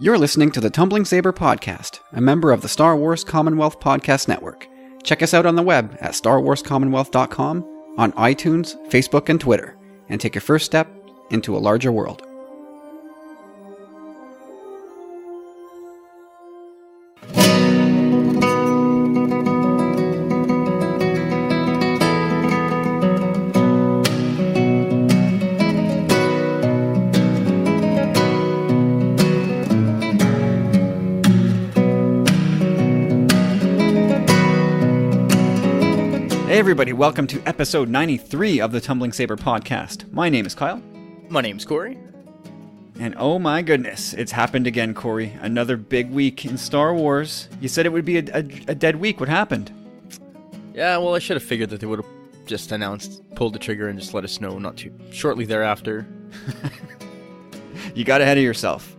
You're listening to the Tumbling Saber Podcast, a member of the Star Wars Commonwealth Podcast Network. Check us out on the web at starwarscommonwealth.com, on iTunes, Facebook, and Twitter, and take your first step into a larger world. Hey everybody, welcome to episode 93 of the Tumbling Saber Podcast. My name is Kyle. My name's Corey. And oh my goodness, it's happened again, Corey. Another big week in Star Wars. You said it would be a dead week. What happened? Yeah, well, I should have figured that they would have just pulled the trigger and just let us know not too shortly thereafter. You got ahead of yourself.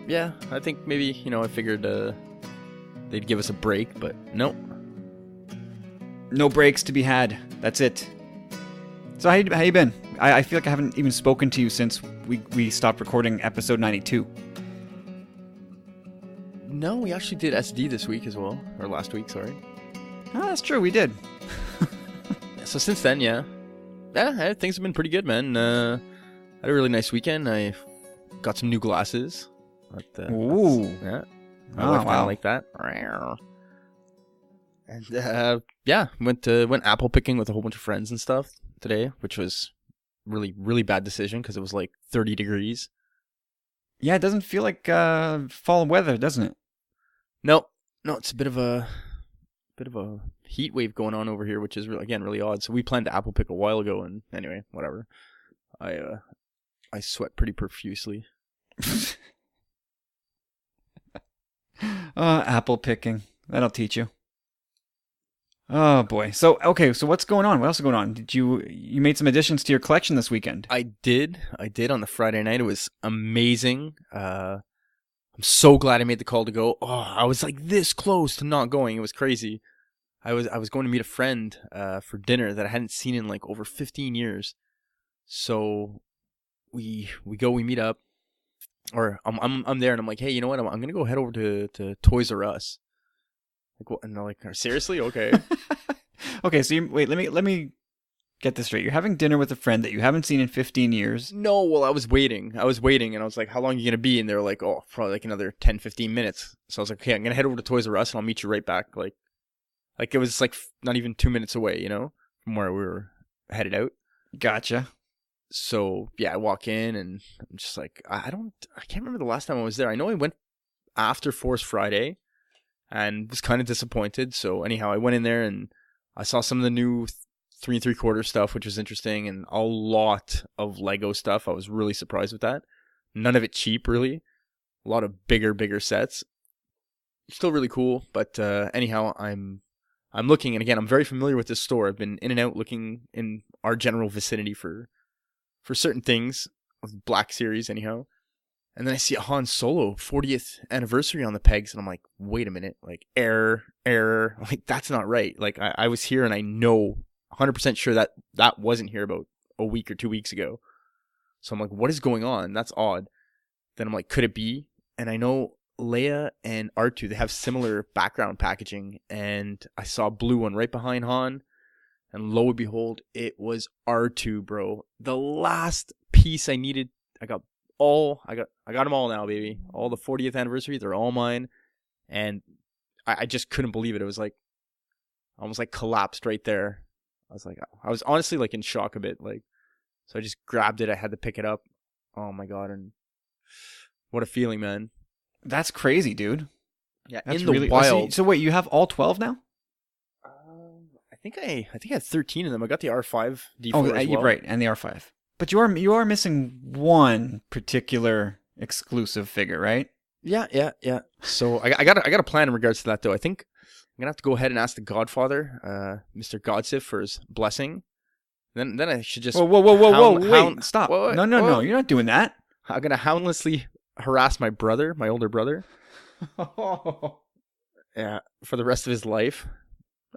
Yeah, I think maybe, I figured they'd give us a break, but nope. No breaks to be had. That's it. So how you been? I feel like I haven't even spoken to you since we stopped recording episode 92. No, we actually did SD this week as well. Or last week, sorry. Oh, that's true. We did. So since then, yeah, things have been pretty good, man. Had a really nice weekend. I got some new glasses. Ooh. Yeah. My wife kinda like that. And went apple picking with a whole bunch of friends and stuff today, which was really, really bad decision because it was like 30 degrees. Yeah, it doesn't feel like fall weather, doesn't it? No, it's a bit of a heat wave going on over here, which is really odd. So we planned to apple pick a while ago, and anyway, whatever. I sweat pretty profusely. Apple picking. That'll teach you. Oh boy. So what's going on? What else is going on? Did you made some additions to your collection this weekend? I did on the Friday night. It was amazing. I'm so glad I made the call to go. Oh, I was like this close to not going. It was crazy. I was going to meet a friend for dinner that I hadn't seen in like over 15 years. So we meet up, or I'm there and I'm like, hey, you know what? I'm gonna go head over to Toys R Us. And they're like, seriously? Okay. Okay, so let me get this straight. You're having dinner with a friend that you haven't seen in 15 years. No, well, I was waiting, and I was like, how long are you going to be? And they were like, oh, probably like another 10, 15 minutes. So I was like, okay, I'm going to head over to Toys R Us, and I'll meet you right back. Like it was like not even 2 minutes away, from where we were headed out. Gotcha. So, yeah, I walk in, and I'm just like, I can't remember the last time I was there. I know I went after Force Friday, and was kind of disappointed. So anyhow, I went in there and I saw some of the new 3 3/4 stuff, which was interesting, and a lot of Lego stuff. I was really surprised with that. None of it cheap, really. A lot of bigger sets. Still really cool, but anyhow, I'm looking, and again, I'm very familiar with this store. I've been in and out looking in our general vicinity for certain things of Black Series, anyhow. And then I see a Han Solo 40th anniversary on the pegs, and I'm like, wait a minute, like, error, like, that's not right. Like, I was here, and I know 100% sure that wasn't here about a week or 2 weeks ago. So I'm like, what is going on? That's odd. Then I'm like, could it be? And I know Leia and R2, they have similar background packaging, and I saw a blue one right behind Han, and lo and behold, it was R2, bro. The last piece I needed, I got them all now, baby. All the 40th anniversary, they're all mine. And I just couldn't believe it. It was like almost like collapsed right there. I was honestly like in shock a bit. Like, so I just grabbed it. I had to pick it up. Oh my God. And what a feeling, man. That's crazy, dude. Yeah. That's in the really wild. So wait, you have all 12 now? I think I had 13 of them. I got the R5 D4 as well. You're right. And the R5. But you are missing one particular exclusive figure, right? Yeah. So I got a plan in regards to that, though. I think I'm gonna have to go ahead and ask the Godfather, Mr. Godsif, for his blessing. Then I should just whoa, wait, stop! What? No, you're not doing that. I'm gonna houndlessly harass my older brother. Yeah, for the rest of his life.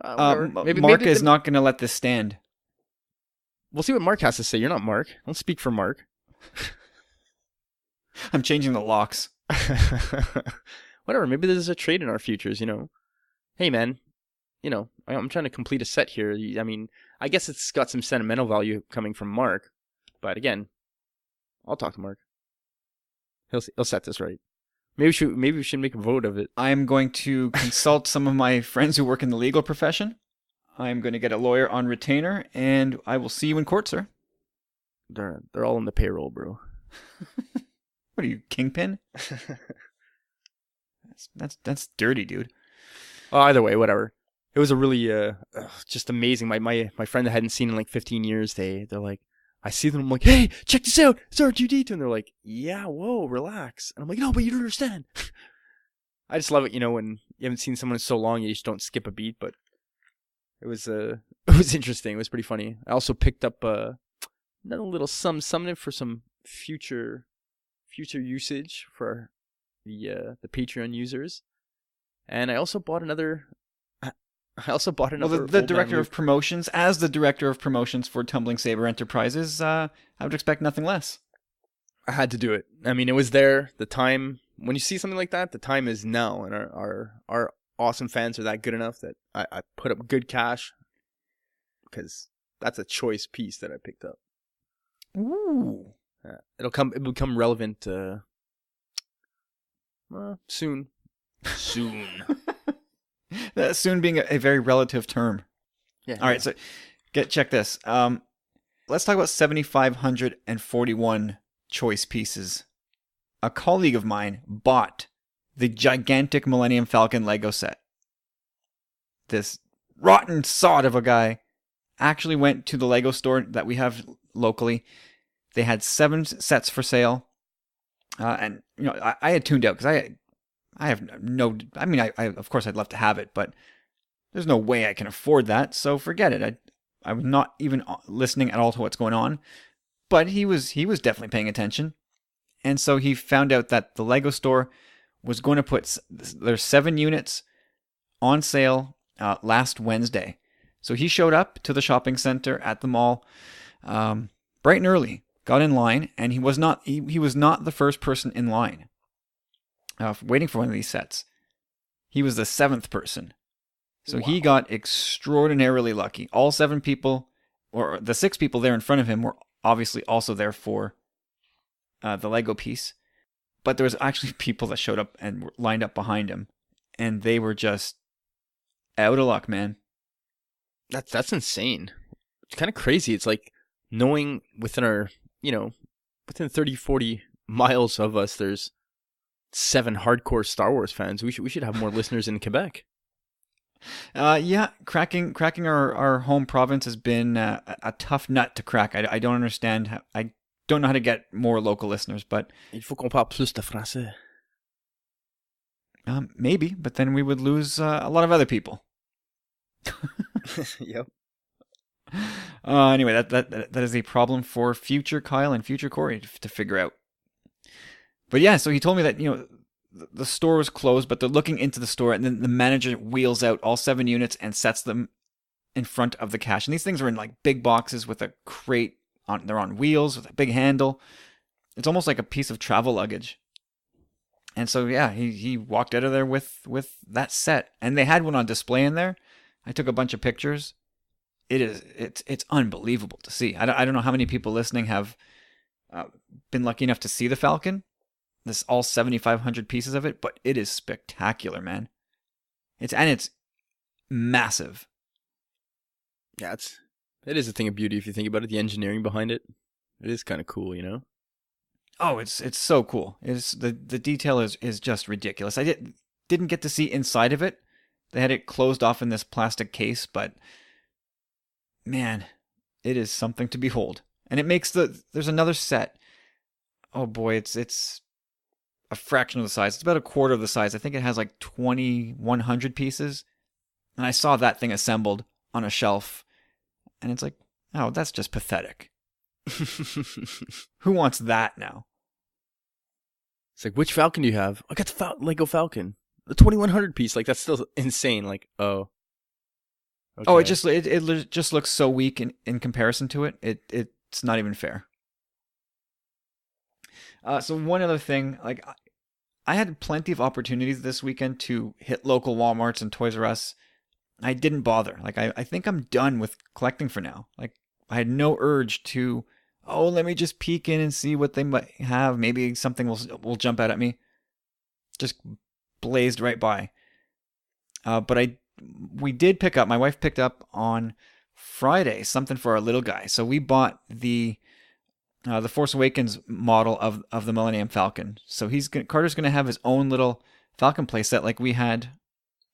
Mark is not gonna let this stand. We'll see what Mark has to say. You're not Mark. Don't speak for Mark. I'm changing the locks. Whatever. Maybe there's a trade in our futures. Hey, man. I'm trying to complete a set here. I mean, I guess it's got some sentimental value coming from Mark, but again, I'll talk to Mark. He'll set this right. Maybe we should make a vote of it. I'm going to consult some of my friends who work in the legal profession. I'm going to get a lawyer on retainer, and I will see you in court, sir. They're all on the payroll, bro. What are you, kingpin? That's dirty, dude. Oh, either way, whatever. It was a really just amazing. My friend that I hadn't seen in like 15 years, they're like, I see them, I'm like, hey, check this out, it's R2D2, and they're like, yeah, whoa, relax. And I'm like, no, but you don't understand. I just love it, when you haven't seen someone in so long, you just don't skip a beat. But it was interesting. It was pretty funny. I also picked up another little something for some future usage for the Patreon users, and I also bought another. Well, the director of promotions, as the director of promotions for Tumbling Saber Enterprises, I would expect nothing less. I had to do it. I mean, it was there. The time, when you see something like that, the time is now, and our awesome fans are that good enough that I put up good cash, because that's a choice piece that I picked up. Ooh. It'll become relevant soon. Soon. That soon being a very relative term. Yeah. All right, so check this. Let's talk about 7,541 choice pieces. A colleague of mine bought the gigantic Millennium Falcon Lego set. This rotten sod of a guy actually went to the Lego store that we have locally. They had 7 sets for sale. And I had tuned out because I have no, I mean, I of course I'd love to have it, but there's no way I can afford that, so forget it. I was not even listening at all to what's going on, but he was definitely paying attention, and so he found out that the Lego store was going to put their 7 units on sale last Wednesday. So he showed up to the shopping center at the mall bright and early, got in line, and he was not the first person in line. Waiting for one of these sets. He was the 7th person. So He got extraordinarily lucky. All 7 people, or the 6 people there in front of him, were obviously also there for the Lego piece. But there was actually people that showed up and were lined up behind him. And they were just out of luck, man. That's insane. It's kind of crazy. It's like knowing within 30, 40 miles of us, there's 7 hardcore Star Wars fans. We should have more listeners in Quebec. Yeah, cracking our home province has been a tough nut to crack. I don't understand. I don't know how to get more local listeners, but Il faut qu'on parle plus de français. Maybe, but then we would lose a lot of other people. Yep. Anyway, that is a problem for future Kyle and future Corey to figure out. But yeah, so he told me that, the store was closed, but they're looking into the store, and then the manager wheels out all 7 units and sets them in front of the cash. And these things are in like big boxes with a crate they're on wheels with a big handle. It's almost like a piece of travel luggage. And so yeah, he walked out of there with that set, and they had one on display in there. I took a bunch of pictures. It's unbelievable to see. I don't know how many people listening have been lucky enough to see the Falcon. This all 7,500 pieces of it, but it is spectacular, man. It's massive. Yeah, it is a thing of beauty if you think about it. The engineering behind it is kind of cool, Oh, it's so cool. The detail is just ridiculous. I didn't get to see inside of it. They had it closed off in this plastic case, but man, it is something to behold. And it makes there's another set. Oh boy, it's a fraction of the size. It's about a quarter of the size. I think it has like 2,100 pieces. And I saw that thing assembled on a shelf. And it's like, oh, that's just pathetic. Who wants that now? It's like, which Falcon do you have? I got the Lego Falcon. The 2,100 piece. Like, that's still insane. Like, oh. Okay. Oh, it just looks so weak in comparison to it. It's not even fair. So one other thing, like I had plenty of opportunities this weekend to hit local Walmarts and Toys R Us. I didn't bother. Like, I think I'm done with collecting for now. Like, I had no urge to, oh, let me just peek in and see what they might have. Maybe something will jump out at me. Just blazed right by. But we did pick up, my wife picked up on Friday something for our little guy. So we bought the Force Awakens model of the Millennium Falcon. So Carter's going to have his own little Falcon playset like we had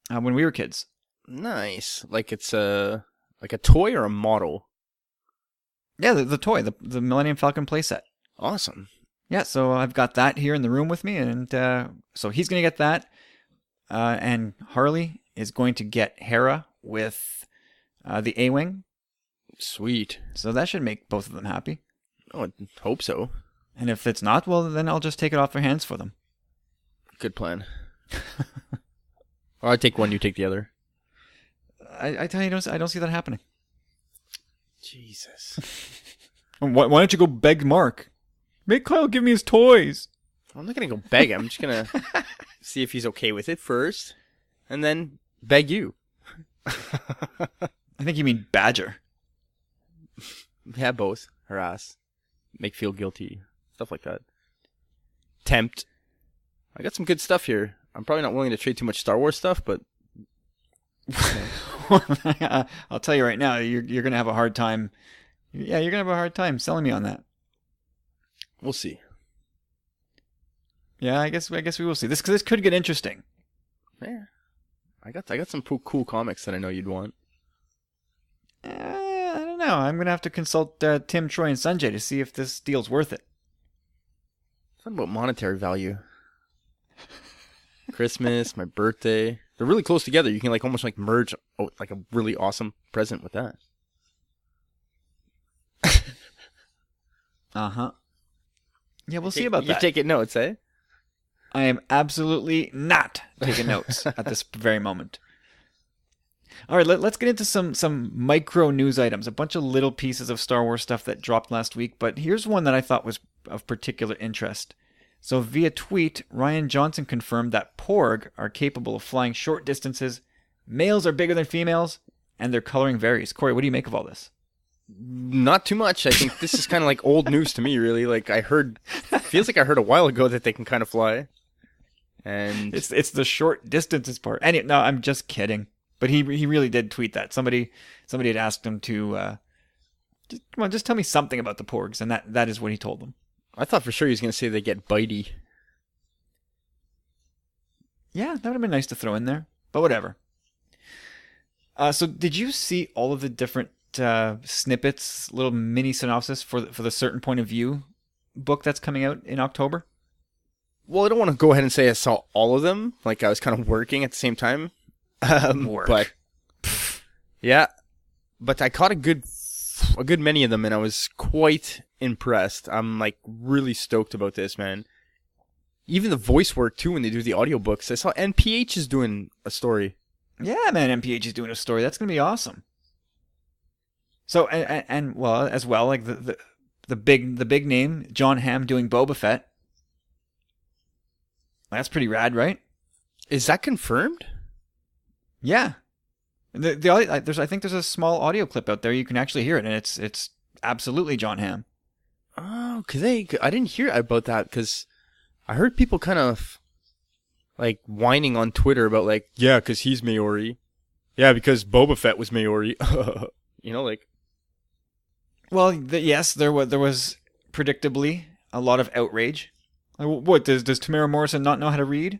when we were kids. Nice. Like it's like a toy or a model? Yeah, the toy, the Millennium Falcon playset. Awesome. Yeah, so I've got that here in the room with me, and so he's going to get that. And Harley is going to get Hera with the A-Wing. Sweet. So that should make both of them happy. Oh, I hope so. And if it's not, well, then I'll just take it off their hands for them. Good plan. Or I take one, you take the other. I tell you, I don't see that happening. Jesus. Why don't you go beg Mark? Make Kyle give me his toys. I'm not going to go beg him. I'm just going to see if he's okay with it first. And then beg you. I think you mean badger. Yeah, both. Harass. Make feel guilty. Stuff like that. Tempt. I got some good stuff here. I'm probably not willing to trade too much Star Wars stuff, but... I'll tell you right now, you're going to have a hard time. Yeah, you're going to have a hard time selling me on that. We'll see. Yeah, I guess we will see. This could get interesting. Yeah. I got some cool comics that I know you'd want. I don't know. I'm going to have to consult Tim, Troy, and Sanjay to see if this deal's worth it. It's not about monetary value. Christmas, my birthday. They're really close together. You can almost merge like a really awesome present with that. Uh-huh. Yeah, we'll see about that. You're taking notes, eh? I am absolutely not taking notes at this very moment. All right, let's get into some micro news items, a bunch of little pieces of Star Wars stuff that dropped last week, but here's one that I thought was of particular interest. So via tweet, Rian Johnson confirmed that Porg are capable of flying short distances, males are bigger than females, and their coloring varies. Corey, what do you make of all this? Not too much. I think this is kind of like old news to me, really. Feels like I heard a while ago that they can kind of fly. And it's the short distances part. No, I'm just kidding. But he really did tweet that. Somebody had asked him to just tell me something about the Porgs, and that is what he told them. I thought for sure he was going to say they get bitey. Yeah, that would have been nice to throw in there, but whatever. So did you see all of the different snippets, little mini synopsis for the Certain Point of View book that's coming out in October? Well, I don't want to go ahead and say I saw all of them. I was kind of working at the same time. Work. But yeah, but I caught a good many of them, and I was quite impressed. I'm really stoked about this, man. Even the voice work too when they do the audiobooks. I saw NPH is doing a story. Yeah, man, NPH is doing a story. That's gonna be awesome. So and well, as well, the big name John Hamm doing Boba Fett. That's pretty rad, right? Is that confirmed? Yeah. I think there's a small audio clip out there. You can actually hear it, and it's absolutely John Hamm. Oh, I didn't hear about that because I heard people kind of whining on Twitter about yeah, because he's Maori. Yeah, because Boba Fett was Maori. Well, yes, there was predictably a lot of outrage. What does Tamara Morrison not know how to read?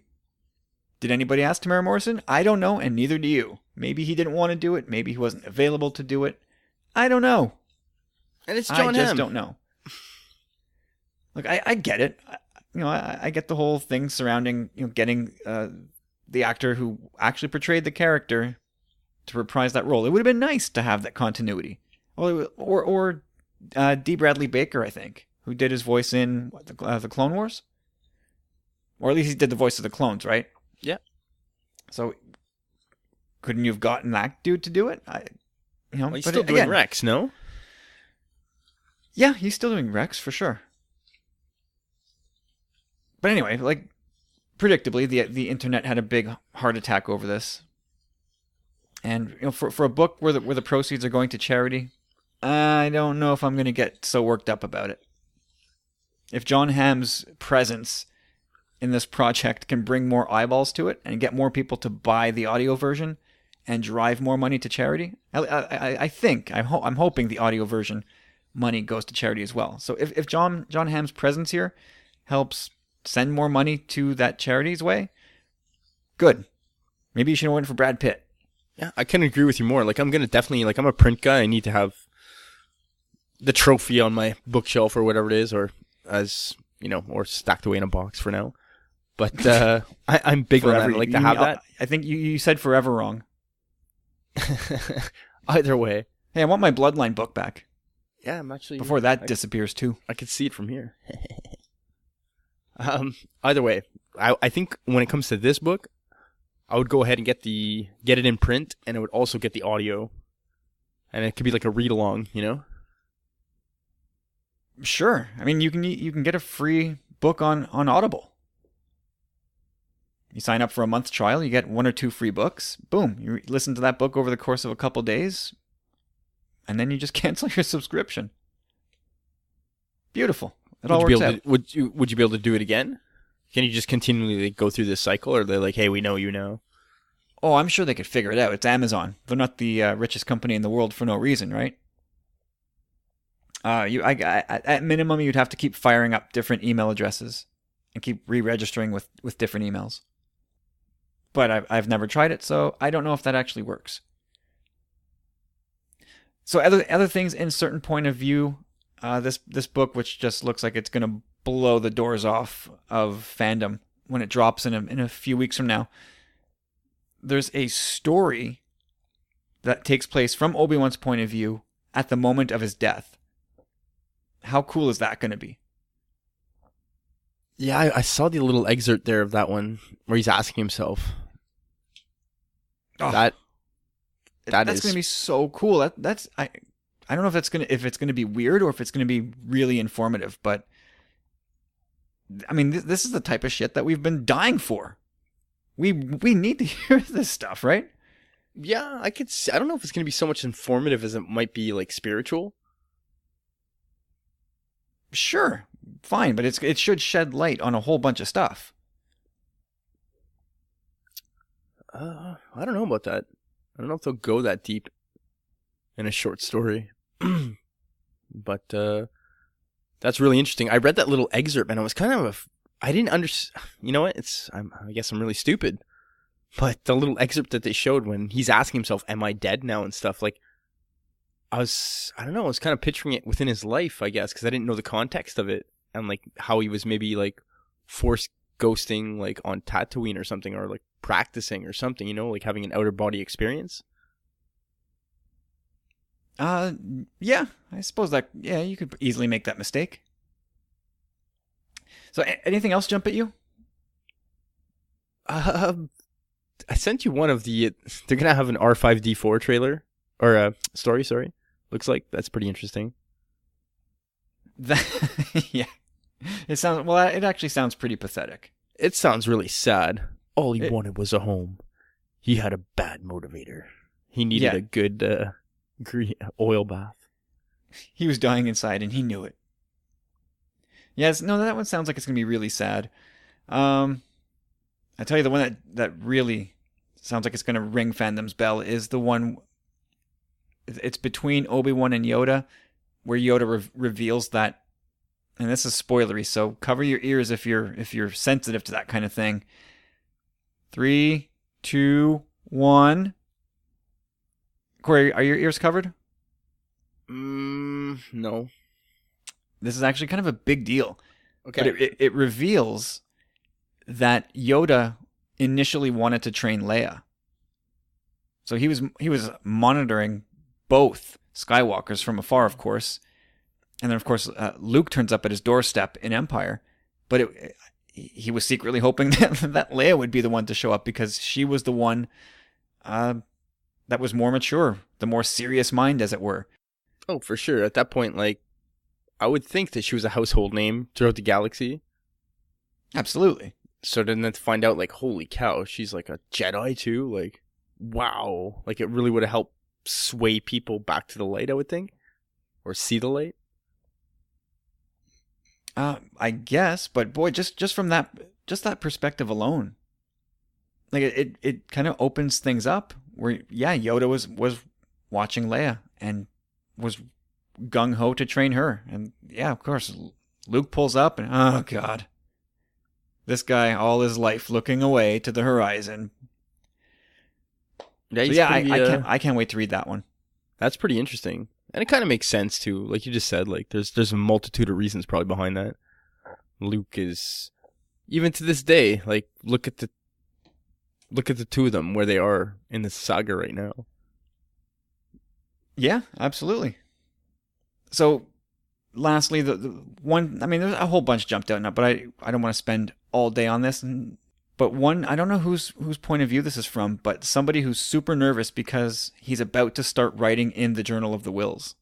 Did anybody ask Tamara Morrison? I don't know, and neither do you. Maybe he didn't want to do it. Maybe he wasn't available to do it. I don't know. And it's John Hamm. I just don't know. Look, I get it. I get the whole thing surrounding getting the actor who actually portrayed the character to reprise that role. It would have been nice to have that continuity. Or D. Bradley Baker, I think, who did his voice in the Clone Wars. Or at least he did the voice of the clones, right? Yeah. So couldn't you have gotten that dude to do it? He's still doing Rex, no? Yeah, he's still doing Rex for sure. But anyway, predictably, the internet had a big heart attack over this. And for a book where the proceeds are going to charity, I don't know if I'm going to get so worked up about it. If Jon Hamm's presence in this project can bring more eyeballs to it and get more people to buy the audio version and drive more money to charity, I'm hoping the audio version money goes to charity as well. So if Jon Hamm's presence here helps send more money to that charity's way, good. Maybe you should win for Brad Pitt. Yeah, I can agree with you more. Like, I'm going to definitely, like, I'm a print guy. I need to have the trophy on my bookshelf or whatever it is, or as, or stacked away in a box for now. But I'm big on that. I like to have that. I think you said forever wrong. Either way. Hey, I want my Bloodline book back. Yeah, I'm actually... Before that disappears too. I could see it from here. Either way, I think when it comes to this book, I would go ahead and get it in print, and I would also get the audio. And it could be like a read-along, Sure. I mean, you can get a free book on Audible. You sign up for a month trial, you get 1 or 2 free books. Boom. You listen to that book over the course of a couple days, and then you just cancel your subscription. Beautiful. It all works out. Would you be able to do it again? Can you just continually go through this cycle, or they're like, hey, we know you know? Oh, I'm sure they could figure it out. It's Amazon. They're not the richest company in the world for no reason, right? At minimum, you'd have to keep firing up different email addresses and keep re-registering with different emails. But I've never tried it, so I don't know if that actually works. So other things in certain point of view, this book, which just looks like it's going to blow the doors off of fandom when it drops in a few weeks from now. There's a story that takes place from Obi-Wan's point of view at the moment of his death. How cool is that going to be? Yeah, I saw the little excerpt there of that one where he's asking himself. Oh, that's going to be so cool. I don't know if it's going to be weird or if it's going to be really informative, but I mean, this is the type of shit that we've been dying for. We need to hear this stuff, right? Yeah, I don't know if it's going to be so much informative as it might be like spiritual. Sure, fine, but it should shed light on a whole bunch of stuff. I don't know about that. I don't know if they'll go that deep in a short story. But that's really interesting. I read that little excerpt and I was kind of I didn't understand. You know what? I guess I'm really stupid. But the little excerpt that they showed when he's asking himself, "Am I dead now?" and stuff, like I was kind of picturing it within his life, I guess, because I didn't know the context of it and like how he was maybe like force ghosting like on Tatooine or something, or like practicing or something, like having an outer body experience. Yeah, I suppose you could easily make that mistake. So anything else jump at you? I sent you one of they're going to have an R5D4 trailer or a story, sorry. Looks like that's pretty interesting. Yeah. It actually sounds pretty pathetic. It sounds really sad. All he wanted was a home. He had a bad motivator. He needed a good oil bath. He was dying inside and he knew it. Yes, no, that one sounds like it's going to be really sad. I tell you, the one that really sounds like it's going to ring fandom's bell is the one. It's between Obi-Wan and Yoda, where Yoda reveals that, and this is spoilery, so cover your ears if you're sensitive to that kind of thing. 3, 2, 1. Corey, are your ears covered? No. This is actually kind of a big deal. Okay. But it reveals that Yoda initially wanted to train Leia. So he was monitoring both Skywalkers from afar, of course. And then, of course, Luke turns up at his doorstep in Empire. But he was secretly hoping that Leia would be the one to show up because she was the one that was more mature, the more serious mind, as it were. Oh, for sure. At that point, like, I would think that she was a household name throughout the galaxy. Absolutely. So then to find out, like, holy cow, she's like a Jedi too. Like, wow. Like, it really would have helped sway people back to the light, I would think, or see the light. I guess, but boy, just from that perspective alone, like it kind of opens things up. Where Yoda was watching Leia and was gung ho to train her, and of course, Luke pulls up and oh god, this guy all his life looking away to the horizon. Yeah, I can't wait to read that one. That's pretty interesting. And it kind of makes sense too. Like you just said, like there's a multitude of reasons probably behind that. Luke is, even to this day, like look at the two of them where they are in the saga right now. Yeah, absolutely. So lastly, the one, I mean, there's a whole bunch jumped out now, but I don't want to spend all day on this. But one, I don't know whose point of view this is from, but somebody who's super nervous because he's about to start writing in the Journal of the Whills.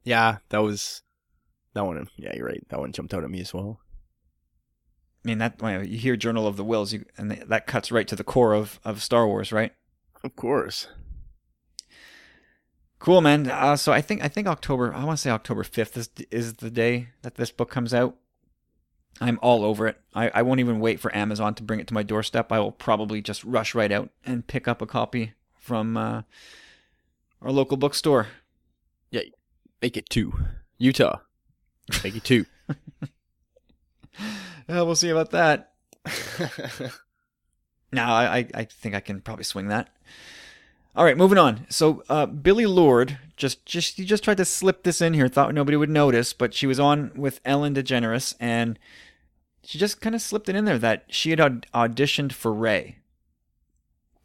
Yeah, that one. Yeah, you're right. That one jumped out at me as well. I mean, you hear Journal of the Whills, and that cuts right to the core of Star Wars, right? Of course. Cool, man. So I think October 5th is the day that this book comes out. I'm all over it. I won't even wait for Amazon to bring it to my doorstep. I will probably just rush right out and pick up a copy from our local bookstore. Yeah, make it 2. Utah. Make it 2. We'll see about that. No, I think I can probably swing that. All right, moving on. So Billie Lourd just tried to slip this in here. Thought nobody would notice, but she was on with Ellen DeGeneres, and she just kind of slipped it in there that she had auditioned for Rey.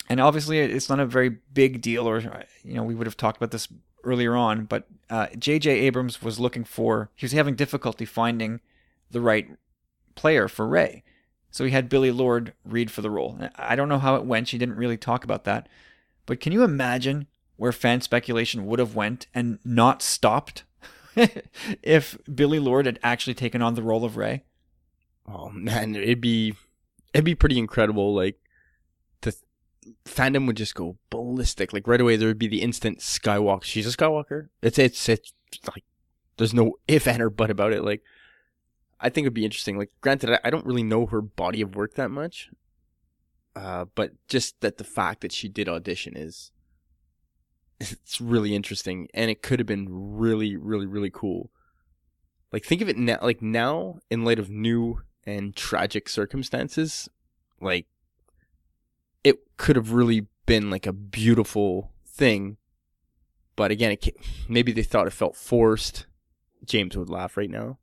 And obviously, it's not a very big deal, or we would have talked about this earlier on. But J.J. Abrams was he was having difficulty finding the right player for Rey, so he had Billie Lourd read for the role. I don't know how it went. She didn't really talk about that. But can you imagine where fan speculation would have went and not stopped if Billie Lourd had actually taken on the role of Rey? Oh man, it'd be pretty incredible. Like the fandom would just go ballistic. Like right away, there would be the instant Skywalker. She's a Skywalker. It's like there's no if and or but about it. Like I think it'd be interesting. Like granted, I don't really know her body of work that much. But just that the fact that she did audition it's really interesting, and it could have been really, really, really cool. Like think of it now, in light of new and tragic circumstances, like it could have really been like a beautiful thing. But again, maybe they thought it felt forced. James would laugh right now.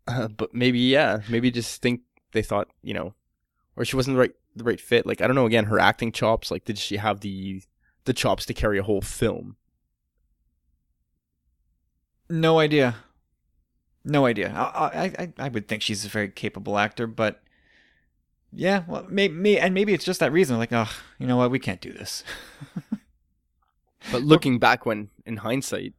But maybe just think they thought, or she wasn't the right fit. Like I don't know. Again, her acting chops. Like, did she have the chops to carry a whole film? No idea. I would think she's a very capable actor, but yeah, well, maybe it's just that reason. Like, oh, you know what? We can't do this. But looking back, in hindsight.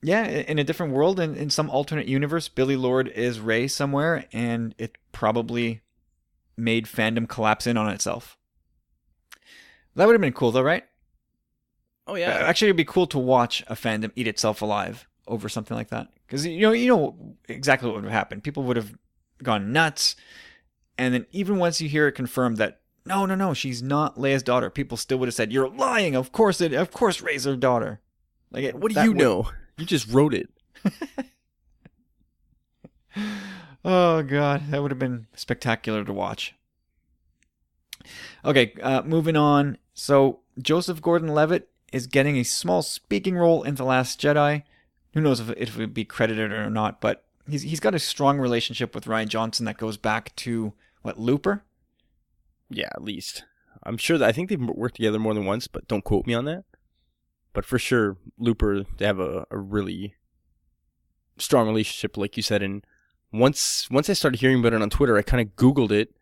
Yeah, in a different world, in some alternate universe, Billie Lourd is Rey somewhere, and it probably made fandom collapse in on itself. That would have been cool, though, right? Oh yeah. Actually, it'd be cool to watch a fandom eat itself alive over something like that, because you know exactly what would have happened. People would have gone nuts, and then even once you hear it confirmed that no, she's not Leia's daughter, people still would have said, "You're lying. Of course Rey's her daughter." Like, what do you know? You just wrote it. Oh, God. That would have been spectacular to watch. Okay, moving on. So, Joseph Gordon-Levitt is getting a small speaking role in The Last Jedi. Who knows if it would be credited or not, but he's got a strong relationship with Rian Johnson that goes back to, Looper? Yeah, at least. I'm sure I think they've worked together more than once, but don't quote me on that. But for sure, Looper, they have a really strong relationship, like you said. And once I started hearing about it on Twitter, I kind of Googled it.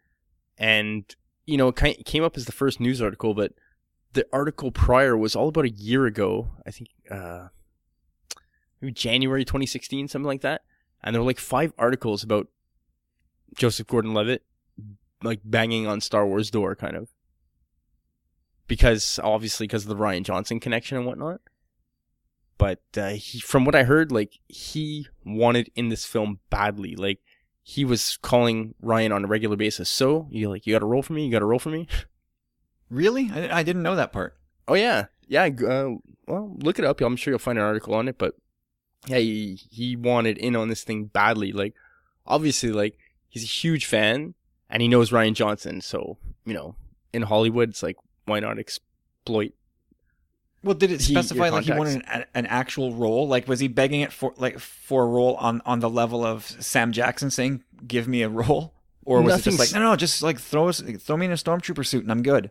And, it came up as the first news article. But the article prior was all about a year ago. I think maybe January 2016, something like that. and there were like 5 articles about Joseph Gordon-Levitt like banging on Star Wars door, kind of, because of the Rian Johnson connection and whatnot. But from what I heard, like, he wanted in this film badly. Like, he was calling Rian on a regular basis. So you got to roll for me. You got to roll for me. Really? I didn't know that part. Oh yeah. Well, look it up. I'm sure you'll find an article on it. But yeah, he wanted in on this thing badly. Like, obviously, like, he's a huge fan and he knows Rian Johnson. So, in Hollywood, it's like, why not exploit? Well, did it specify like he wanted an actual role? Like, was he begging it for a role on the level of Sam Jackson saying, "Give me a role," or was it just like, no, just like throw me in a stormtrooper suit and I'm good?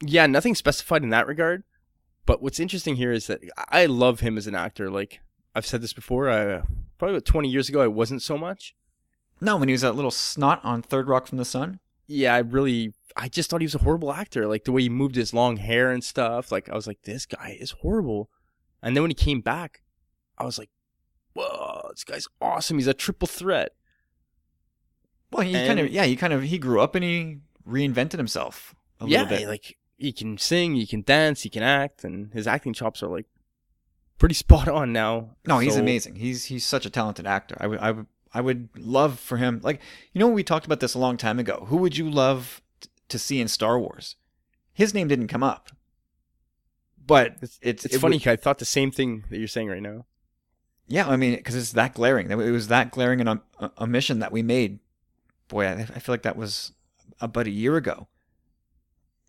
Yeah, nothing specified in that regard. But what's interesting here is that I love him as an actor. Like, I've said this before. Probably about 20 years ago, I wasn't so much. No, when he was that little snot on Third Rock from the Sun. Yeah, I just thought he was a horrible actor. Like, the way he moved his long hair and stuff. Like, I was like, this guy is horrible. And then when he came back, I was like, whoa, this guy's awesome. He's a triple threat. Well, he grew up and he reinvented himself a little bit. Yeah, like, he can sing, he can dance, he can act, and his acting chops are like pretty spot on now. No, he's amazing. He's such a talented actor. I would love for him. Like, we talked about this a long time ago. Who would you love to see in Star Wars? His name didn't come up, but it's funny. I thought the same thing that you're saying right now. Yeah, I mean, because it's that glaring. It was that glaring an omission that we made. Boy, I feel like that was about a year ago.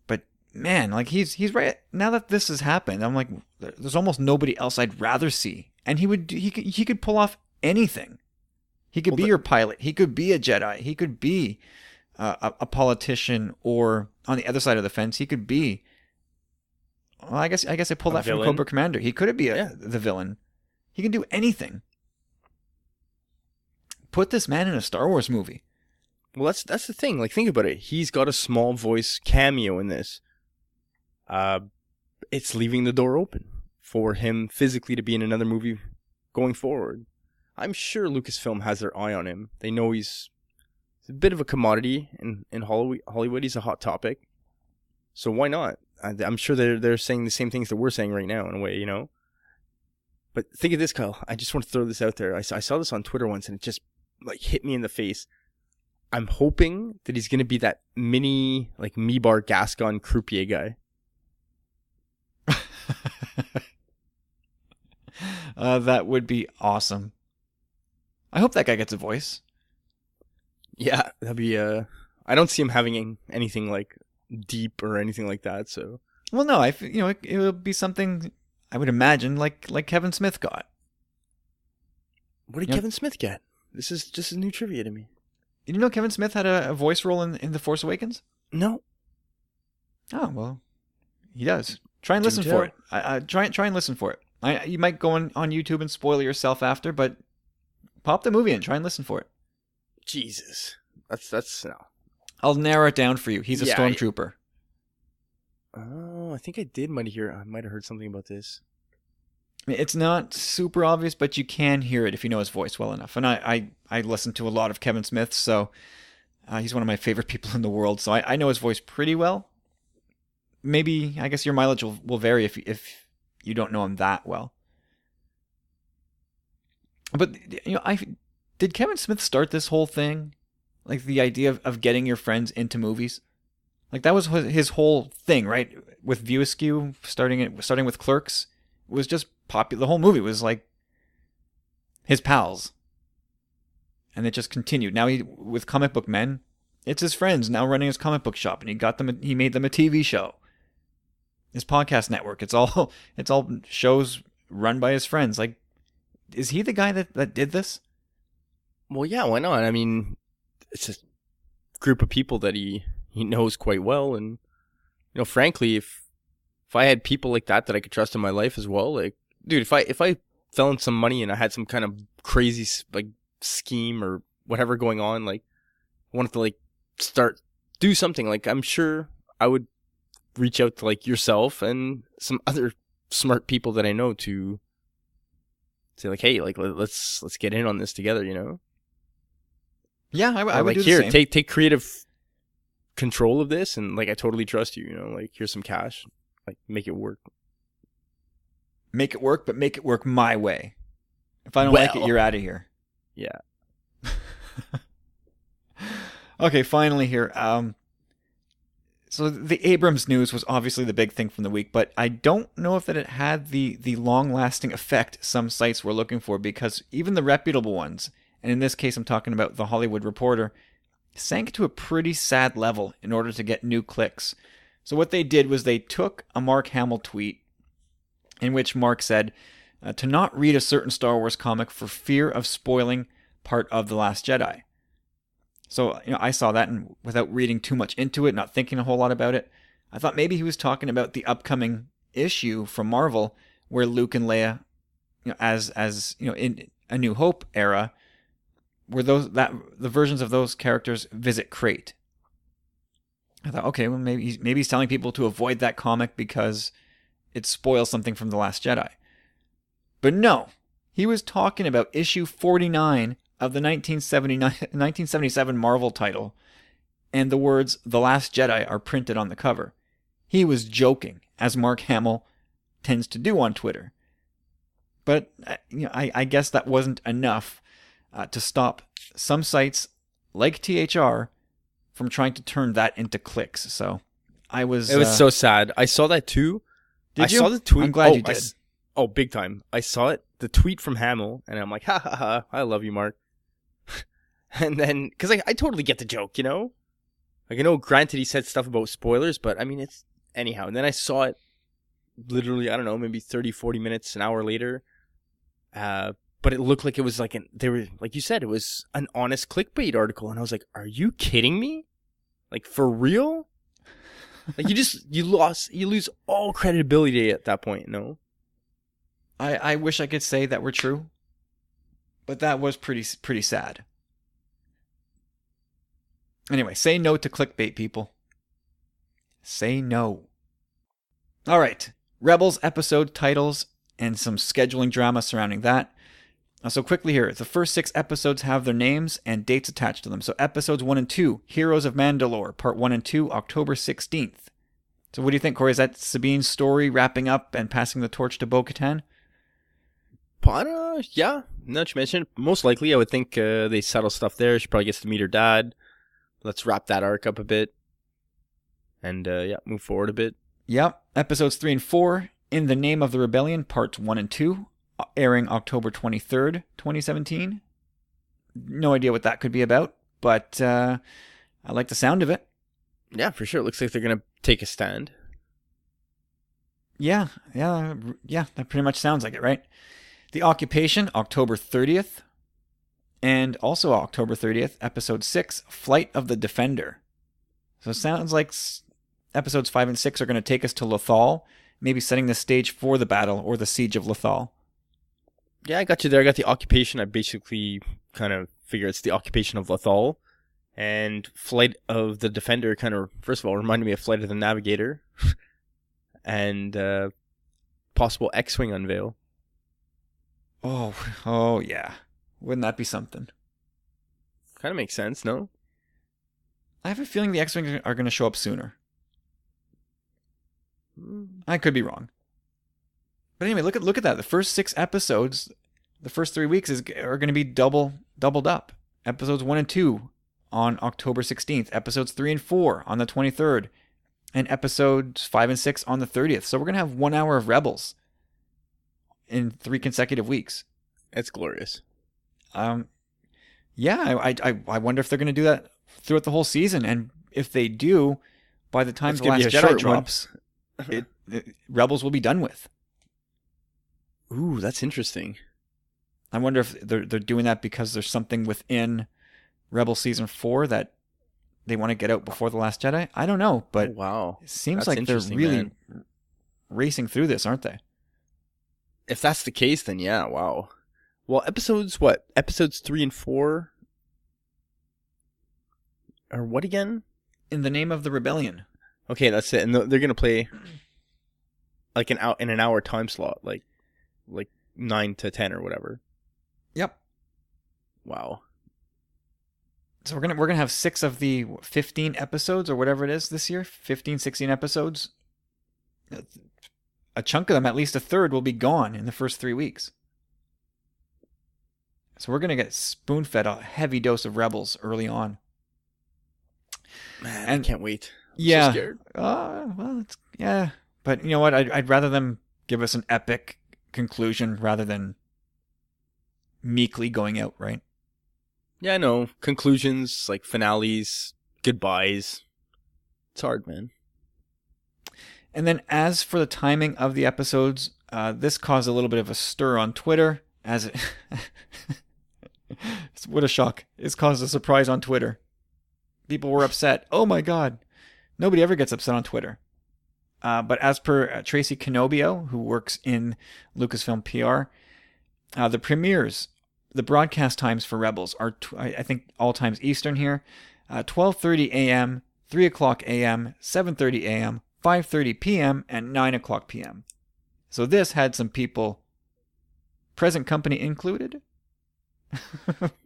But man, like he's right. Now that this has happened, I'm like, there's almost nobody else I'd rather see, and he could pull off anything. He could be your pilot. He could be a Jedi. He could be a politician, or on the other side of the fence, he could be. Well, I guess I pulled that from Cobra Commander. He could be the villain. He can do anything. Put this man in a Star Wars movie. Well, that's the thing. Like, think about it. He's got a small voice cameo in this. It's leaving the door open for him physically to be in another movie going forward. I'm sure Lucasfilm has their eye on him. They know he's a bit of a commodity in Hollywood. He's a hot topic. So why not? I'm sure they're saying the same things that we're saying right now in a way, But think of this, Kyle. I just want to throw this out there. I saw this on Twitter once, and it just like hit me in the face. I'm hoping that he's going to be that mini like Meebar Gascon croupier guy. That would be awesome. I hope that guy gets a voice. Yeah, that'd be I don't see him having anything like deep or anything like that. So, well, no, it would be something I would imagine like Kevin Smith got. What did Kevin Smith get? This is just a new trivia to me. You didn't know Kevin Smith had a voice role in The Force Awakens? No. Oh well, he does. Try and listen for it. Try and listen for it. You might go on YouTube and spoil yourself after, but pop the movie and try and listen for it. Jesus, that's no. I'll narrow it down for you. He's a stormtrooper. Oh, I think I might have heard something about this. It's not super obvious, but you can hear it if you know his voice well enough. And I listen to a lot of Kevin Smith, so he's one of my favorite people in the world. So I know his voice pretty well. Maybe, I guess your mileage will vary if you don't know him that well. But, did Kevin Smith start this whole thing? Like the idea of getting your friends into movies? Like that was his whole thing, right? With View Askew, starting with Clerks, it was just popular. The whole movie was like his pals. And it just continued. Now with Comic Book Men, it's his friends now running his comic book shop, and he made them a TV show. His podcast network, it's all shows run by his friends. Like, is he the guy that did this? Well, yeah, why not? I mean, it's a group of people that he knows quite well, and frankly, if I had people like that I could trust in my life as well, like, dude, if I fell in some money and I had some kind of crazy like scheme or whatever going on, like I wanted to like do something, like I'm sure I would reach out to like yourself and some other smart people that I know to say like, hey, like let's get in on this together, you know? Yeah, I would like, do here, the same. take creative control of this, and like I totally trust you, you know? Like, here's some cash, like make it work. Make it work, but make it work my way. If I don't like it, you're out of here. Yeah. Okay, finally here. So the Abrams news was obviously the big thing from the week, but I don't know if that it had the long-lasting effect some sites were looking for, because even the reputable ones, and in this case I'm talking about The Hollywood Reporter, sank to a pretty sad level in order to get new clicks. So what they did was they took a Mark Hamill tweet in which Mark said to not read a certain Star Wars comic for fear of spoiling part of The Last Jedi. So, I saw that, and without reading too much into it, not thinking a whole lot about it, I thought maybe he was talking about the upcoming issue from Marvel where Luke and Leia, as in A New Hope era, where the versions of those characters visit Crate. I thought, okay, well maybe he's telling people to avoid that comic because it spoils something from The Last Jedi. But no, he was talking about issue 49 of the 1977 Marvel title, and the words "The Last Jedi" are printed on the cover. He was joking, as Mark Hamill tends to do on Twitter. But I guess that wasn't enough to stop some sites like THR from trying to turn that into clicks. So it was so sad. I saw that too. Did you? Saw the tweet. I'm glad you did. Big time. I saw it, the tweet from Hamill, and I'm like, ha ha ha, I love you, Mark. And then, because I totally get the joke, you know? Like, I know, granted, he said stuff about spoilers, but I mean, it's anyhow. And then I saw it literally, I don't know, maybe 30, 40 minutes, an hour later. But it looked like it was like like you said, it was an honest clickbait article. And I was like, are you kidding me? Like, for real? Like, you lose all credibility at that point, no? I wish I could say that were true, but that was pretty sad. Anyway, say no to clickbait, people. Say no. All right, Rebels episode titles and some scheduling drama surrounding that. So quickly here, the first 6 episodes have their names and dates attached to them. So episodes 1 and 2, Heroes of Mandalore, part 1 and 2, October 16th. So what do you think, Corey? Is that Sabine's story wrapping up and passing the torch to Bo-Katan? Yeah, now that you mentioned, most likely I would think they settle stuff there. She probably gets to meet her dad. Let's wrap that arc up a bit. And move forward a bit. Yep. Episodes 3 and 4, In the Name of the Rebellion, parts 1 and 2, airing October 23rd, 2017. No idea what that could be about, but I like the sound of it. Yeah, for sure. It looks like they're going to take a stand. Yeah, that pretty much sounds like it, right? The Occupation, October 30th. And also October 30th, episode 6, Flight of the Defender. So it sounds like episodes 5 and 6 are going to take us to Lothal, maybe setting the stage for the battle or the siege of Lothal. Yeah, I got you there. I got the Occupation. I basically kind of figure it's the Occupation of Lothal. And Flight of the Defender kind of, first of all, reminded me of Flight of the Navigator. And possible X-Wing unveil. Oh yeah. Wouldn't that be something? Kind of makes sense, no? I have a feeling the X-Wings are going to show up sooner. I could be wrong. But anyway, look at that. The first 6 episodes, the first 3 weeks are going to be doubled up. Episodes 1 and 2 on October 16th. Episodes 3 and 4 on the 23rd. And episodes 5 and 6 on the 30th. So we're going to have 1 hour of Rebels in 3 consecutive weeks. It's glorious. Yeah, I wonder if they're going to do that throughout the whole season. And if they do, by the time The Last Jedi drops, Rebels will be done with. Ooh, that's interesting. I wonder if they're doing that because there's something within Rebel Season 4 that they want to get out before The Last Jedi. I don't know, but wow. It seems like they're really racing through this, aren't they? If that's the case, then yeah, wow. Well, episodes 3 and 4 are what again? In the Name of the Rebellion. Okay, that's it. And they're going to play like in an hour time slot, like 9 to 10 or whatever. Yep. Wow. So we're gonna have 6 of the 15 episodes or whatever it is this year, 15, 16 episodes. A chunk of them, at least a third, will be gone in the first 3 weeks. So we're gonna get spoon-fed a heavy dose of Rebels early on. Man, I can't wait. I'm so scared. Yeah. But you know what? I'd rather them give us an epic conclusion rather than meekly going out, right? Yeah, I know. Conclusions, like finales, goodbyes. It's hard, man. And then as for the timing of the episodes, this caused a little bit of a stir on Twitter. What a shock. It's caused a surprise on Twitter. People were upset. Oh my God. Nobody ever gets upset on Twitter. But as per Tracy Canobio, who works in Lucasfilm PR, the premieres, the broadcast times for Rebels are, I think, all times Eastern here. 12:30 a.m., 3 o'clock a.m., 7:30 a.m., 5:30 p.m., and 9 o'clock p.m. So this had some people, present company included.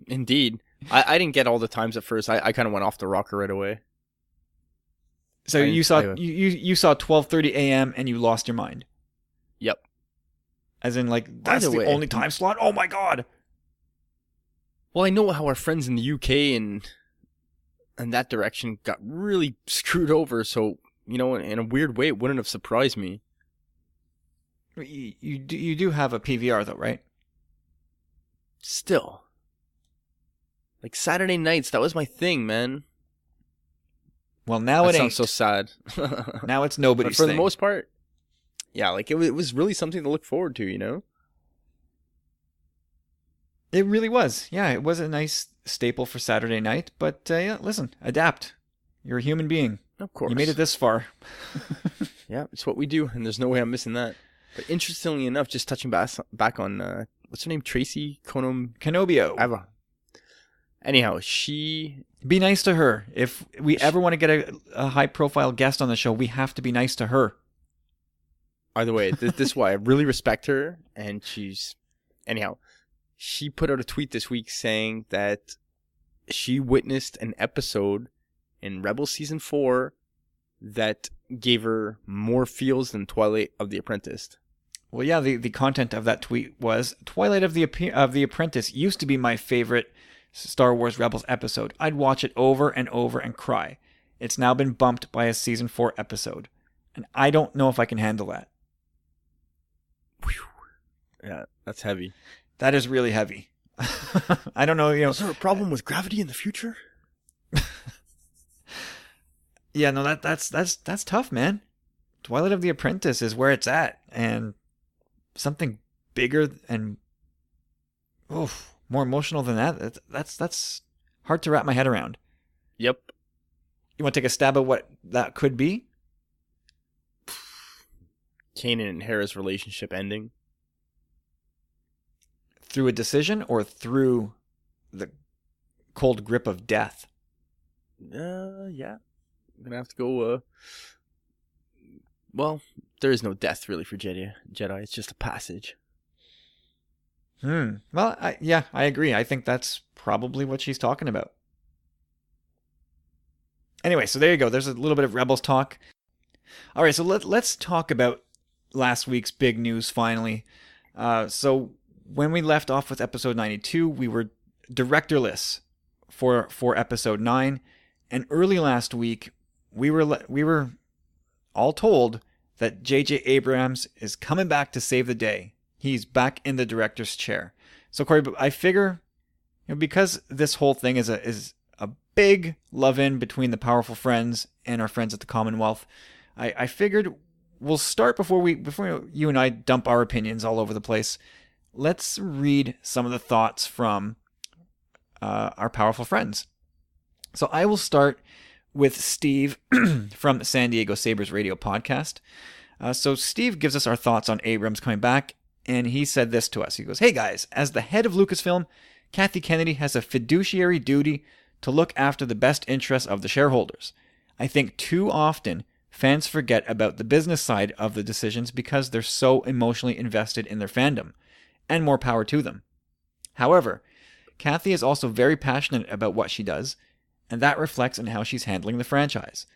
Indeed. I didn't get all the times at first. I kind of went off the rocker right away. So you saw 12:30 a.m. and you lost your mind. Yep. As in, like, that's the only time slot? Oh my God. Well, I know how our friends in the UK and that direction got really screwed over, so, you know, in a weird way, it wouldn't have surprised me. You do have a PVR, though, right? Still. Like, Saturday nights, that was my thing, man. Well, now it ain't. Sounds so sad. Now it's nobody's thing. For the most part, yeah, like, it was really something to look forward to, you know? It really was. Yeah, it was a nice staple for Saturday night. But yeah, listen, adapt. You're a human being. Of course. You made it this far. Yeah, it's what we do, and there's no way I'm missing that. But interestingly enough, just touching back on, what's her name? Tracy Canobio. Anyhow, she... Be nice to her. If we ever want to get a high-profile guest on the show, we have to be nice to her. Either way, this is why I really respect her, and she's... Anyhow... She put out a tweet this week saying that she witnessed an episode in Rebels Season 4 that gave her more feels than Twilight of the Apprentice. Well, yeah, the content of that tweet was, Twilight of the Apprentice used to be my favorite Star Wars Rebels episode. I'd watch it over and over and cry. It's now been bumped by a Season 4 episode. And I don't know if I can handle that. Whew. Yeah, that's heavy. That is really heavy. I don't know, Is there a problem with gravity in the future? Yeah, no, that's tough, man. Twilight of the Apprentice is where it's at, and something bigger and more emotional than that's hard to wrap my head around. Yep. You want to take a stab at what that could be? Kanan and Hera's relationship ending. Through a decision or through the cold grip of death? Yeah. I'm going to have to go, well, there is no death really for Jedi. It's just a passage. Well, I agree. I think that's probably what she's talking about. Anyway, so there you go. There's a little bit of Rebels talk. All right, so let's talk about last week's big news finally. So when we left off with episode 92, we were directorless for episode 9, and early last week we were all told that J.J. Abrams is coming back to save the day. He's back in the director's chair. So Corey, I figure, because this whole thing is a big love-in between the Powerful Friends and our friends at the Commonwealth, I figured we'll start before you and I dump our opinions all over the place. Let's read some of the thoughts from our Powerful Friends. So I will start with Steve from the San Diego Sabres radio podcast. So Steve gives us our thoughts on Abrams coming back, and he said this to us. He goes, "Hey guys, as the head of Lucasfilm, Kathy Kennedy has a fiduciary duty to look after the best interests of the shareholders. I think too often fans forget about the business side of the decisions because they're so emotionally invested in their fandom. and more power to them. However, Kathy is also very passionate about what she does, and that reflects in how she's handling the franchise.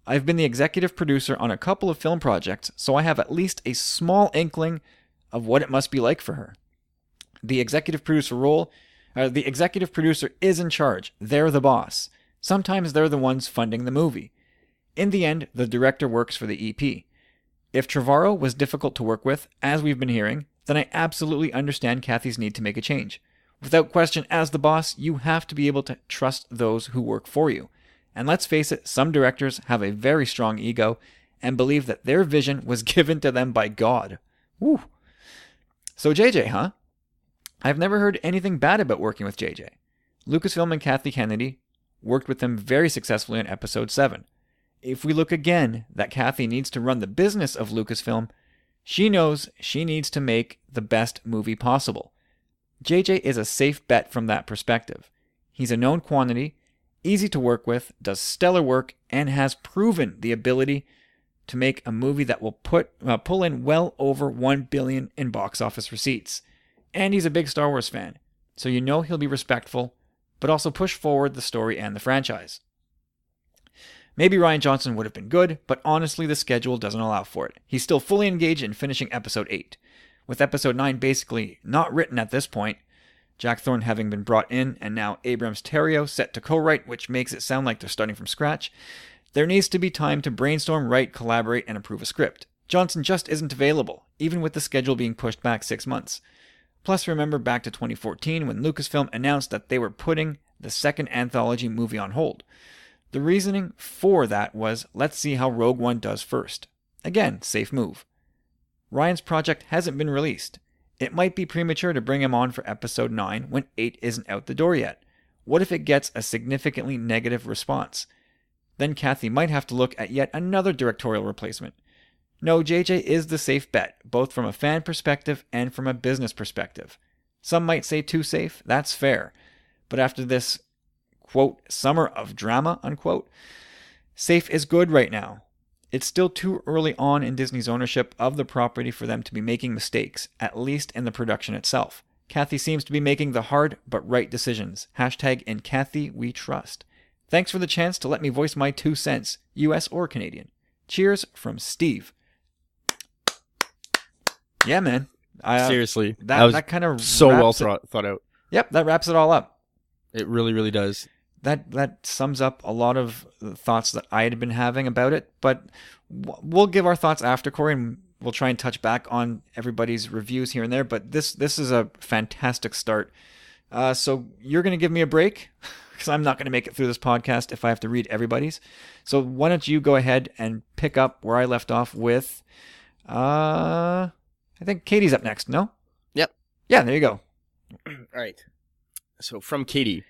I've been the executive producer on a couple of film projects, so I have at least a small inkling of what it must be like for her. The executive producer is in charge. They're the boss. Sometimes they're the ones funding the movie. In the end, the director works for the EP. If Trevorrow was difficult to work with, as we've been hearing, then I absolutely understand Kathy's need to make a change. Without question, as the boss, you have to be able to trust those who work for you. And let's face it, some directors have a very strong ego and believe that their vision was given to them by God. Woo. So JJ, huh? I've never heard anything bad about working with JJ. Lucasfilm and Kathy Kennedy worked with him very successfully on episode 7. If we look again that Kathy needs to run the business of Lucasfilm, she knows she needs to make the best movie possible. JJ is a safe bet from that perspective. He's a known quantity, easy to work with, does stellar work, and has proven the ability to make a movie that will pull in well over $1 billion in box office receipts. And he's a big Star Wars fan, so you know he'll be respectful, but also push forward the story and the franchise. Maybe Rian Johnson would have been good, but honestly the schedule doesn't allow for it. He's still fully engaged in finishing episode 8. With episode 9 basically not written at this point, Jack Thorne having been brought in, and now Abrams Terrio set to co-write, which makes it sound like they're starting from scratch, there needs to be time to brainstorm, write, collaborate, and approve a script. Johnson just isn't available, even with the schedule being pushed back 6 months. Plus remember back to 2014 when Lucasfilm announced that they were putting the second anthology movie on hold. The reasoning for that was, let's see how Rogue One does first. Again, safe move. Rian's project hasn't been released. It might be premature to bring him on for episode 9 when 8 isn't out the door yet. What if it gets a significantly negative response? Then Kathy might have to look at yet another directorial replacement. No, JJ is the safe bet, both from a fan perspective and from a business perspective. Some might say too safe, that's fair. But after this, quote, summer of drama, unquote, safe is good right now. It's still too early on in Disney's ownership of the property for them to be making mistakes, at least in the production itself. Kathy seems to be making the hard but right decisions. Hashtag in Kathy we trust. Thanks for the chance to let me voice my 2 cents, US or Canadian. Cheers from Steve. Yeah, man. Seriously. That kind of so well thought out. Yep, that wraps it all up. It really, really does. That sums up a lot of the thoughts that I had been having about it, but we'll give our thoughts after, Corey, and we'll try and touch back on everybody's reviews here and there, but this is a fantastic start. So you're going to give me a break, because I'm not going to make it through this podcast if I have to read everybody's. So why don't you go ahead and pick up where I left off with, I think Katie's up next, no? Yep. Yeah, there you go. All right. So from Katie.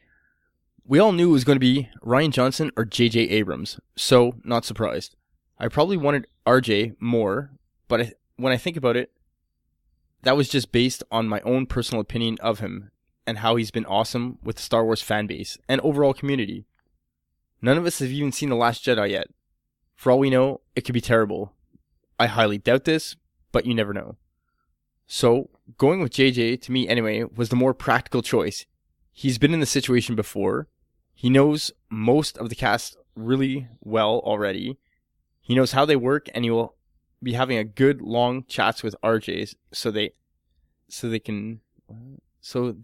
We all knew it was going to be Rian Johnson or J.J. Abrams, so not surprised. I probably wanted RJ more, but when I think about it, that was just based on my own personal opinion of him and how he's been awesome with the Star Wars fan base and overall community. None of us have even seen The Last Jedi yet. For all we know, it could be terrible. I highly doubt this, but you never know. So, going with JJ, to me anyway, was the more practical choice. He's been in the situation before. He knows most of the cast really well already. He knows how they work, and he will be having a good long chats with RJs so that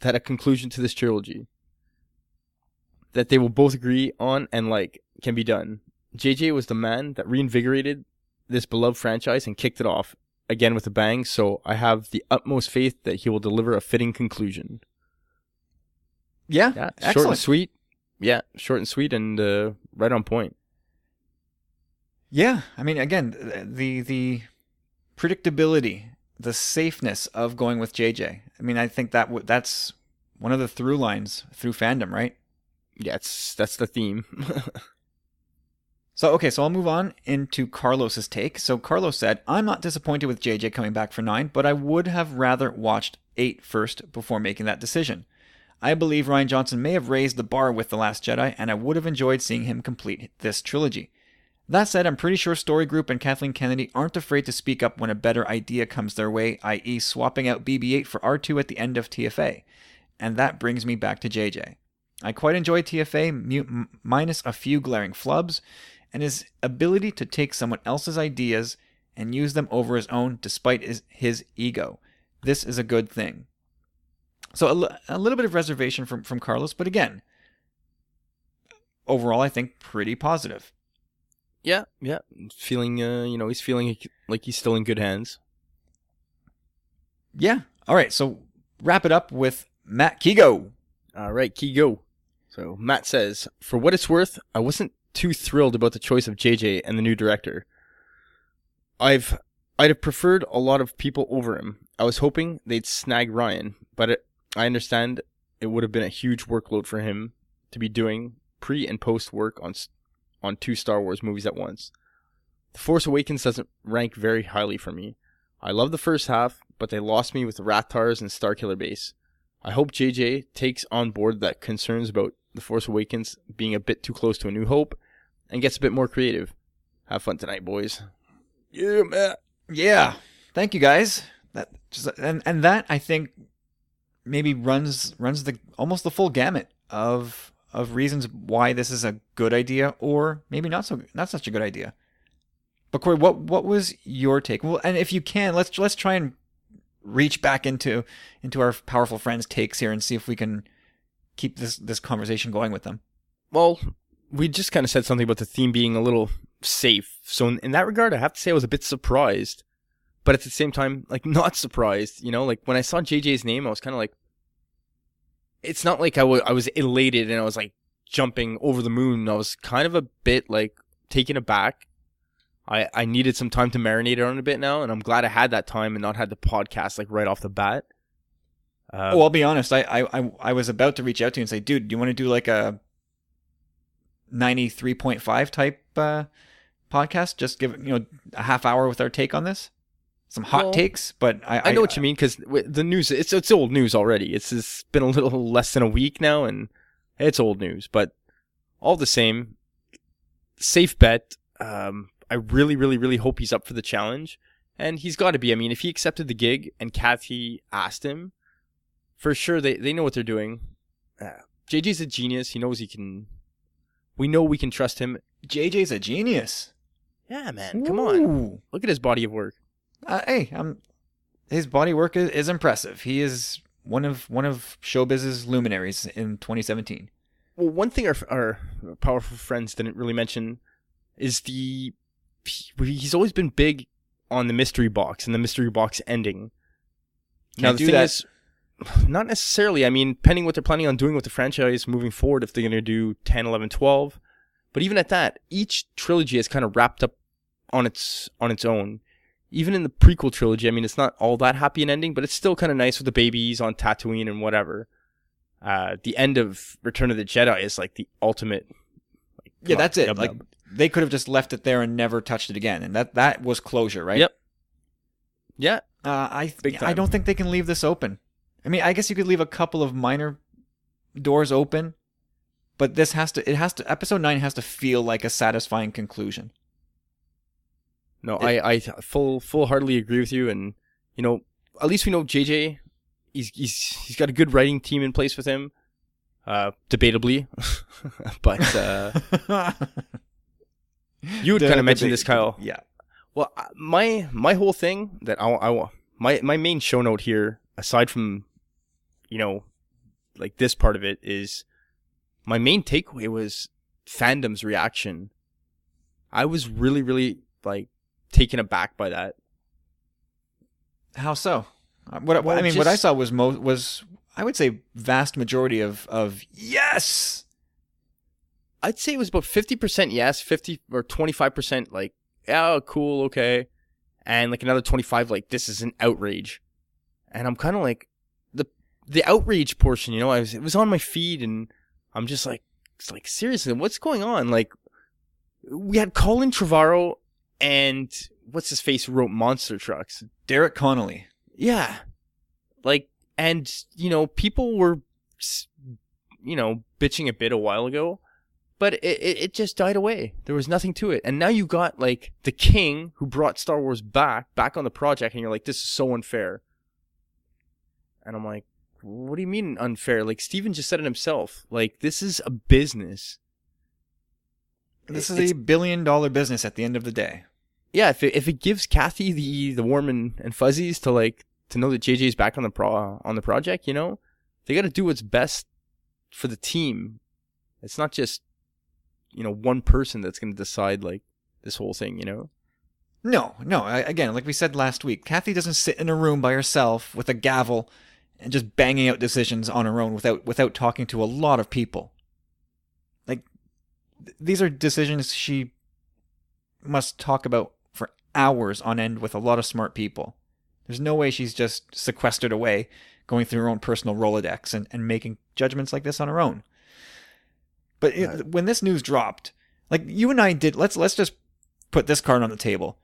a conclusion to this trilogy that they will both agree on and like can be done. JJ was the man that reinvigorated this beloved franchise and kicked it off again with a bang, so I have the utmost faith that he will deliver a fitting conclusion. Yeah, excellent. Short and sweet. Yeah, short and sweet and right on point. Yeah, I mean, again, the predictability, the safeness of going with JJ. I mean, I think that's one of the through lines through fandom, right? Yeah, that's the theme. So I'll move on into Carlos's take. So Carlos said, I'm not disappointed with JJ coming back for 9, but I would have rather watched 8 first before making that decision. I believe Rian Johnson may have raised the bar with The Last Jedi, and I would have enjoyed seeing him complete this trilogy. That said, I'm pretty sure Story Group and Kathleen Kennedy aren't afraid to speak up when a better idea comes their way, i.e. swapping out BB-8 for R2 at the end of TFA. And that brings me back to JJ. I quite enjoy TFA minus a few glaring flubs, and his ability to take someone else's ideas and use them over his own despite his ego. This is a good thing. So a little bit of reservation from Carlos, but again, overall I think pretty positive. Yeah. Feeling, he's feeling like he's still in good hands. Yeah. All right, so wrap it up with Matt Kigo. All right, Kigo. So Matt says, for what it's worth, I wasn't too thrilled about the choice of JJ and the new director. I'd have preferred a lot of people over him. I was hoping they'd snag Ryan, but I understand it would have been a huge workload for him to be doing pre and post work on 2 Star Wars movies at once. The Force Awakens doesn't rank very highly for me. I love the first half, but they lost me with Rathars and Starkiller Base. I hope JJ takes on board that concerns about The Force Awakens being a bit too close to A New Hope and gets a bit more creative. Have fun tonight, boys. Yeah, Matt. Yeah. Thank you, guys. That and that I think maybe runs almost the full gamut of reasons why this is a good idea or maybe not such a good idea. But Corey, what was your take? Well, and if you can, let's try and reach back into our powerful friends' takes here and see if we can keep this conversation going with them. Well, we just kind of said something about the theme being a little safe. So in that regard, I have to say I was a bit surprised, but at the same time, like, not surprised. Like when I saw JJ's name, I was kind of like, it's not like I was elated and I was like jumping over the moon. I was kind of a bit like taken aback. I needed some time to marinate on it a bit now, and I'm glad I had that time and not had the podcast like right off the bat. Well, I'll be honest. I was about to reach out to you and say, dude, do you want to do like a 93.5 type podcast? Just give a half hour with our take on this. Some hot takes, but I know what you mean, because the news, it's old news already. It's been a little less than a week now, and it's old news. But all the same, safe bet. I really, really, really hope he's up for the challenge, and he's got to be. I mean, if he accepted the gig and Kathy asked him, for sure they know what they're doing. JJ's a genius. He knows he can. We know we can trust him. JJ's a genius. Yeah, man. Come on. Look at his body of work. His body work is impressive. He is one of showbiz's luminaries in 2017. Well, one thing our powerful friends didn't really mention is he's always been big on the mystery box and the mystery box ending. Now the thing is, not necessarily. I mean, pending what they're planning on doing with the franchise moving forward, if they're going to do 10, 11, 12. But even at that, each trilogy is kind of wrapped up on its own. Even in the prequel trilogy, I mean, it's not all that happy an ending, but it's still kind of nice with the babies on Tatooine and whatever. The end of Return of the Jedi is like the ultimate. That's it. Like, they could have just left it there and never touched it again, and that was closure, right? Yep. Yeah. I don't think they can leave this open. I mean, I guess you could leave a couple of minor doors open, but episode 9 has to feel like a satisfying conclusion. No, I full-heartedly agree with you, and at least we know JJ. He's got a good writing team in place with him, debatably, but you would kind of mention this, Kyle. Yeah. Well, my whole thing that my main show note here, aside from like this part of it, is my main takeaway was fandom's reaction. I was really, really like taken aback by that. How so? What I saw was I would say vast majority of yes. I'd say it was about 50% yes, 50 or 25% like, yeah, cool, okay, and like another 25 like, this is an outrage. And I'm kind of like, the outrage portion, it was on my feed, and I'm just like, it's like, seriously, what's going on? Like, we had Colin Trevorrow and what's his face who wrote Monster Trucks, Derek Connolly. Yeah, like, and people were bitching a bit a while ago, But it just died away. There was nothing to it. And now you got, like, the king who brought Star Wars back on the project, and you're like, this is so unfair. And I'm like, what do you mean unfair? Like, Steven just said it himself. Like, this is a business. This is a billion-dollar business at the end of the day. Yeah, if it gives Kathy the warm and fuzzies to know that JJ's back on the project, you know, they got to do what's best for the team. It's not just, you know, one person that's going to decide, like, this whole thing, you know? No. Again, like we said last week, Kathy doesn't sit in a room by herself with a gavel and just banging out decisions on her own without talking to a lot of people. Like, these are decisions she must talk about for hours on end with a lot of smart people. There's no way she's just sequestered away, going through her own personal Rolodex and making judgments like this on her own. But when this news dropped, like you and I did, let's just put this card on the table.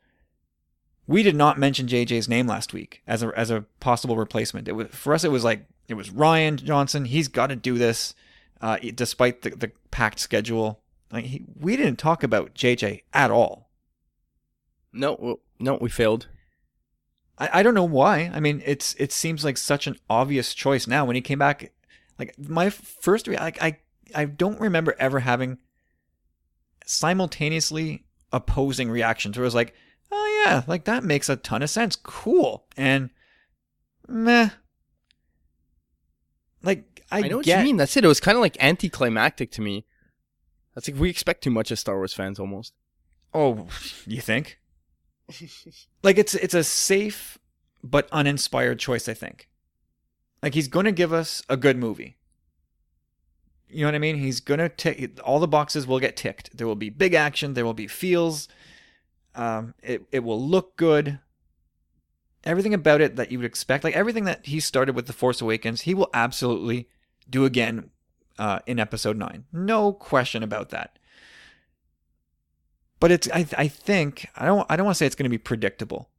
We did not mention JJ's name last week as a possible replacement. It was, for us, it was Rian Johnson. He's got to do this, despite the packed schedule. Like we didn't talk about JJ at all. No, we failed. I don't know why. I mean, it seems like such an obvious choice now. When he came back, like my first I don't remember ever having simultaneously opposing reactions where it was like, oh yeah, like that makes a ton of sense. Cool. And meh. Like I know what you mean. That's it. It was kind of like anticlimactic to me. That's like we expect too much as Star Wars fans almost. Oh, you think? Like it's a safe but uninspired choice, I think. Like he's going to give us a good movie. You know what I mean? He's going to tick all the boxes will get ticked. There will be big action, there will be feels. It will look good. Everything about it that you would expect, like everything that he started with The Force Awakens, he will absolutely do again in episode 9. No question about that. But it's I think I don't want to say it's going to be predictable.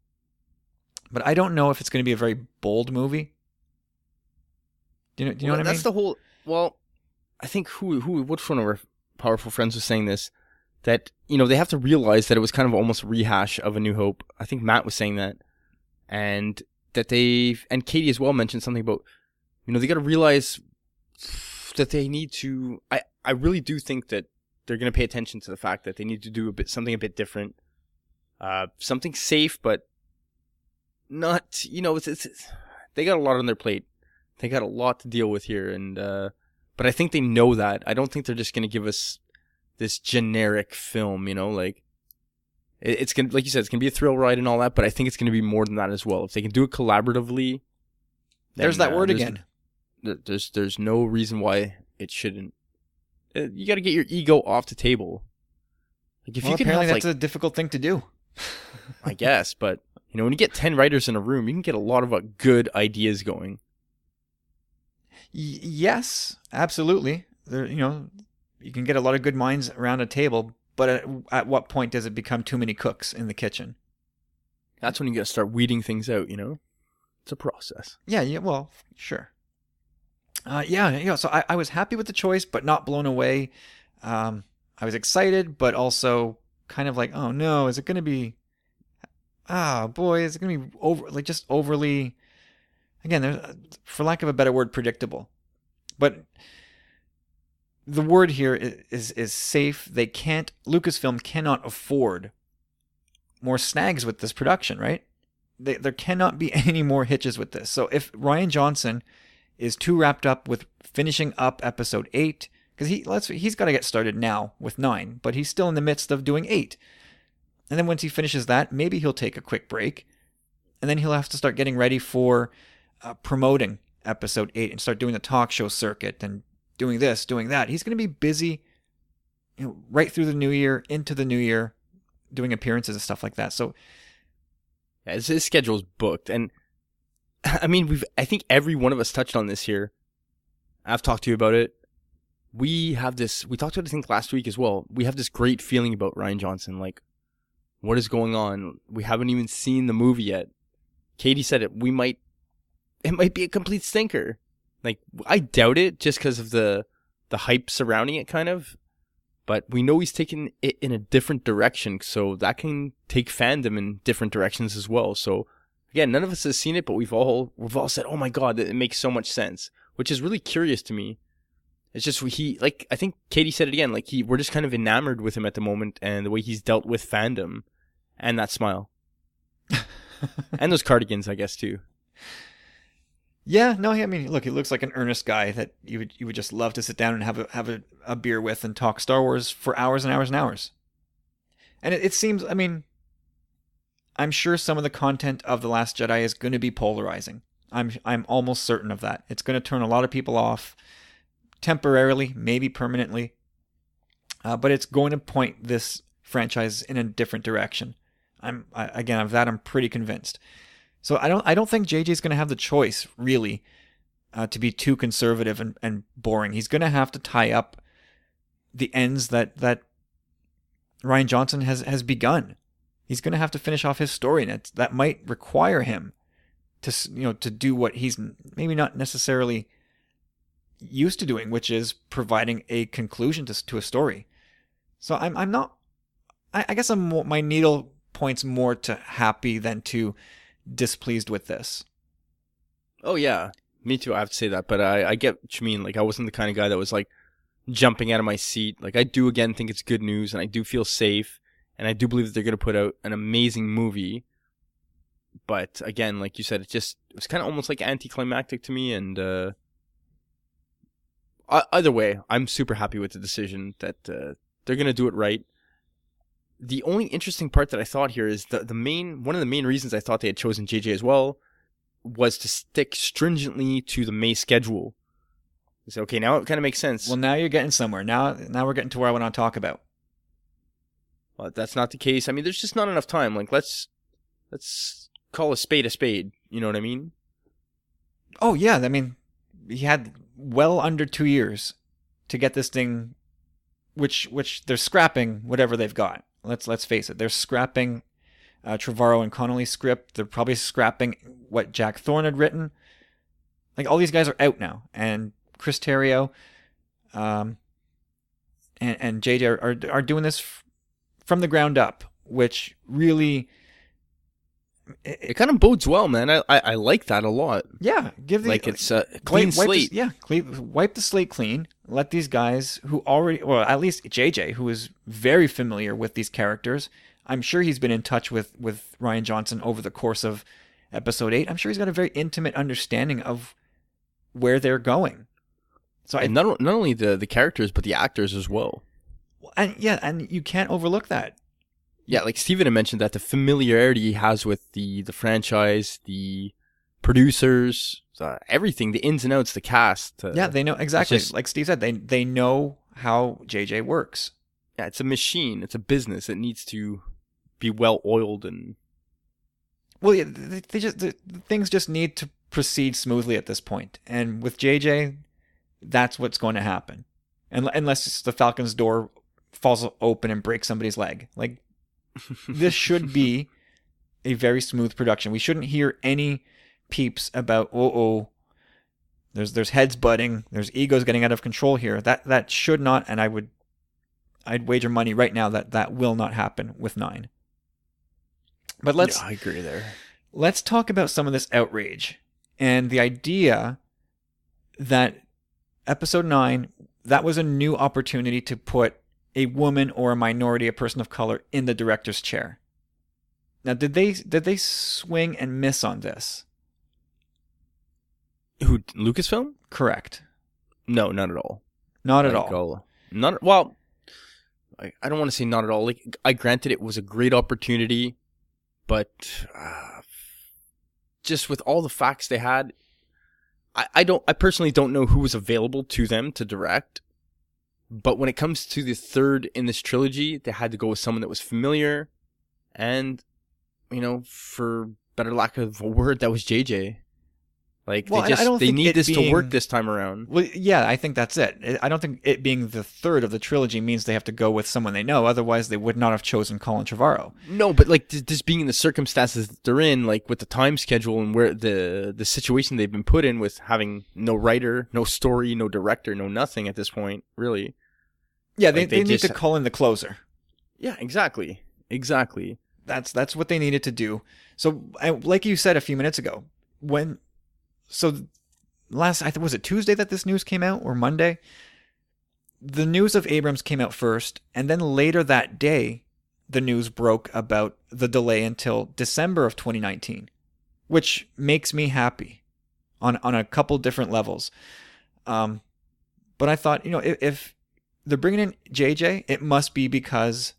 But I don't know if it's going to be a very bold movie. Do you know what I mean? That's the whole. Well, I think which one of our powerful friends was saying this, that, you know, they have to realize that it was kind of almost a rehash of A New Hope. I think Matt was saying that, and that and Katie as well mentioned something about, you know, they got to realize that they need to. I really do think that they're going to pay attention to the fact that they need to do something a bit different, something safe, but not, you know, it's they got a lot on their plate. They got a lot to deal with here, and but I think they know that. I don't think they're just going to give us this generic film, you know, like it's going to, like you said, it's going to be a thrill ride and all that, but I think it's going to be more than that as well. If they can do it collaboratively, there's that word again. There's no reason why it shouldn't. You got to get your ego off the table. Like if you can apparently have, that's a difficult thing to do. I guess, but you know, when you get 10 writers in a room, you can get a lot of good ideas going. Yes, absolutely. There, you know, you can get a lot of good minds around a table, but at what point does it become too many cooks in the kitchen? That's when you got to start weeding things out, you know? It's a process. Yeah, well, sure. So I was happy with the choice, but not blown away. I was excited, but also kind of like, oh no, is it going to be, is it going to be just overly, again, there's, for lack of a better word, predictable. But the word here is safe. Lucasfilm cannot afford more snags with this production, right? There cannot be any more hitches with this. So if Rian Johnson is too wrapped up with finishing up episode 8, because he's got to get started now with 9, but he's still in the midst of doing 8. And then once he finishes that, maybe he'll take a quick break, and then he'll have to start getting ready for promoting episode 8 and start doing the talk show circuit and doing this, doing that. He's going to be busy, you know, right through the new year, into the new year, doing appearances and stuff like that. So yeah, his schedule's booked, and I mean, I think every one of us touched on this here. I've talked to you about it. We talked about it, I think, last week as well. We have this great feeling about Rian Johnson. Like, what is going on? We haven't even seen the movie yet. Katie said it might be a complete stinker. Like, I doubt it just because of the hype surrounding it, kind of. but we know he's taking it in a different direction, so that can take fandom in different directions as well. So again, none of us has seen it, but we've all said, "Oh my god, it makes so much sense," which is really curious to me. It's just I think Katie said it again, we're just kind of enamored with him at the moment and the way he's dealt with fandom and that smile. And those cardigans, I guess, too. Yeah, no, I mean, look, he looks like an earnest guy that you would just love to sit down and have a beer with and talk Star Wars for hours and hours and hours. And it seems, I mean, I'm sure some of the content of The Last Jedi is going to be polarizing. I'm almost certain of that. It's going to turn a lot of people off temporarily, maybe permanently. But it's going to point this franchise in a different direction. Of that I'm pretty convinced. So I don't think JJ's going to have the choice really to be too conservative and boring. He's going to have to tie up the ends that Rian Johnson has begun. He's going to have to finish off his story, and that might require him to do what he's maybe not necessarily used to doing, which is providing a conclusion to a story. So I'm not. I guess my needle points more to happy than to displeased with this. Oh yeah, me too. I have to say that, but I get what you mean. I wasn't the kind of guy that was jumping out of my seat. I do again think it's good news, and I do feel safe, and I do believe that they're going to put out an amazing movie. But again, like you said, it was kind of almost anticlimactic to me, and either way, I'm super happy with the decision that they're going to do it right. The only interesting part that I thought here is one of the main reasons I thought they had chosen JJ as well was to stick stringently to the May schedule. So okay, now it kind of makes sense. Well, now you're getting somewhere. Now we're getting to where I want to talk about. Well, that's not the case. I mean, there's just not enough time. Let's call a spade a spade. You know what I mean? Oh yeah, I mean, he had well under 2 years to get this thing, which they're scrapping whatever they've got. Let's face it, they're scrapping Trevorrow and Connolly's script. They're probably scrapping what Jack Thorne had written. All these guys are out now, and Chris Terrio, and JJ are doing this from the ground up, which really it kind of bodes well, man. I like that a lot. Yeah, it's a clean slate. Wipe the slate clean. Let these guys who already, or at least JJ, who is very familiar with these characters. I'm sure he's been in touch with Rian Johnson over the course of Episode 8. I'm sure he's got a very intimate understanding of where they're going. So and not only the characters, but the actors as well. And you can't overlook that. Yeah, like Steven had mentioned that the familiarity he has with the franchise, the producers, everything, the ins and outs, the cast. Yeah, they know exactly. Like Steve said, they know how JJ works. Yeah, it's a machine. It's a business. It needs to be well oiled and. Well, yeah, things just need to proceed smoothly at this point, and with JJ, that's what's going to happen, unless the Falcon's door falls open and breaks somebody's leg. This should be a very smooth production. We shouldn't hear any peeps about there's heads butting, there's egos getting out of control here. That should not, and I'd wager money right now that will not happen with 9. But I agree there. Let's talk about some of this outrage and the idea that Episode 9, that was a new opportunity to put a woman or a minority, a person of color, in the director's chair. Now, did they swing and miss on this? Who, Lucasfilm? Correct. No, not at all. Not at all. Well, I don't want to say not at all. I granted it was a great opportunity, but just with all the facts they had, I personally don't know who was available to them to direct. But when it comes to the third in this trilogy, they had to go with someone that was familiar, and for better lack of a word, that was JJ. They need this to work this time around. Well, yeah, I think that's it. I don't think it being the third of the trilogy means they have to go with someone they know. Otherwise, they would not have chosen Colin Trevorrow. No, but this being in the circumstances that they're in, with the time schedule and where the situation they've been put in with having no writer, no story, no director, no nothing at this point, really. Yeah, Like, they need just- to call in the closer. Yeah, exactly. That's what they needed to do. So, like you said a few minutes ago, I think was it Tuesday that this news came out, or Monday? The news of Abrams came out first, and then later that day, the news broke about the delay until December of 2019, which makes me happy on a couple different levels. But I thought, if they're bringing in JJ, it must be because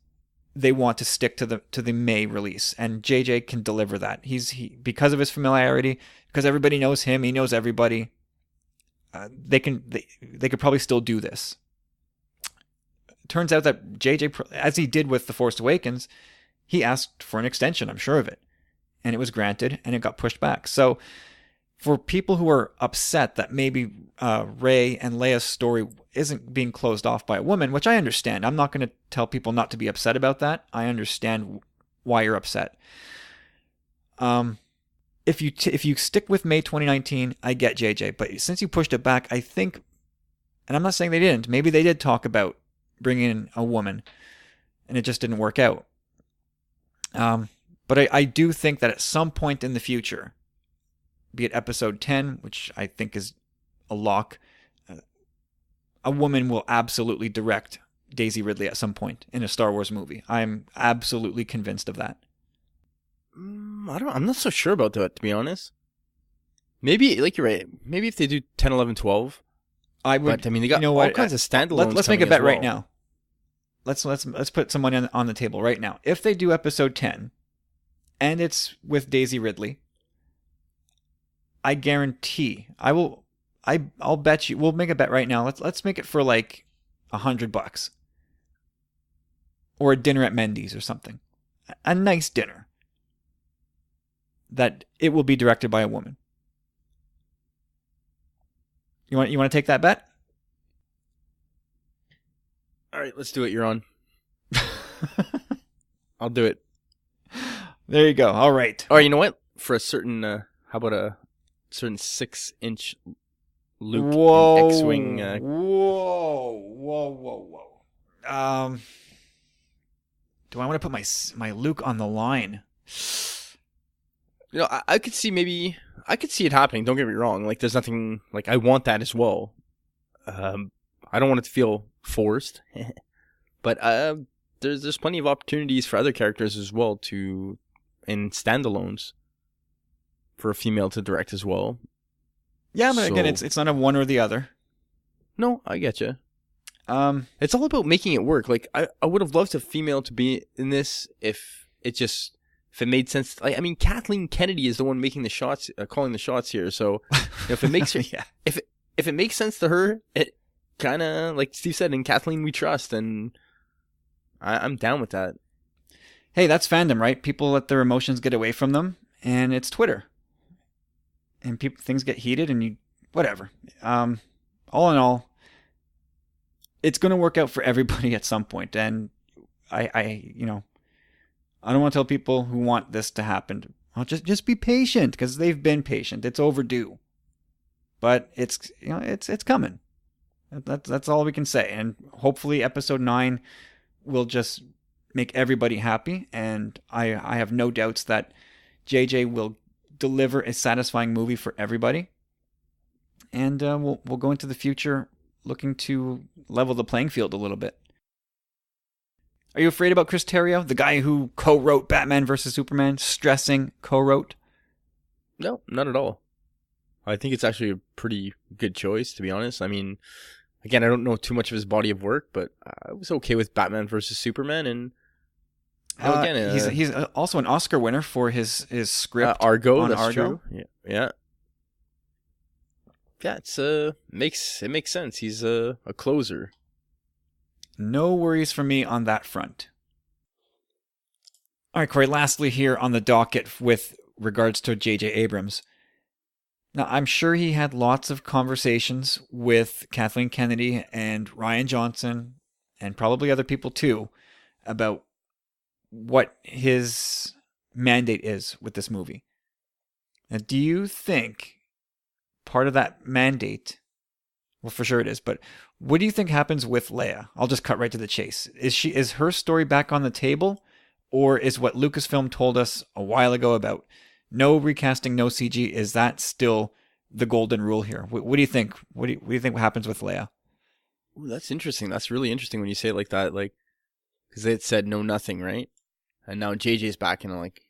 they want to stick to the May release, and JJ can deliver that. Because of his familiarity, because everybody knows him, he knows everybody. They could probably still do this. Turns out that JJ, as he did with The Force Awakens, he asked for an extension, I'm sure of it. And it was granted, and it got pushed back. So for people who are upset that maybe Rey and Leia's story isn't being closed off by a woman, which I understand. I'm not going to tell people not to be upset about that. I understand why you're upset. If you stick with May 2019, I get JJ. But since you pushed it back, I think, and I'm not saying they didn't, maybe they did talk about bringing in a woman, and it just didn't work out. But I do think that at some point in the future, be it episode 10, which I think is a lock, a woman will absolutely direct Daisy Ridley at some point in a Star Wars movie. I'm absolutely convinced of that. I'm not so sure about that, to be honest. Maybe, like you're right, maybe if they do 10, 11, 12. I would. But, I mean, they got all kinds of standalones. Let's make a bet coming as right now. Let's put someone on the table right now. If they do episode 10, and it's with Daisy Ridley, I guarantee I'll bet you. We'll make a bet right now. Let's make it for like $100, or a dinner at Mendy's or something, a nice dinner. That it will be directed by a woman. You want to take that bet? All right, let's do it. You're on. I'll do it. There you go. All right. All right, you know what? For a certain, how about a certain 6-inch Luke and X-wing? Whoa. Do I want to put my Luke on the line? You know, I could see it happening. Don't get me wrong. Like, there's nothing, like, I want that as well. I don't want it to feel forced, but there's plenty of opportunities for other characters as well in standalones for a female to direct as well. Yeah, but again, it's not a one or the other. No, I get you. It's all about making it work. Like, I would have loved a female to be in this if it made sense. I mean, Kathleen Kennedy is the one making the shots, calling the shots here. So, if it makes her, if it makes sense to her, it kind of, like Steve said, in Kathleen we trust, and I'm down with that. Hey, that's fandom, right? People let their emotions get away from them, and it's Twitter, and things get heated, and whatever. All in all, it's going to work out for everybody at some point, and I don't want to tell people who want this to happen, well, just be patient, because they've been patient. It's overdue, but it's coming. That's all we can say, and hopefully episode 9 will just make everybody happy. And I have no doubts that JJ will deliver a satisfying movie for everybody, and we'll go into the future looking to level the playing field a little bit. Are you afraid about Chris Terrio, the guy who co-wrote Batman vs. Superman? Stressing co-wrote? No, not at all. I think it's actually a pretty good choice, to be honest. I mean, again, I don't know too much of his body of work, but I was okay with Batman vs. Superman, and again, he's also an Oscar winner for his script Argo. on That's Argo. True. Yeah. It makes sense. He's a closer. No worries for me on that front. All right, Corey, lastly here on the docket with regards to J.J. Abrams. Now, I'm sure he had lots of conversations with Kathleen Kennedy and Rian Johnson, and probably other people too, about what his mandate is with this movie. Now, do you think part of that mandate Well, for sure it is. But what do you think happens with Leia? I'll just cut right to the chase. Is her story back on the table, or is what Lucasfilm told us a while ago about no recasting, no CG? Is that still the golden rule here? What do you think? What do you think happens with Leia? Ooh, that's interesting. That's really interesting when you say it like that. Like, because they had said no, nothing, right? And now JJ's back, and like,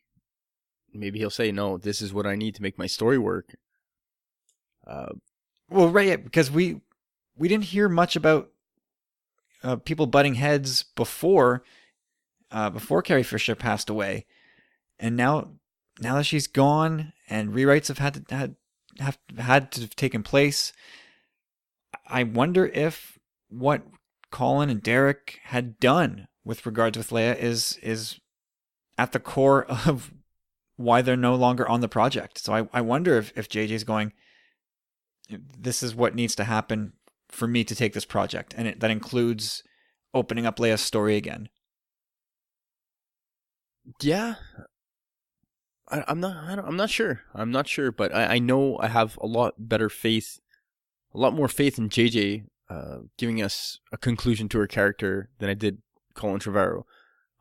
maybe he'll say, no, this is what I need to make my story work. Well, right, yeah, because we didn't hear much about people butting heads before Carrie Fisher passed away, and now that she's gone and rewrites have had to have taken place, I wonder if what Colin and Derek had done with regards with Leia is at the core of why they're no longer on the project. So I wonder if JJ's going, this is what needs to happen for me to take this project, and that includes opening up Leia's story again. Yeah, I'm not sure. I'm not sure, but I know I have a lot more faith in JJ giving us a conclusion to her character than I did Colin Trevorrow.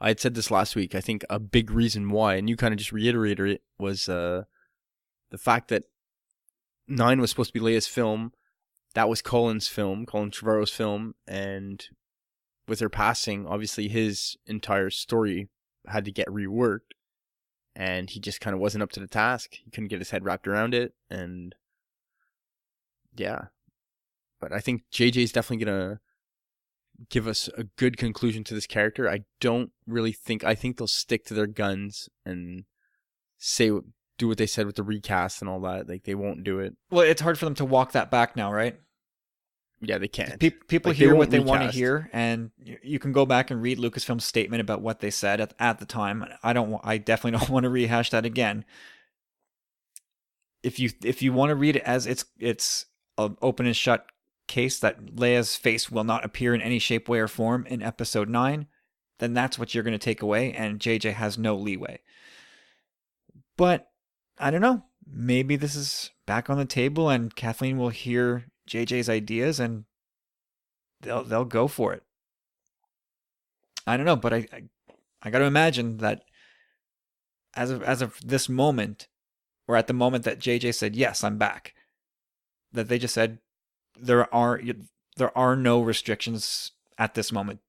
I had said this last week. I think a big reason why, and you kind of just reiterated it, was the fact that 9 was supposed to be Leia's film. That was Colin's film, Colin Trevorrow's film, and with her passing, obviously his entire story had to get reworked, and he just kind of wasn't up to the task. He couldn't get his head wrapped around it, and yeah. But I think JJ's definitely gonna give us a good conclusion to this character. I think they'll stick to their guns and do what they said with the recast and all that. Like, they won't do it. Well, it's hard for them to walk that back now, right? Yeah, they can't. People hear what they want to hear, and you can go back and read Lucasfilm's statement about what they said at the time. I definitely don't want to rehash that again. If you want to read it as it's an open and shut case that Leia's face will not appear in any shape, way, or form in Episode 9, then that's what you're going to take away, and JJ has no leeway. But I don't know. Maybe this is back on the table, and Kathleen will hear JJ's ideas, and they'll go for it. I don't know, but I got to imagine that as of this moment, or at the moment that JJ said yes, I'm back, that they just said there are no restrictions at this moment.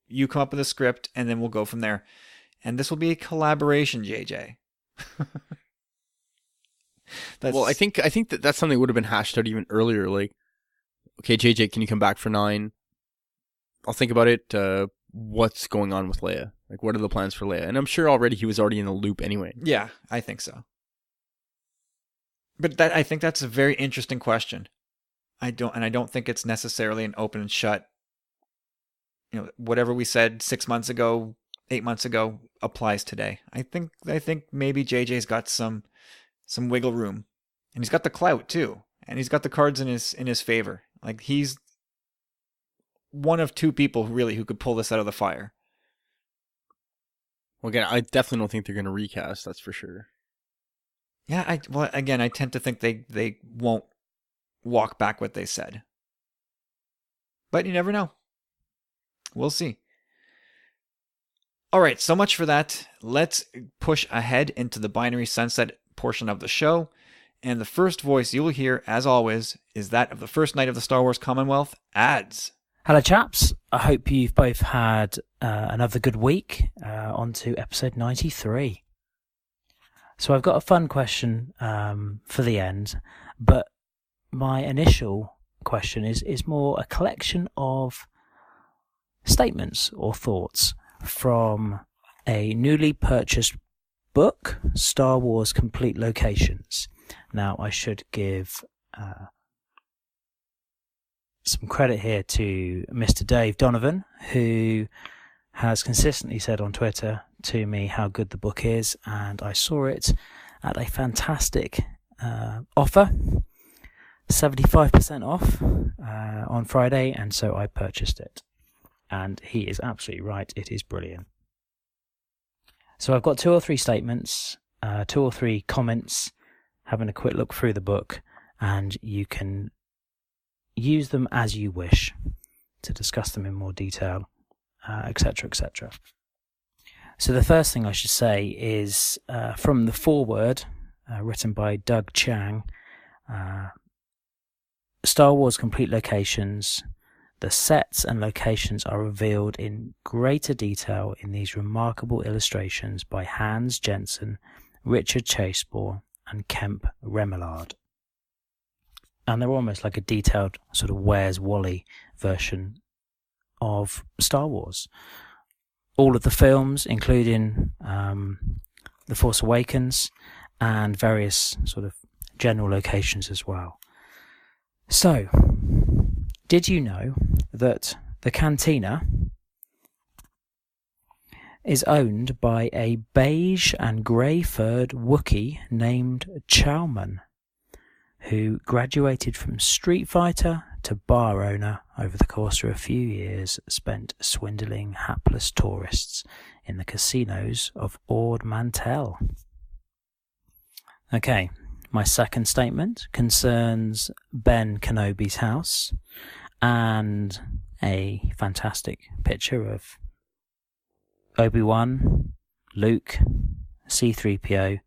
You come up with a script, and then we'll go from there. And this will be a collaboration, JJ. Well, I think that's something that would have been hashed out even earlier. Like, okay, JJ, can you come back for 9? I'll think about it. What's going on with Leia? Like, what are the plans for Leia? And I'm sure he was already in the loop anyway. Yeah, I think so. But I think that's a very interesting question. I don't think it's necessarily an open and shut. Whatever we said 6 months ago, 8 months ago applies today. I think maybe JJ's got some wiggle room, and he's got the clout too, and he's got the cards in his favor. Like, he's one of 2 people really who could pull this out of the fire. Well, again, I definitely don't think they're going to recast. That's for sure. Yeah, I tend to think they won't walk back what they said, but you never know. We'll see. All right, so much for that. Let's push ahead into the Binary Sunset portion of the show. And the first voice you will hear, as always, is that of the first night of the Star Wars Commonwealth, Ads. Hello, chaps. I hope you've both had another good week. On to episode 93. So I've got a fun question for the end, but my initial question is more a collection of statements or thoughts from a newly purchased book, Star Wars Complete Locations. Now, I should give some credit here to Mr. Dave Donovan, who has consistently said on Twitter to me how good the book is, and I saw it at a fantastic offer, 75% off on Friday, and so I purchased it. And he is absolutely right, it is brilliant. So I've got 2 or 3 statements, 2 or 3 comments, having a quick look through the book, and you can use them as you wish to discuss them in more detail, etc., etc. So the first thing I should say is from the foreword, written by Doug Chiang, Star Wars Complete Locations. The sets and locations are revealed in greater detail in these remarkable illustrations by Hans Jensen, Richard Chasebore, and Kemp Remillard. And they're almost like a detailed sort of Where's Wally version of Star Wars. All of the films, including The Force Awakens, and various sort of general locations as well. So, did you know that the cantina is owned by a beige and grey-furred Wookiee named Chowman, who graduated from street fighter to bar owner over the course of a few years spent swindling hapless tourists in the casinos of Ord Mantell? Okay, my second statement concerns Ben Kenobi's house and a fantastic picture of Obi-Wan, Luke, C-3PO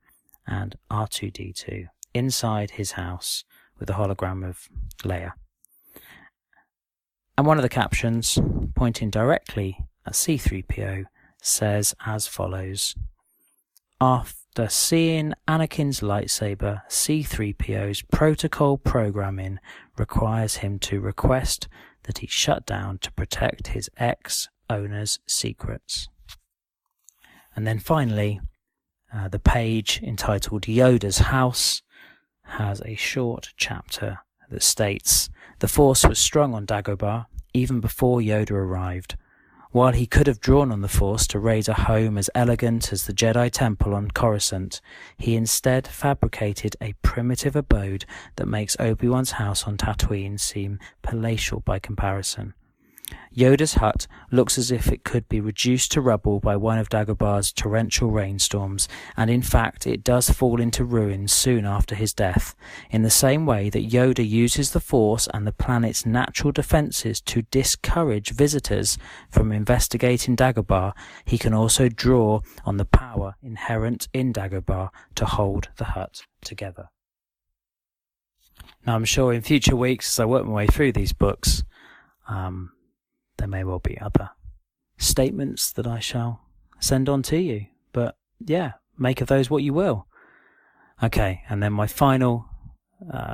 and R2-D2 inside his house with a hologram of Leia. And one of the captions, pointing directly at C-3PO, says as follows: "After seeing Anakin's lightsaber, C-3PO's protocol programming requires him to request that he shut down to protect his ex-owner's secrets." And then finally, the page entitled Yoda's House has a short chapter that states, "The Force was strong on Dagobah even before Yoda arrived. While he could have drawn on the Force to raise a home as elegant as the Jedi Temple on Coruscant, he instead fabricated a primitive abode that makes Obi-Wan's house on Tatooine seem palatial by comparison. Yoda's hut looks as if it could be reduced to rubble by one of Dagobah's torrential rainstorms, and in fact it does fall into ruins soon after his death. In the same way that Yoda uses the Force and the planet's natural defences to discourage visitors from investigating Dagobah, he can also draw on the power inherent in Dagobah to hold the hut together." Now I'm sure in future weeks, as I work my way through these books, there may well be other statements that I shall send on to you. But yeah, make of those what you will. Okay, and then my final,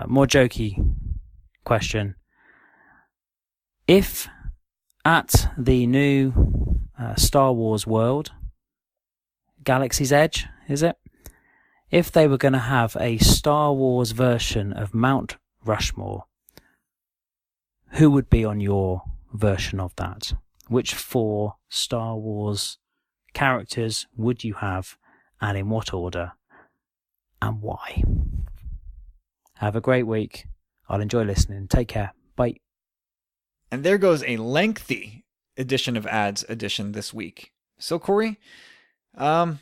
more jokey question. If at the new Star Wars world, Galaxy's Edge, is it? If they were going to have a Star Wars version of Mount Rushmore, who would be on your version of that? Which 4 Star Wars characters would you have, and in what order, and why? Have a great week. I'll enjoy listening. Take care. Bye. And there goes a lengthy edition of Ads edition this week. So Corey, I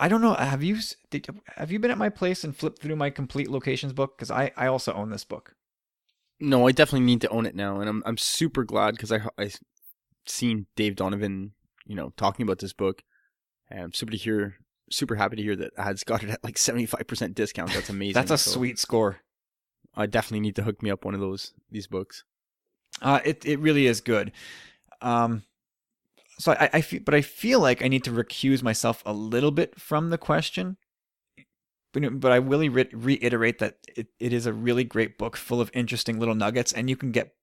don't know. Have you been at my place and flipped through my complete locations book? Because I also own this book. No, I definitely need to own it now, and I'm super glad because I seen Dave Donovan, talking about this book, and I'm super happy to hear that Ads got it at like 75% discount. That's amazing. That's a sweet score. I definitely need to hook me up one of these books. It really is good. So I feel like I need to recuse myself a little bit from the question. But I will reiterate that it is a really great book full of interesting little nuggets, and you can get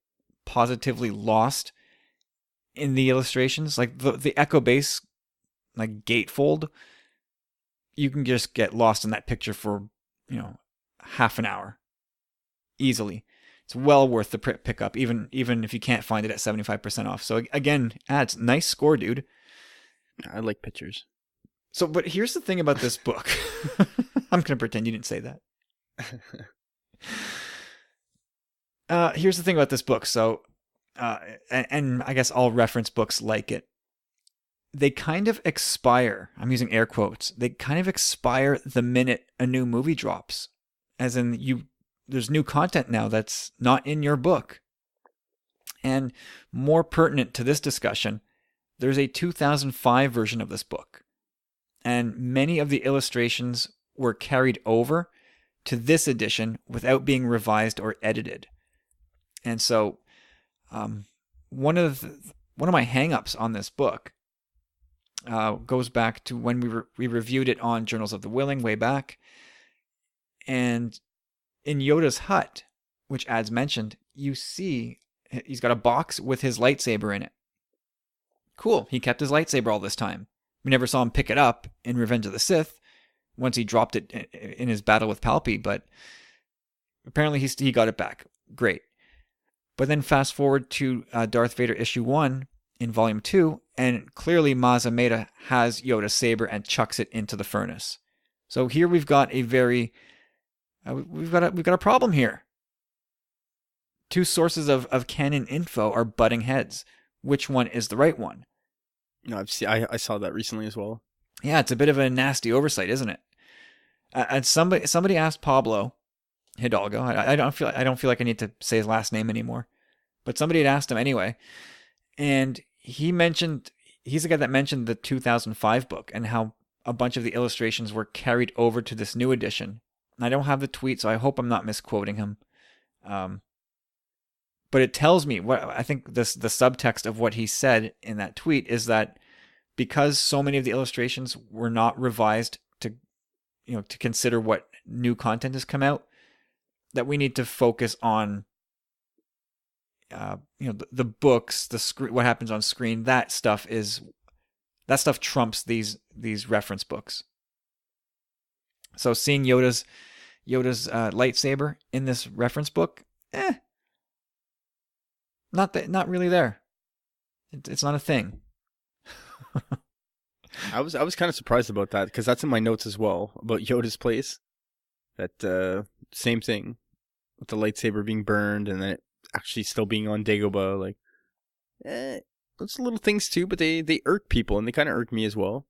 positively lost in the illustrations. Like the Echo Base, like gatefold, you can just get lost in that picture for, half an hour. Easily. It's well worth the pickup, even if you can't find it at 75% off. So again, Ads, nice score, dude. I like pictures. So, but here's the thing about this book. I'm going to pretend you didn't say that. Here's the thing about this book. So, and I guess all reference books like it, they kind of expire. I'm using air quotes. They kind of expire the minute a new movie drops. As in, there's new content now that's not in your book. And more pertinent to this discussion, there's a 2005 version of this book. And many of the illustrations were carried over to this edition without being revised or edited. And so one of my hangups on this book goes back to when we reviewed it on Journals of the Willing way back. And in Yoda's hut, which Ads mentioned, you see he's got a box with his lightsaber in it. Cool. He kept his lightsaber all this time. We never saw him pick it up in Revenge of the Sith once he dropped it in his battle with Palpy, but apparently he got it back. Great. But then fast forward to Darth Vader issue 1 in volume 2, and clearly Maz Ameda has Yoda's saber and chucks it into the furnace. So here we've got a very we've got a problem here. Two sources of canon info are butting heads. Which one is the right one? No, I saw that recently as well. Yeah, it's a bit of a nasty oversight, isn't it? And somebody asked Pablo Hidalgo. I don't feel like I need to say his last name anymore, but somebody had asked him anyway, and he's the guy that mentioned the 2005 book and how a bunch of the illustrations were carried over to this new edition. I don't have the tweet, so I hope I'm not misquoting him. But it tells me what I think the subtext of what he said in that tweet is that because so many of the illustrations were not revised to consider what new content has come out, that we need to focus on the books, the screen, what happens on screen. That stuff trumps these reference books. So seeing Yoda's lightsaber in this reference book, not really there. It's not a thing. I was kind of surprised about that because that's in my notes as well about Yoda's place. That same thing with the lightsaber being burned and then it actually still being on Dagobah. Like, those little things too, but they irk people and they kind of irk me as well.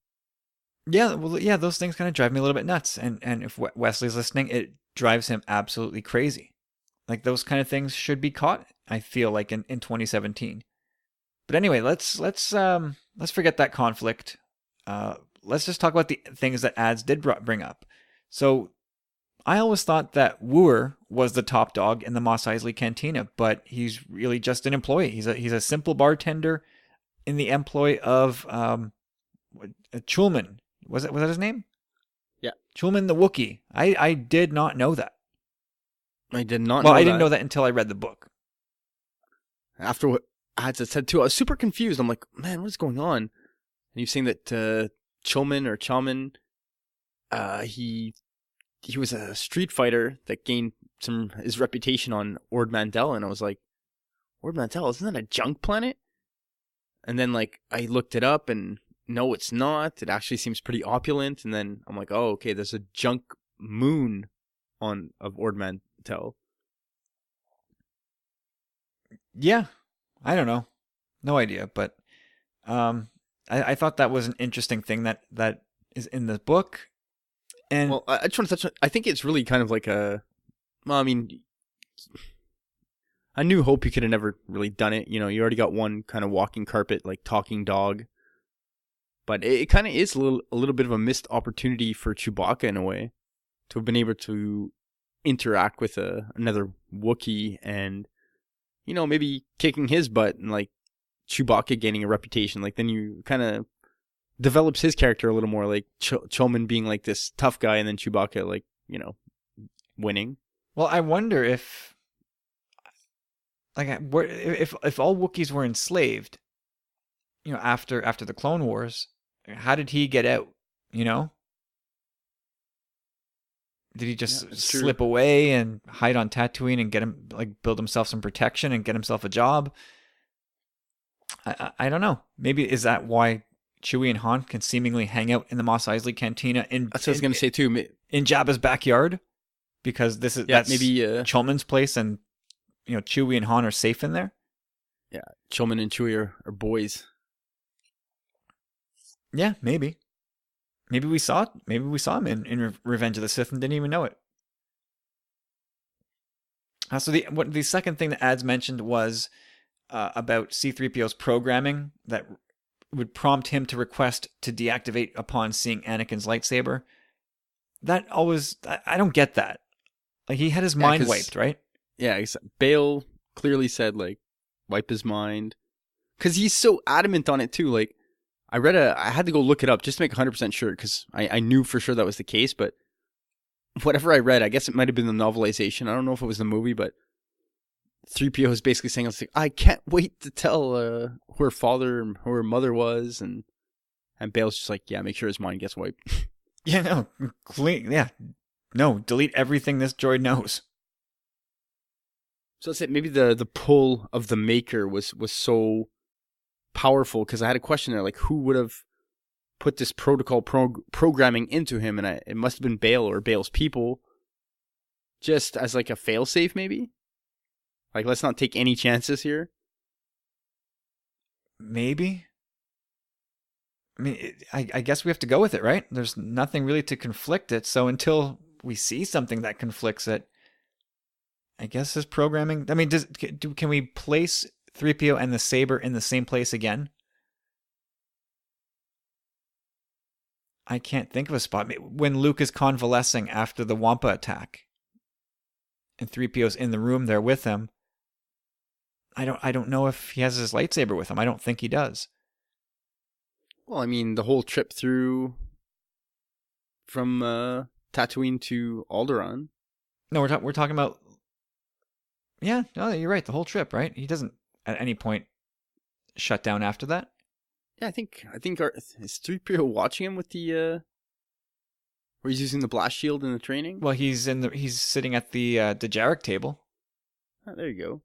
Yeah, well, yeah, those things kind of drive me a little bit nuts. And if Wesley's listening, it drives him absolutely crazy. Like those kind of things should be caught, I feel like, in 2017. But anyway, let's forget that conflict. Let's just talk about the things that Ads did bring up. So I always thought that Wooer was the top dog in the Mos Eisley Cantina, but he's really just an employee. He's a simple bartender in the employ of Chulman. Was that his name? Yeah. Chulman the Wookiee. I did not know that. I did not Well, know I didn't that. know that until I read the book. After what Ads had said too, I was super confused. I'm like, man, what is going on? And you're saying that Chalman, he was a street fighter that gained his reputation on Ord Mantell, and I was like, Ord Mantell, isn't that a junk planet? And then like I looked it up, and no, it's not. It actually seems pretty opulent. And then I'm like, oh, okay, there's a junk moon of Ord Mantell. Yeah, I don't know, no idea, but I thought that was an interesting thing that is in the book. And well, I just want to touch on, I think it's really kind of like I New Hope, you could have never really done it. You already got one kind of walking carpet, like talking dog. But it kind of is a little bit of a missed opportunity for Chewbacca in a way, to have been able to interact with another Wookiee and, maybe kicking his butt and like Chewbacca gaining a reputation. Like then you kind of develops his character a little more, like Chulman being like this tough guy and then Chewbacca like, winning. Well, I wonder if all Wookiees were enslaved, after the Clone Wars, how did he get out? Did he just slip away and hide on Tatooine and build himself some protection and get himself a job? I don't know. Maybe is that why Chewie and Han can seemingly hang out in the Mos Eisley Cantina that's what I was going to say too. In Jabba's backyard, because that's maybe Chulman's place, and Chewie and Han are safe in there. Yeah, Chulman and Chewie are boys. Yeah, maybe. Maybe we saw him in Revenge of the Sith and didn't even know it. So the second thing that Ads mentioned was about C-3PO's programming that would prompt him to request to deactivate upon seeing Anakin's lightsaber. That always, I don't get that. Like, he had his mind wiped, right? Yeah, Bale clearly said, like, wipe his mind. Because he's so adamant on it, too. Like, I had to go look it up just to make 100% sure, because I knew for sure that was the case, but whatever I read, I guess it might have been the novelization. I don't know if it was the movie, but 3PO is basically saying, I can't wait to tell who her father and who her mother was, and Bale's just like, yeah, make sure his mind gets wiped. Yeah, no, clean, yeah. No, delete everything this droid knows. So that's it. Maybe the pull of the maker was so powerful, because I had a question there, like, who would have put this protocol programming into him, and it must have been Bale or Bale's people, just as like a failsafe, maybe? Like, let's not take any chances here. Maybe. I mean, I guess we have to go with it, right? There's nothing really to conflict it, so until we see something that conflicts it, I guess his programming... I mean, can we place 3PO and the saber in the same place again? I can't think of a spot. When Luke is convalescing after the Wampa attack, and 3PO's in the room there with him, I don't know if he has his lightsaber with him. I don't think he does. Well, I mean, the whole trip through from Tatooine to Alderaan. No, we're talking about... Yeah, no, you're right. The whole trip, right? He doesn't at any point shut down after that. Yeah, I think is 3PO watching him with the where he's using the blast shield in the training? Well, he's sitting at the Jarek table. Oh, there you go.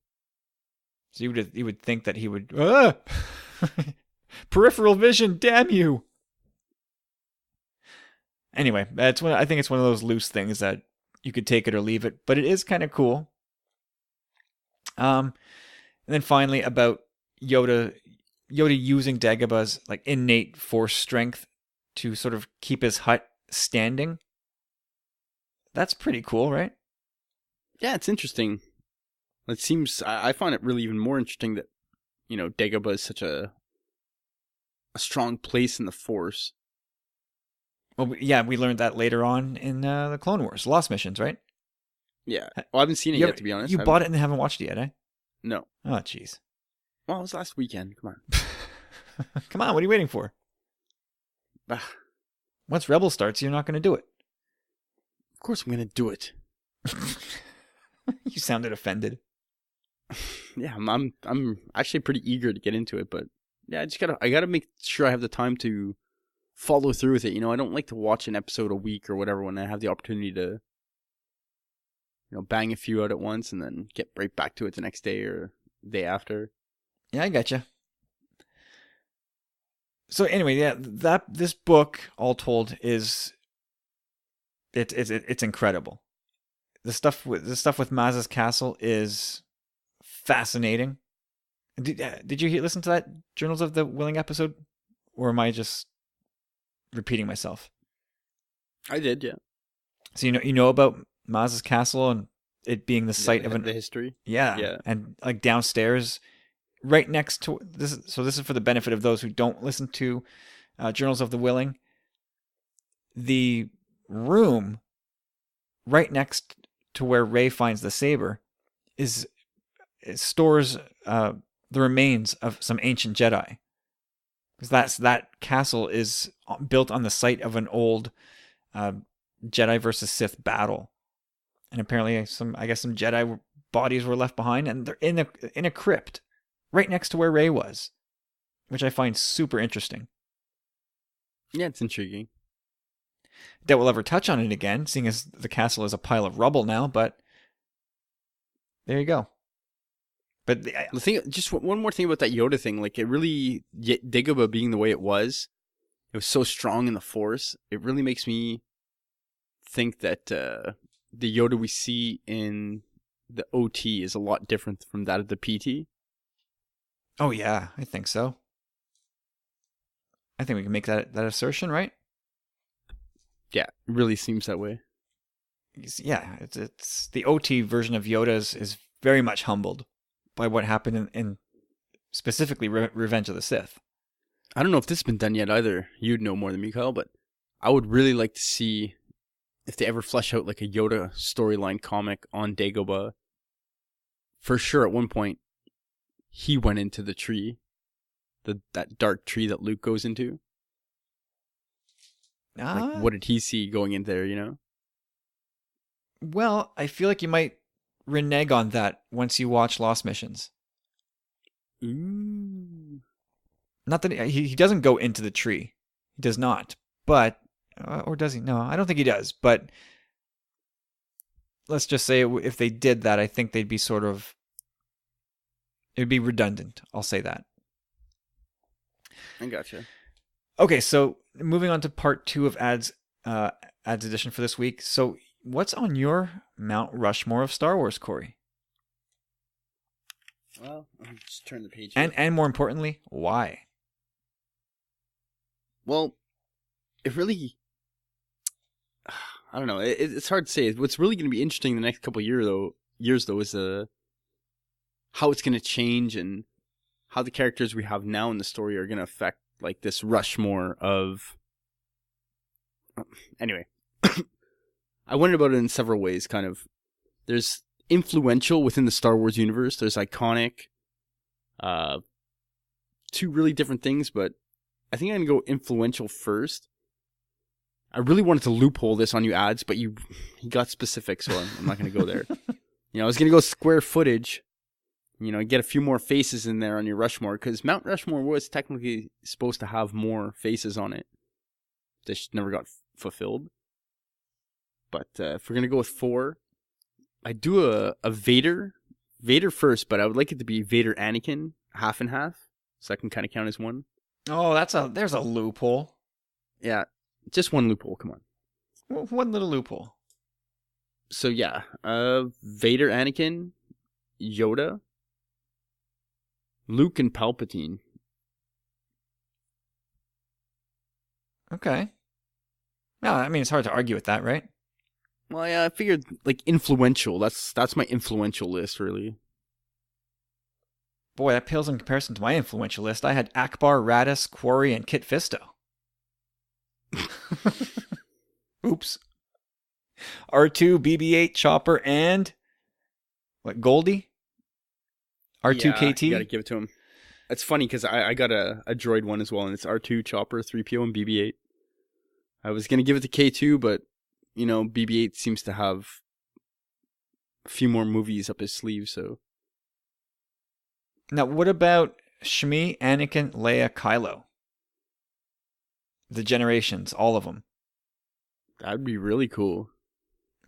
So you would think that he would peripheral vision, damn you. Anyway, I think it's one of those loose things that you could take it or leave it, but it is kind of cool. And then finally about Yoda using Dagobah's like innate force strength to sort of keep his hut standing. That's pretty cool, right? Yeah, it's interesting. It seems I find it really even more interesting that, you know, Dagobah is such a strong place in the Force. Well, yeah, we learned that later on in the Clone Wars, Lost Missions, right? Yeah. Well, I haven't seen it yet, to be honest. You bought it and haven't watched it yet, eh? No. Oh, jeez. Well, it was last weekend. Come on. Come on, what are you waiting for? Once Rebel starts, you're not going to do it. Of course I'm going to do it. You sounded offended. Yeah, I'm actually pretty eager to get into it, but yeah, I gotta make sure I have the time to follow through with it. You know, I don't like to watch an episode a week or whatever when I have the opportunity to, you know, bang a few out at once and then get right back to it the next day or the day after. Yeah, I gotcha. So anyway, yeah, this book, all told, is it's incredible. The stuff with Maz's castle is fascinating. Did you listen to that Journals of the Willing episode, or am I just repeating myself? I did, yeah. So you know about Maz's castle and it being the site of the history. Yeah, and like downstairs, right next to this. So this is for the benefit of those who don't listen to Journals of the Willing. The room right next to where Rey finds the saber it stores the remains of some ancient Jedi, because that castle is built on the site of an old Jedi versus Sith battle, and apparently some Jedi bodies were left behind, and they're in a crypt right next to where Rey was, which I find super interesting. Yeah, it's intriguing. That we'll ever touch on it again, seeing as the castle is a pile of rubble now, but there you go. But the thing, just one more thing about that Yoda thing, like it really, Dagobah being the way it was so strong in the Force, it really makes me think that the Yoda we see in the OT is a lot different from that of the PT. Oh yeah, I think so. I think we can make that assertion, right? Yeah, it really seems that way. Yeah, it's the OT version of Yoda is very much humbled by what happened in specifically Revenge of the Sith. I don't know if this has been done yet either. You'd know more than me, Kyle, but I would really like to see if they ever flesh out like a Yoda storyline comic on Dagobah. For sure, at one point, he went into the tree, that dark tree that Luke goes into. Like, what did he see going in there, you know? Well, I feel like you might renege on that once you watch Lost Missions. Ooh. Not that he doesn't go into the tree. He does not. But, or does he? No, I don't think he does. But let's just say if they did that, I think they'd be sort of, it would be redundant. I'll say that. I gotcha. Okay, so moving on to part 2 of ads edition for this week. So what's on your Mount Rushmore of Star Wars, Corey? Well, I'll just turn the page here. And more importantly, why? Well, it really, I don't know. It's hard to say. What's really going to be interesting the next couple of years though, is how it's going to change and how the characters we have now in the story are going to affect like this Rushmore of. Anyway, I wondered about it in several ways. Kind of, there's influential within the Star Wars universe. There's iconic. Two really different things, but I think I'm gonna go influential first. I really wanted to loophole this on you ads, but he got specific, so I'm not gonna go there. I was gonna go square footage. Get a few more faces in there on your Rushmore, because Mount Rushmore was technically supposed to have more faces on it. This never got fulfilled. But if we're gonna go with 4, I do a Vader first, but I would like it to be Vader Anakin, half and half, so I can kind of count as one. Oh, there's a loophole. Yeah, just one loophole. Come on, one little loophole. So yeah, Vader Anakin, Yoda, Luke, and Palpatine. Okay. Yeah, I mean it's hard to argue with that, right? Well, yeah, I figured like influential. That's my influential list, really. Boy, that pales in comparison to my influential list. I had Akbar, Raddus, Quarry, and Kit Fisto. Oops. R2, BB-8, Chopper, and what? Goldie? R2-KT. You gotta give it to him. It's funny because I got a droid one as well, and it's R2, Chopper, 3PO, and BB-8. I was gonna give it to K2, but BB-8 seems to have a few more movies up his sleeve, so. Now, what about Shmi, Anakin, Leia, Kylo? The generations, all of them. That'd be really cool.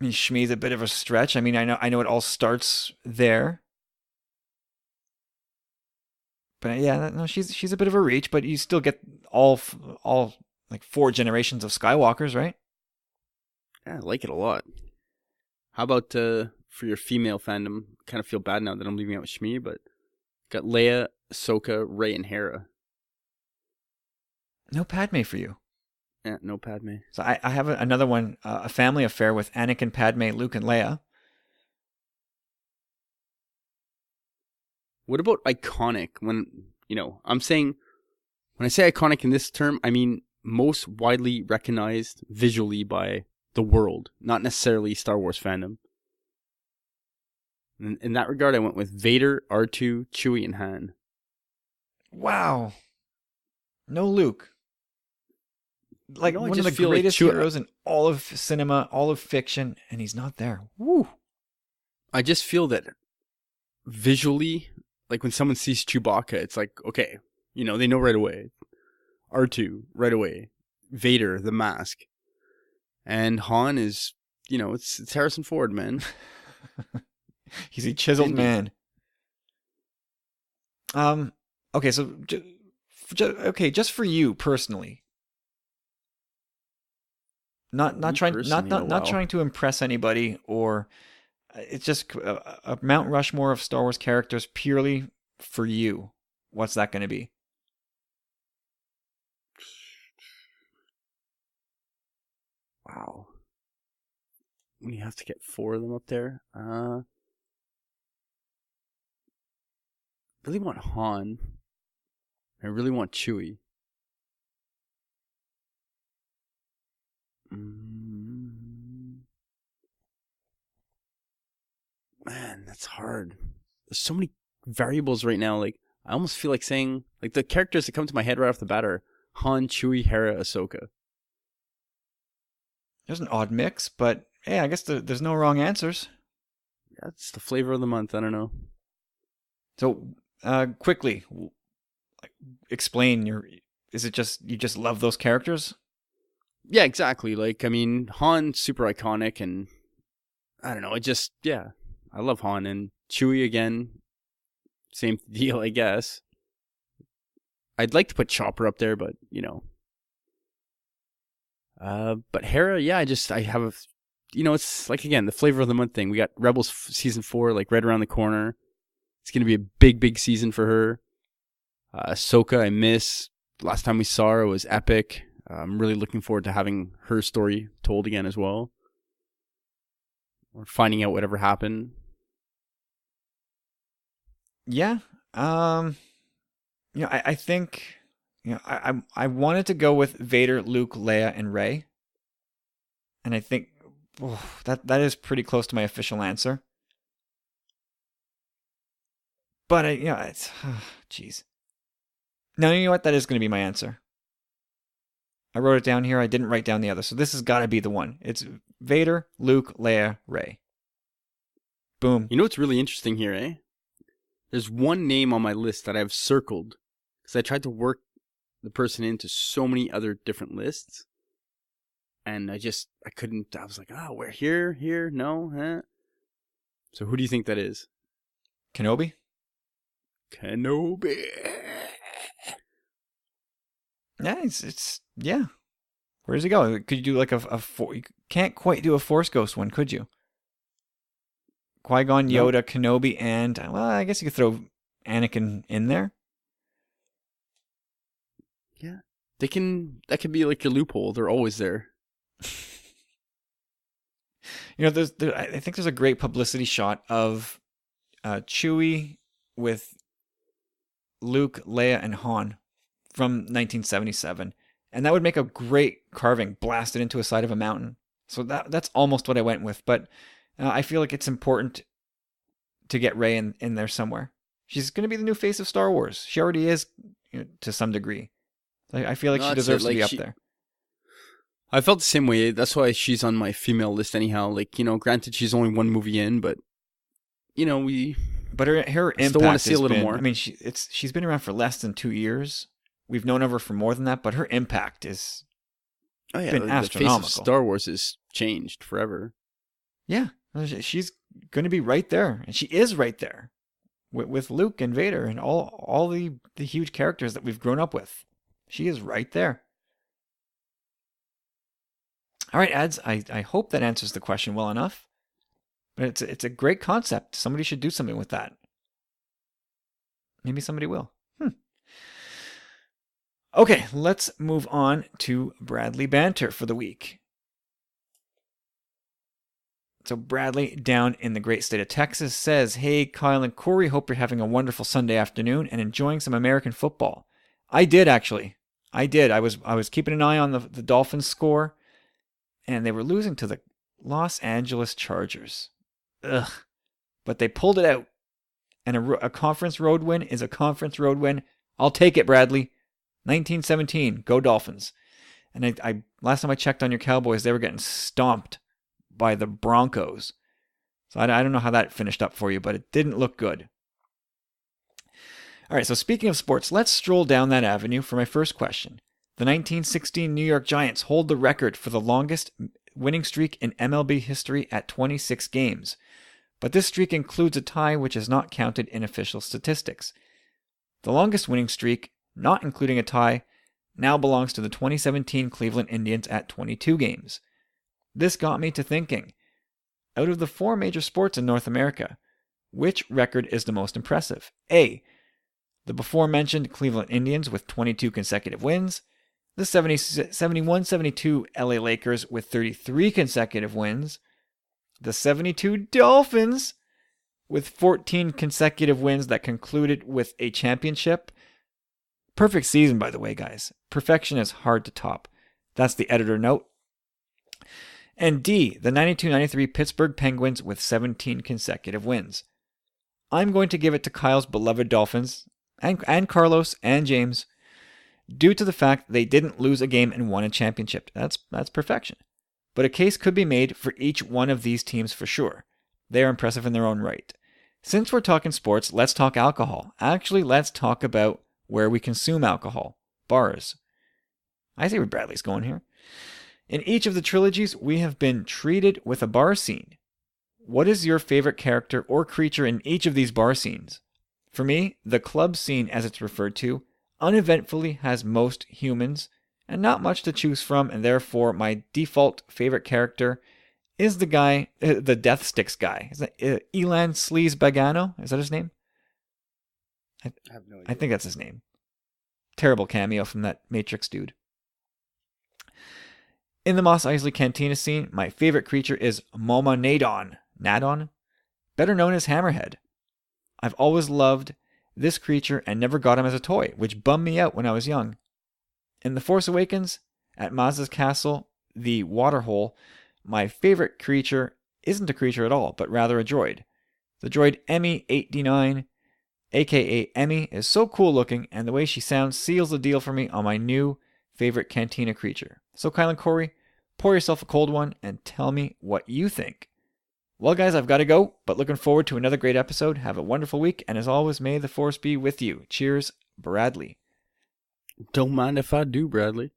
I mean, Shmi's a bit of a stretch. I mean, I know it all starts there. But yeah, no, she's a bit of a reach, but you still get all like 4 generations of Skywalkers, right? Yeah, I like it a lot. How about for your female fandom? Kind of feel bad now that I'm leaving out Shmi, but got Leia, Ahsoka, Rey, and Hera. No Padme for you. Yeah, no Padme. So I have another one, a family affair with Anakin, Padme, Luke, and Leia. What about iconic? When I'm saying, when I say iconic in this term, I mean most widely recognized visually by the world, not necessarily Star Wars fandom. In that regard, I went with Vader, R2, Chewie, and Han. Wow. No Luke. Like one of the greatest heroes in all of cinema, all of fiction, and he's not there. Woo. I just feel that visually, like when someone sees Chewbacca, it's like, okay, they know right away. R2, right away. Vader, the mask. And Han is, it's Harrison Ford, man. He's a chiseled man. Okay, so just for you personally. Not trying to impress anybody, or it's just a Mount Rushmore of Star Wars characters purely for you. What's that going to be? Wow. We have to get 4 of them up there. really want Han. I really want Chewie. Man, that's hard. There's so many variables right now. Like, I almost feel like saying, like, the characters that come to my head right off the bat are Han, Chewie, Hera, Ahsoka. There's an odd mix, but hey, I guess there's no wrong answers. That's the flavor of the month. I don't know. So, quickly, explain is it just, you just love those characters? Yeah, exactly. Like, I mean, Han's super iconic, and I don't know. I love Han. And Chewie, again, same deal, I guess. I'd like to put Chopper up there, but, you know. But Hera, yeah, I have it's like, again, the flavor of the month thing. We got Rebels season 4, like, right around the corner. It's going to be a big, big season for her. Ahsoka, I miss. Last time we saw her was epic. I'm really looking forward to having her story told again as well. Or finding out whatever happened. Yeah. I think, I wanted to go with Vader, Luke, Leia, and Rey. And I think that is pretty close to my official answer. But it's, jeez. No, you know what? That is going to be my answer. I wrote it down here. I didn't write down the other. So this has got to be the one. It's Vader, Luke, Leia, Rey. Boom. You know what's really interesting here, eh? There's one name on my list that I've circled because I tried to work the person into so many other different lists. And I couldn't. I was like, we're here, no, huh? So who do you think that is? Kenobi? Kenobi. Yeah, it's yeah. Where does he go? Could you do like you can't quite do a Force Ghost one, could you? Qui-Gon, Yoda, nope. Kenobi, and well, I guess you could throw Anakin in there. Yeah, that could be like your loophole. They're always there. I think there's a great publicity shot of Chewie with Luke, Leia, and Han from 1977, and that would make a great carving blasted into a side of a mountain. So that's almost what I went with, but I feel like it's important to get Rey in there somewhere. She's going to be the new face of Star Wars. She already is, to some degree. I feel like she deserves to be up there. I felt the same way. That's why she's on my female list anyhow. Like, granted she's only one movie in, but But her impact still want to see a little more. I mean, she's been around for less than 2 years. We've known of her for more than that, but her impact is been astronomical. The face of Star Wars has changed forever. Yeah, she's going to be right there, and she is right there with Luke and Vader and all the huge characters that we've grown up with. She is right there. All right, Ads, I hope that answers the question well enough. But it's a great concept. Somebody should do something with that. Maybe somebody will. Okay, let's move on to Bradley Banter for the week. So Bradley, down in the great state of Texas, says, "Hey, Kyle and Corey, hope you're having a wonderful Sunday afternoon and enjoying some American football." I did, actually. I did. I was keeping an eye on the Dolphins score, and they were losing to the Los Angeles Chargers. Ugh. But they pulled it out. And a conference road win is a conference road win. I'll take it, Bradley. 1917. Go Dolphins. And I last time I checked on your Cowboys, they were getting stomped by the Broncos. So I don't know how that finished up for you, but it didn't look good. All right, so speaking of sports, let's stroll down that avenue for my first question. The 1916 New York Giants hold the record for the longest winning streak in MLB history at 26 games. But this streak includes a tie which is not counted in official statistics. The longest winning streak, not including a tie, now belongs to the 2017 Cleveland Indians at 22 games. This got me to thinking, out of the 4 major sports in North America, which record is the most impressive? A, the before-mentioned Cleveland Indians with 22 consecutive wins, the 71-72 LA Lakers with 33 consecutive wins, the 72 Dolphins with 14 consecutive wins that concluded with a championship. Perfect season, by the way, guys. Perfection is hard to top. That's the editor note. And D, the 92-93 Pittsburgh Penguins with 17 consecutive wins. I'm going to give it to Kyle's beloved Dolphins, and Carlos and James, due to the fact they didn't lose a game and won a championship. That's perfection. But a case could be made for each one of these teams for sure. They are impressive in their own right. Since we're talking sports, let's talk alcohol. Actually, let's talk about where we consume alcohol. Bars. I see where Bradley's going here. In each of the trilogies, we have been treated with a bar scene. What is your favorite character or creature in each of these bar scenes? For me, the club scene, as it's referred to, uneventfully has most humans and not much to choose from, and therefore my default favorite character is the guy, the Death Sticks guy. Is that Elan Sleaze Bagano? Is that his name? I have no idea. I think that's his name. Terrible cameo from that Matrix dude. In the Mos Eisley Cantina scene, my favorite creature is Moma Nadon, better known as Hammerhead. I've always loved this creature and never got him as a toy, which bummed me out when I was young. In The Force Awakens, at Maz's castle, the Waterhole, my favorite creature isn't a creature at all, but rather a droid. The droid Emmy-89, aka Emmy, is so cool looking, and the way she sounds seals the deal for me on my new favorite Cantina creature. So Kyle and Corey, pour yourself a cold one and tell me what you think. Well, guys, I've got to go, but looking forward to another great episode. Have a wonderful week, and as always, may the Force be with you. Cheers, Bradley. Don't mind if I do, Bradley.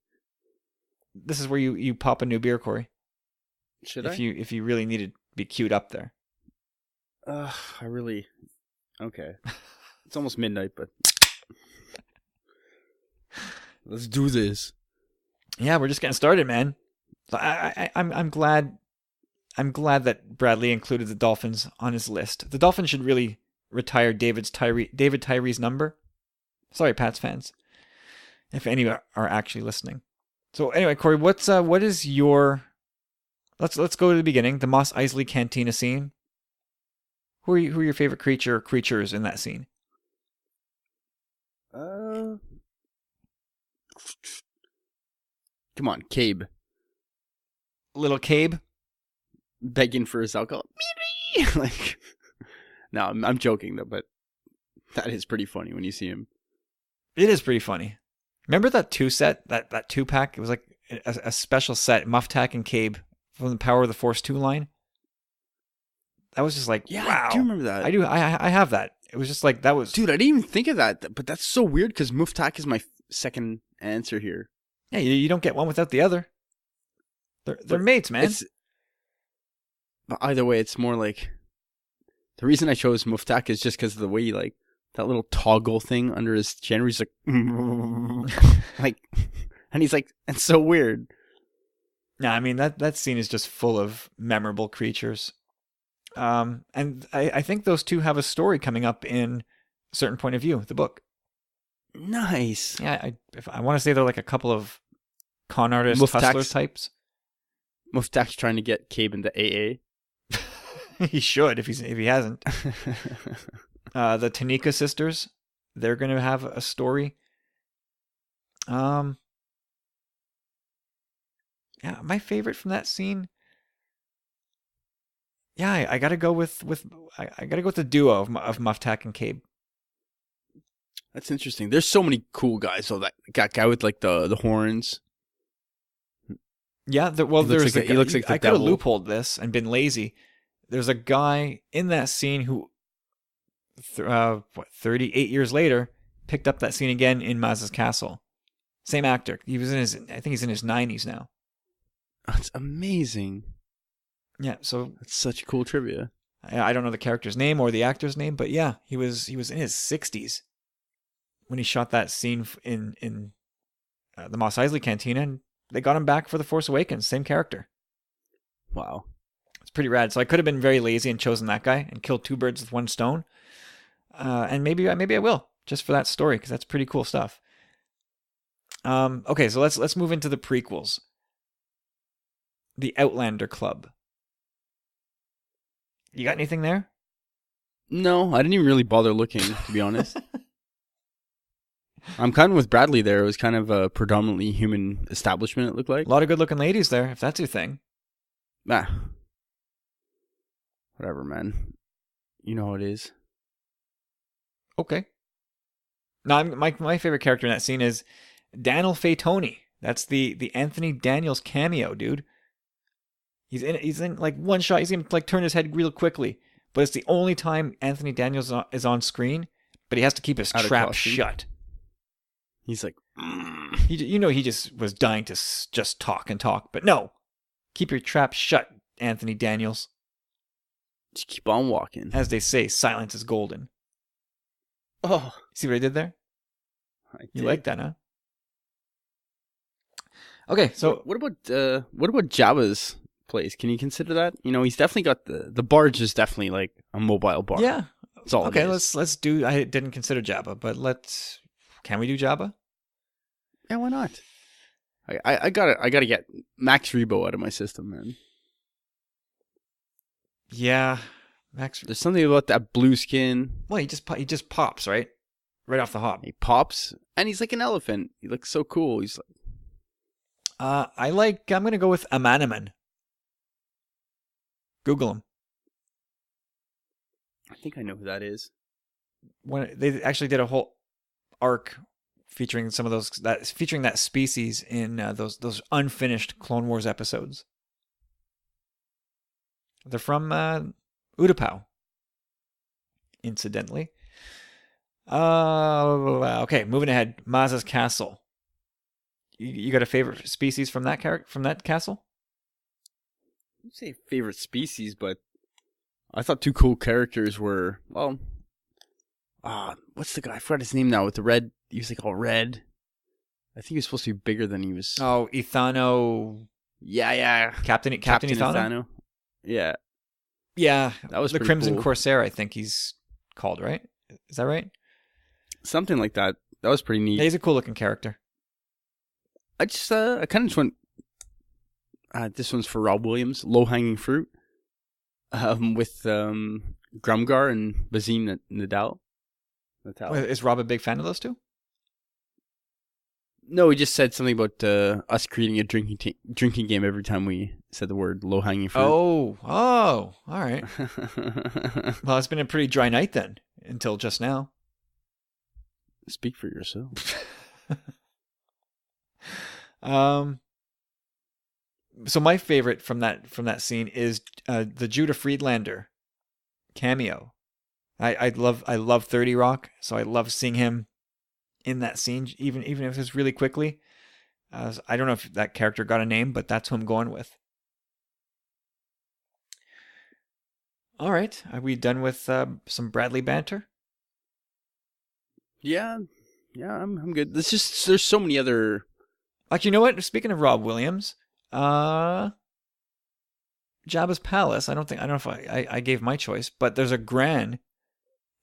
This is where you pop a new beer, Corey. Should If you really need to be queued up there. Okay. It's almost midnight, but let's do this. Yeah, we're just getting started, man. So I'm glad that Bradley included the Dolphins on his list. The Dolphins should really retire David Tyree's number. Sorry, Pats fans, if any are actually listening. So anyway, Corey, what is your? Let's go to the beginning. The Mos Eisley Cantina scene. Who are your favorite creature or creatures in that scene? Come on, Cabe. Little Cabe Begging for his alcohol. Like, no, I'm joking though, but that is pretty funny when you see him. It is pretty funny. Remember that 2-set, that 2-pack? It was like a special set, Muftak and Cabe from the Power of the Force 2 line. That was just like, Yeah, wow. I do remember that. I do. I have that. It was just like, that was... Dude, I didn't even think of that, but that's so weird because Muftak is my second answer here. Yeah, you don't get one without the other. They're mates, man. But either way, it's more like... The reason I chose Muftak is just because of the way, like, that little toggle thing under his chin where he's like... like... And he's like... It's so weird. Yeah, I mean, that scene is just full of memorable creatures. And I think those two have a story coming up in a certain point of view, the book. Nice. Yeah, I want to say they're like a couple of con artist hustler types. Muftak's trying to get Cabe into AA. He should if he hasn't. The Tanika sisters, they're going to have a story. Yeah, my favorite from that scene. Yeah, I gotta go with I gotta go with the duo of Muftak and Cabe. That's interesting. There's so many cool guys. So that guy with like the horns. Yeah, he looks like the I could have loopholed this and been lazy. There's a guy in that scene who, 38 years later, picked up that scene again in Maz's castle. Same actor. I think he's in his 90s now. That's amazing. Yeah, so that's such cool trivia. I don't know the character's name or the actor's name, but yeah, he was in his 60s when he shot that scene in the Mos Eisley Cantina, and they got him back for The Force Awakens, same character. Wow. It's pretty rad. So I could have been very lazy and chosen that guy and killed two birds with one stone. And maybe I will, just for that story, because that's pretty cool stuff. Okay, so let's move into the prequels. The Outlander Club. You got anything there? No, I didn't even really bother looking, to be honest. I'm kind of with Bradley there. It was kind of a predominantly human establishment, it looked like. A lot of good-looking ladies there, if that's your thing. Ah. Whatever, man. You know how it is. Okay. No, my favorite character in that scene is Daniel Faytoni. That's the Anthony Daniels cameo, dude. He's in like one shot. He's gonna like turn his head real quickly, but it's the only time Anthony Daniels is on screen. But he has to keep his trap shut. He's like, he just was dying to just talk and talk, but no, keep your trap shut, Anthony Daniels. just keep on walking. As they say, silence is golden. Oh, See what I did there? I You did. like that, huh? Okay, so what about Jabba's place? Can you consider that? You know, he's definitely got the barge is definitely like a mobile bar. yeah, That's all. okay. it is. Let's do. I didn't consider Jabba, but can we do Jabba? Yeah, why not? I gotta get Max Rebo out of my system, man. Yeah, Max. There's something about that blue skin. Well, he just pops right off the hop. He pops, and he's like an elephant. He looks so cool. He's like, I'm gonna go with Amanaman. Google him. I think I know who that is. When they actually did a whole arc featuring some of featuring that species in those unfinished Clone Wars episodes. They're from Utapau, incidentally. Okay, moving ahead. Maz's castle. You got a favorite species from that castle? I would say favorite species, but I thought two cool characters were, well, what's the guy? I forgot his name now with the red. He was like all red. I think he was supposed to be bigger than he was. Oh, Ithano. Yeah. Captain Ithano? Yeah. Yeah, That was the pretty Crimson cool. Corsair, I think he's called, right? Is that right? Something like that. That was pretty neat. Yeah, he's a cool looking character. I kind of just went, this one's for Rob Williams, Low Hanging Fruit, with Grumgar and Bazine Nadal. Is Rob a big fan of those two? No, he just said something about us creating a drinking game every time we said the word low hanging fruit. Oh, all right. Well, it's been a pretty dry night then, until just now. Speak for yourself. So my favorite from that scene is the Judah Friedlander cameo. I love 30 Rock, so I love seeing him in that scene, even if it's really quickly. I don't know if that character got a name, but that's who I'm going with. All right, are we done with some Bradley banter? Yeah, I'm good. There's so many other. Actually, you know what? Speaking of Rob Williams, Jabba's Palace. I don't know if I gave my choice, but there's a Gran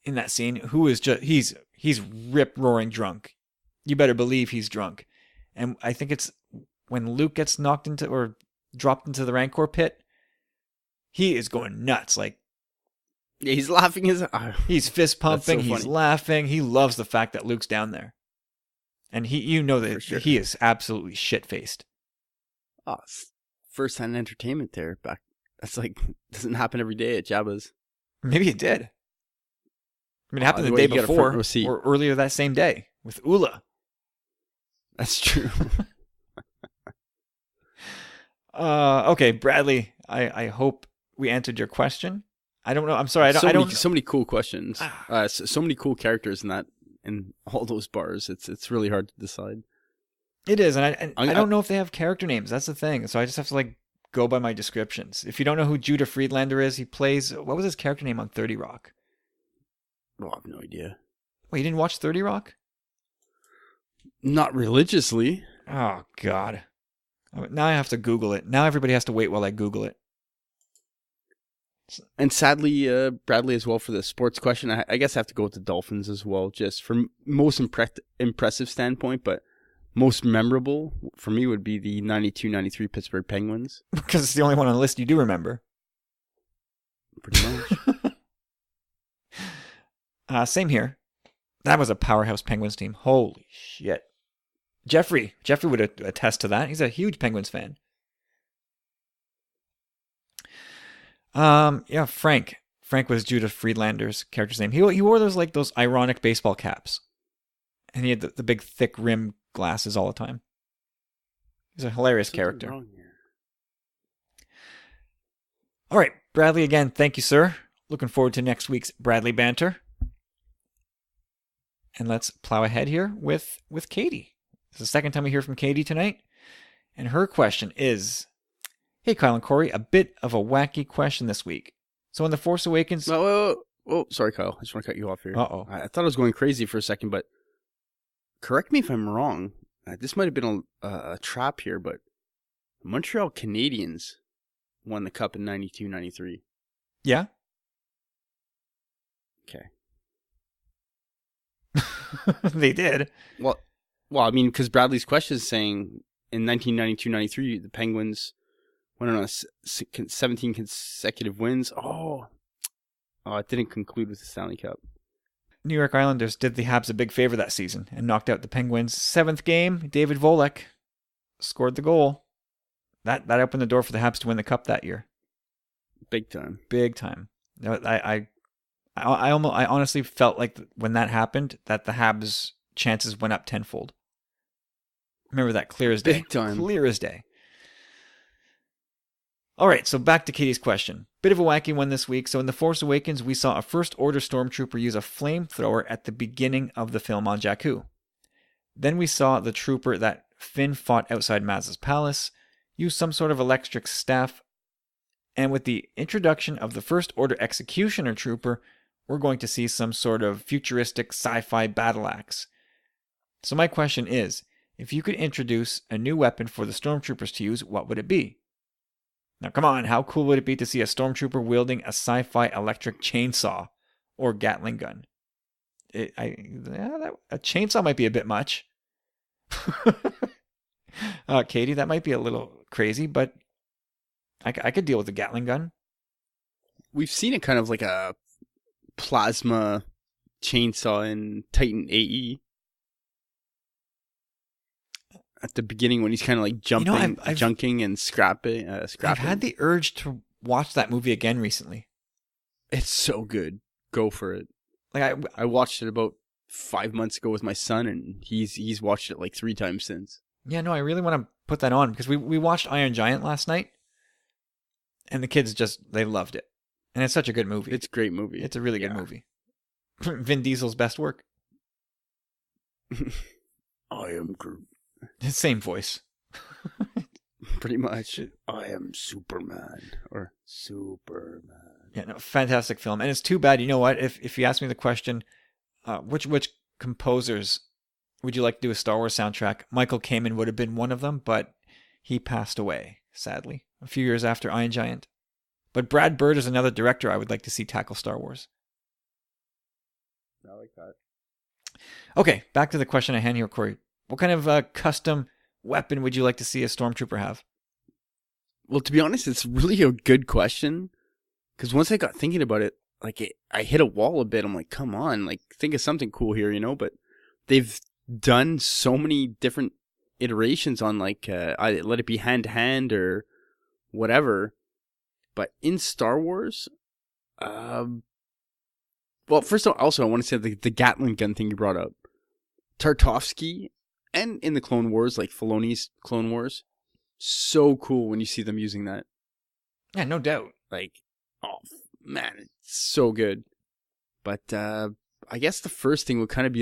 in that scene who is just he's rip roaring drunk. You better believe he's drunk. And I think it's when Luke gets knocked into or dropped into the Rancor pit, he is going nuts. Like, Yeah, he's laughing his. he's fist pumping. That's so He's funny. laughing. He loves the fact that Luke's down there, and that For sure. he is absolutely shit faced. First hand entertainment there. That's like doesn't happen every day at Jabba's. Maybe it did. I mean, it happened the the way day you got a front row before seat. or earlier that same day with Ula. That's true. Okay, Bradley. I hope we answered your question. I don't know. I'm sorry. So many cool questions. So many cool characters in all those bars. It's really hard to decide. It is, and I don't know if they have character names. That's the thing. So I just have to like go by my descriptions. If you don't know who Judah Friedlander is, he plays. What was his character name on 30 Rock? Oh, I have no idea. Wait, you didn't watch 30 Rock? Not religiously. Oh God! Now I have to Google it. Now everybody has to wait while I Google it. And sadly, Bradley as well for the sports question. I guess I have to go with the Dolphins as well, just from most impressive standpoint, but most memorable for me would be the 92-93 Pittsburgh Penguins. Because it's the only one on the list you do remember. Pretty much. Same here. That was a powerhouse Penguins team. Holy shit. Jeffrey would attest to that. He's a huge Penguins fan. Yeah, Frank. Frank was Judith Friedlander's character's name. He wore those ironic baseball caps. And he had the big thick rim glasses all the time. He's a hilarious character. Wrong here. All right, Bradley, again, thank you, sir. Looking forward to next week's Bradley banter. And let's plow ahead here with Katie. It's the second time we hear from Katie tonight. And her question is, hey, Kyle and Corey, a bit of a wacky question this week. So in The Force Awakens... Oh, sorry, Kyle. I just want to cut you off here. Uh-oh. I thought I was going crazy for a second, but correct me if I'm wrong. This might have been a trap here, but Montreal Canadiens won the Cup in 92-93. Yeah? Okay. They did. Well, I mean, because Bradley's question is saying in 1992-93, the Penguins went on 17 consecutive wins. Oh, it didn't conclude with the Stanley Cup. New York Islanders did the Habs a big favor that season and knocked out the Penguins. 7th game, David Volek scored the goal. That opened the door for the Habs to win the Cup that year. Big time. Big time. I honestly felt like when that happened, that the Habs' chances went up tenfold. Remember that clear as day. Big time. Clear as day. All right, so back to Katie's question. Bit of a wacky one this week. So in The Force Awakens, we saw a First Order stormtrooper use a flamethrower at the beginning of the film on Jakku. Then we saw the trooper that Finn fought outside Maz's palace use some sort of electric staff. And with the introduction of the First Order Executioner trooper, we're going to see some sort of futuristic sci-fi battle axe. So my question is, if you could introduce a new weapon for the stormtroopers to use, what would it be? Now, come on, how cool would it be to see a stormtrooper wielding a sci-fi electric chainsaw or Gatling gun? A chainsaw might be a bit much. Katie, that might be a little crazy, but I could deal with a Gatling gun. We've seen it kind of like a plasma chainsaw in Titan AE. At the beginning when he's kind of like jumping, junking and scrapping. I've had the urge to watch that movie again recently. It's so good. Go for it. Like I watched it about 5 months ago with my son, and he's watched it like 3 times since. Yeah, no, I really want to put that on because we watched Iron Giant last night, and the kids they loved it, and it's such a good movie. It's a great movie. It's a really good movie. Vin Diesel's best work. I am Groot. His same voice. Pretty much. I am Superman. Or Superman. Yeah, no, fantastic film. And it's too bad, you know what? If you ask me the question, which composers would you like to do a Star Wars soundtrack? Michael Kamen would have been one of them, but he passed away, sadly, a few years after Iron Giant. But Brad Bird is another director I would like to see tackle Star Wars. I like that. Okay, back to the question at hand here, Corey. What kind of custom weapon would you like to see a stormtrooper have? Well, to be honest, it's really a good question. Because once I got thinking about it, I hit a wall a bit. I'm like, come on, think of something cool here, But they've done so many different iterations on let it be hand to hand or whatever. But in Star Wars, well, first of all, also I want to say the Gatling gun thing you brought up, Tartakovsky. And in the Clone Wars, like Filoni's Clone Wars, so cool when you see them using that. Yeah, no doubt. Oh man, it's so good. But I guess the first thing would kind of be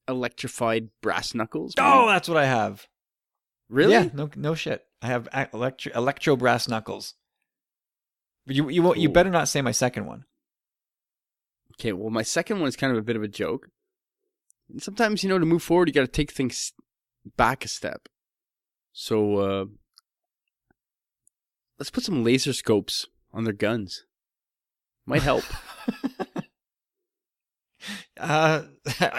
electrified brass knuckles. Maybe? Oh, that's what I have. Really? Yeah, no shit. I have electro brass knuckles. But you better not say my second one. Okay, well, my second one is kind of a bit of a joke. And sometimes, to move forward, you got to take things back a step. So, let's put some laser scopes on their guns. Might help.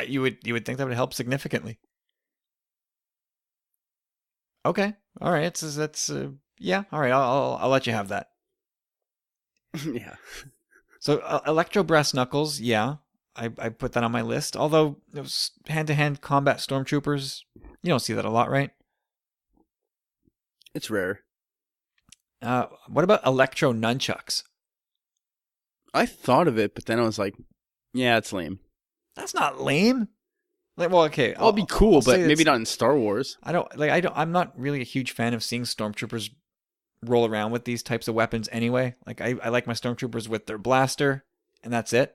You would think that would help significantly. Okay, all right. That's yeah. All right, I'll let you have that. Yeah. So Electro Brass Knuckles, yeah, I put that on my list. Although those hand-to-hand combat stormtroopers, you don't see that a lot, right? It's rare. What about Electro Nunchucks? I thought of it, but then I was like, yeah, it's lame. That's not lame. Like, well, okay, It'll be cool, I'll but say maybe it's- not in Star Wars. I'm not really a huge fan of seeing stormtroopers roll around with these types of weapons anyway. Like, I like my stormtroopers with their blaster, and that's it.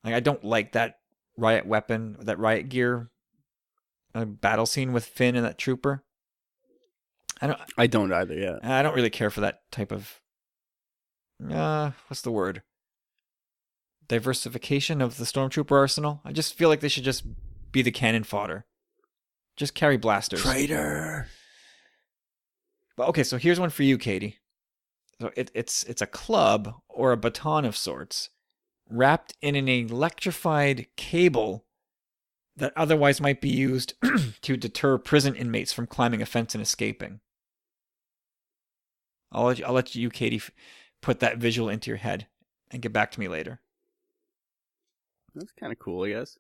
Like, I don't like that riot weapon, that riot gear battle scene with Finn and that trooper. I don't either, yeah. I don't really care for that type of what's the word? Diversification of the stormtrooper arsenal. I just feel like they should just be the cannon fodder. Just carry blasters. Traitor. But okay, so here's one for you, Katie. So it's a club or a baton of sorts, wrapped in an electrified cable that otherwise might be used to deter prison inmates from climbing a fence and escaping. I'll let you, Katie, put that visual into your head and get back to me later. That's kind of cool, I guess.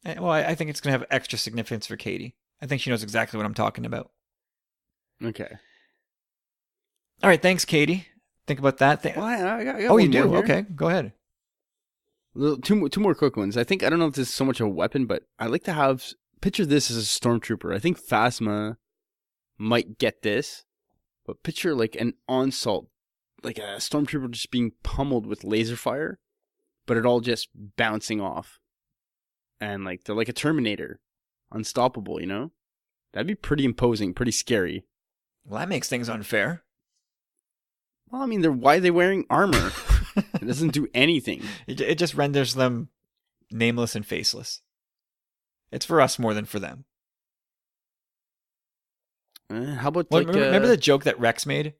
Well, I think it's going to have extra significance for Katie. I think she knows exactly what I'm talking about. Okay. All right, thanks, Katie. Think about that. Well, I got Oh, one you do? more here. Okay, go ahead. Two more quick ones. I don't know if this is so much a weapon, but I like to have, picture this as a stormtrooper. I think Phasma might get this, but picture like an onslaught, like a stormtrooper just being pummeled with laser fire, but it all just bouncing off. And like, they're like a Terminator. Unstoppable, you know? That'd be pretty imposing, pretty scary. Well, that makes things unfair. Well, I mean, why are they wearing armor? It doesn't do anything. It just renders them nameless and faceless. It's for us more than for them. How about Well, like remember the joke that Rex made?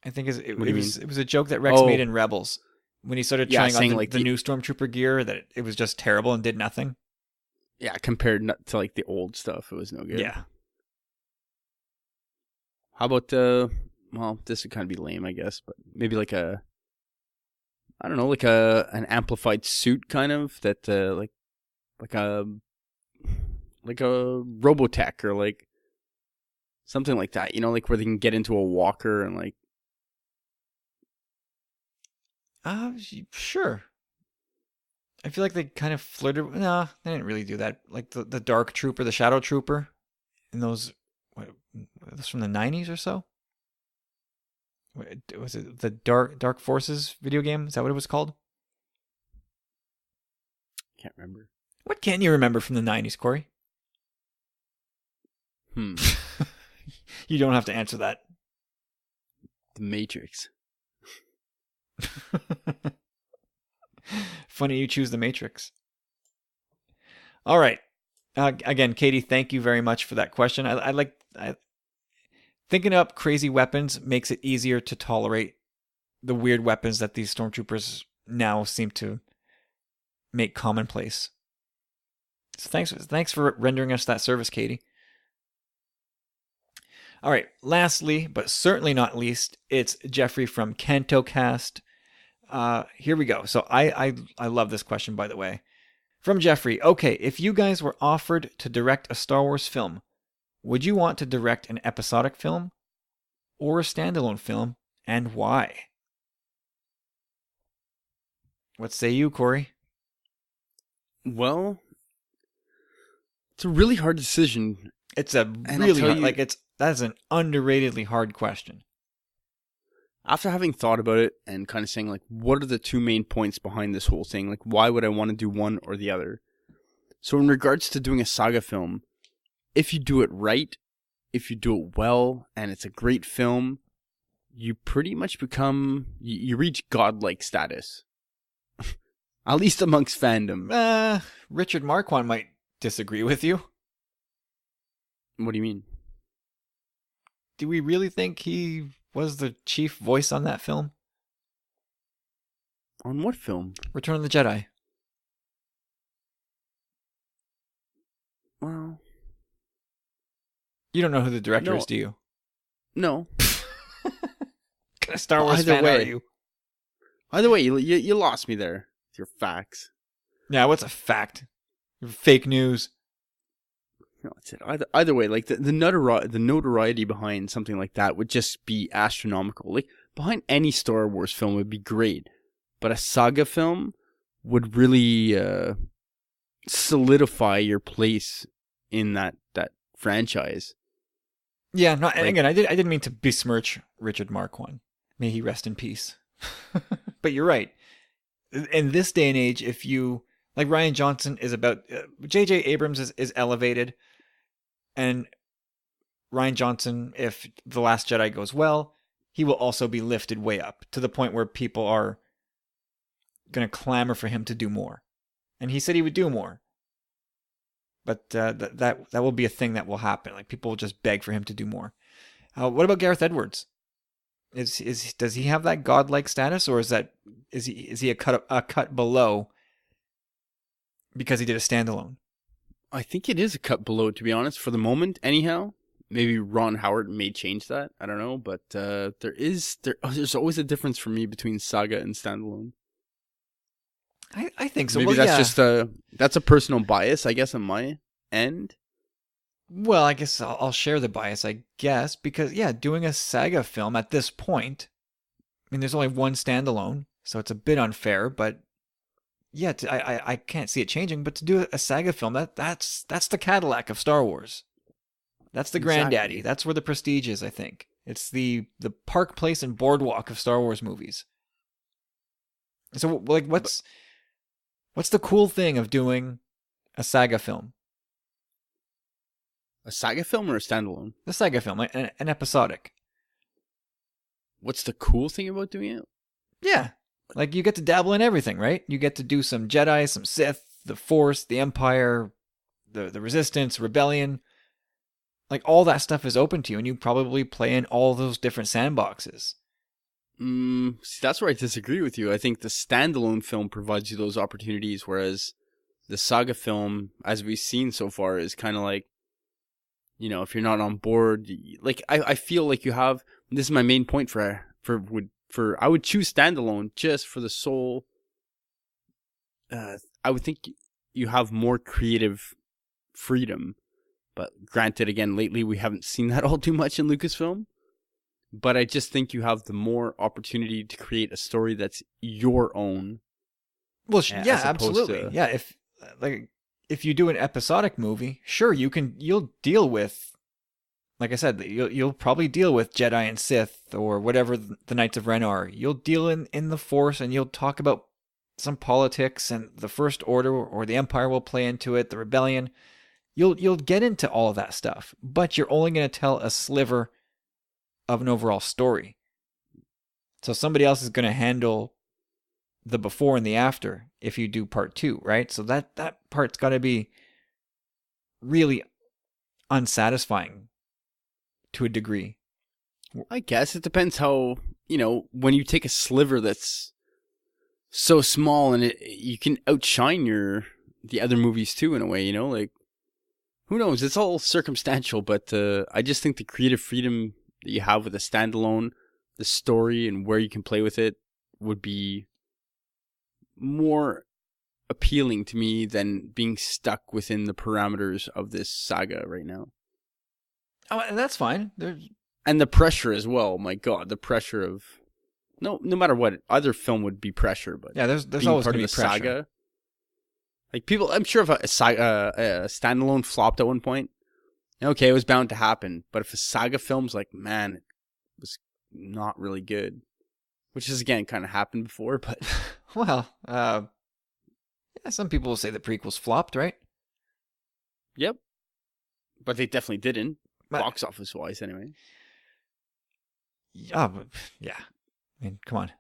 I think it What do you was a joke that Rex Oh. made in Rebels when he started Yeah, trying saying, out like, the the- new Stormtrooper gear, that it was just terrible and did nothing. yeah, compared to like the old stuff, it was no good. Yeah. How about well, this would kind of be lame, I guess, but maybe like I don't know, like an amplified suit kind of that like a Robotech or like something like that, you know, like where they can get into a walker and like Sure. I feel like they kind of flirted. No, they didn't really do that. Like the Dark Trooper, the Shadow Trooper, in those, what was from the 90s or so? Was it the Dark Forces video game? Is that what it was called? can't remember. What can't you remember from the 90s, Corey? You don't have to answer that. The Matrix. Funny you choose the Matrix. All right. Again, Katie, thank you very much for that question. Thinking up crazy weapons makes it easier to tolerate the weird weapons that these stormtroopers now seem to make commonplace. So thanks for rendering us that service, Katie. All right. Lastly, but certainly not least, it's Jeffrey from KentoCast. Here we go. So I love this question, by the way. From Jeffrey. Okay, if you guys were offered to direct a Star Wars film, would you want to direct an episodic film or a standalone film, and why? What say you, Corey? Well, it's a really hard decision. It's a I'll really tell hard, you- that's an underratedly hard question. After having thought about it and kind of saying, like, what are the two main points behind this whole thing? Like, why would I want to do one or the other? So in regards to doing a saga film, if you do it right, if you do it well, and it's a great film, you pretty much become, you reach godlike status. At least amongst fandom. Richard Marquand might disagree with you. What do you mean? Do we really think he was the chief voice on that film? On what film? Return of the Jedi. Well, You don't know who the director No. is, do you? no. kind of Star Wars Either fan way. are you? Either way, you lost me there with your facts. Yeah, what's a fact? Fake news. No, that's it. Either way, like the notoriety behind something like that would just be astronomical. Like behind any Star Wars film would be great, but a saga film would really solidify your place in that franchise. Yeah, no, and again, I didn't mean to besmirch Richard Marquand. May he rest in peace. But you're right. In this day and age, if you like Rian Johnson is about J.J. Abrams is elevated, and Rian Johnson, if The Last Jedi goes well, he will also be lifted way up to the point where people are going to clamor for him to do more. And he said he would do more. But that will be a thing that will happen. Like people will just beg for him to do more. What about Gareth Edwards? Does he have that godlike status, or is he a cut below because he did a standalone? I think it is a cut below, to be honest, for the moment. Anyhow, maybe Ron Howard may change that. I don't know, but there's always a difference for me between saga and standalone. I think so. Maybe Well, that's yeah. that's a personal bias, I guess, on my end. Well, I guess I'll share the bias, I guess, because, yeah, doing a saga film at this point, I mean, there's only one standalone, so it's a bit unfair, but yeah, I can't see it changing, but to do a saga film, that's the Cadillac of Star Wars. That's the granddaddy. Exactly. That's where the prestige is, I think. It's the Park Place and Boardwalk of Star Wars movies. So, like, what's the cool thing of doing a saga film? A saga film or a standalone? The saga film, like an episodic. What's the cool thing about doing it? Yeah. Like, you get to dabble in everything, right? You get to do some Jedi, some Sith, the Force, the Empire, the Resistance, Rebellion. Like, all that stuff is open to you, and you probably play in all those different sandboxes. See, that's where I disagree with you. I think the standalone film provides you those opportunities, whereas the saga film, as we've seen so far, is kind of like, you know, if you're not on board, like I feel like you have. This is my main point for I would choose standalone just for the sole. I would think you have more creative freedom, but granted, again, lately we haven't seen that all too much in Lucasfilm. But I just think you have the more opportunity to create a story that's your own. Well, as yeah, opposed absolutely. to- Yeah, if you do an episodic movie, sure, you'll deal with, like I said, you'll probably deal with Jedi and Sith or whatever the Knights of Ren are. You'll deal in the Force, and you'll talk about some politics, and the First Order or the Empire will play into it, the Rebellion. You'll get into all of that stuff, but you're only going to tell a sliver of an overall story. So somebody else is going to handle the before and the after if you do part 2, right? So that part's got to be really unsatisfying to a degree. I guess it depends how, you know, when you take a sliver that's so small and you can outshine the other movies too, in a way, you know, like, who knows? It's all circumstantial, but I just think the creative freedom that you have with a standalone, the story and where you can play with it would be more appealing to me than being stuck within the parameters of this saga right now. Oh, and that's fine. And the pressure as well. My God, the pressure of no matter what, either film would be pressure, but Yeah, there's being always part going of to the be pressure. saga. Like people, I'm sure if a standalone flopped at one point, okay, it was bound to happen. But if a saga film's like, man, it was not really good, which has again kind of happened before, but Well, yeah, some people will say the prequels flopped, right? yep. But they definitely didn't, But- box office wise, anyway. Yeah, yeah. I mean, come on.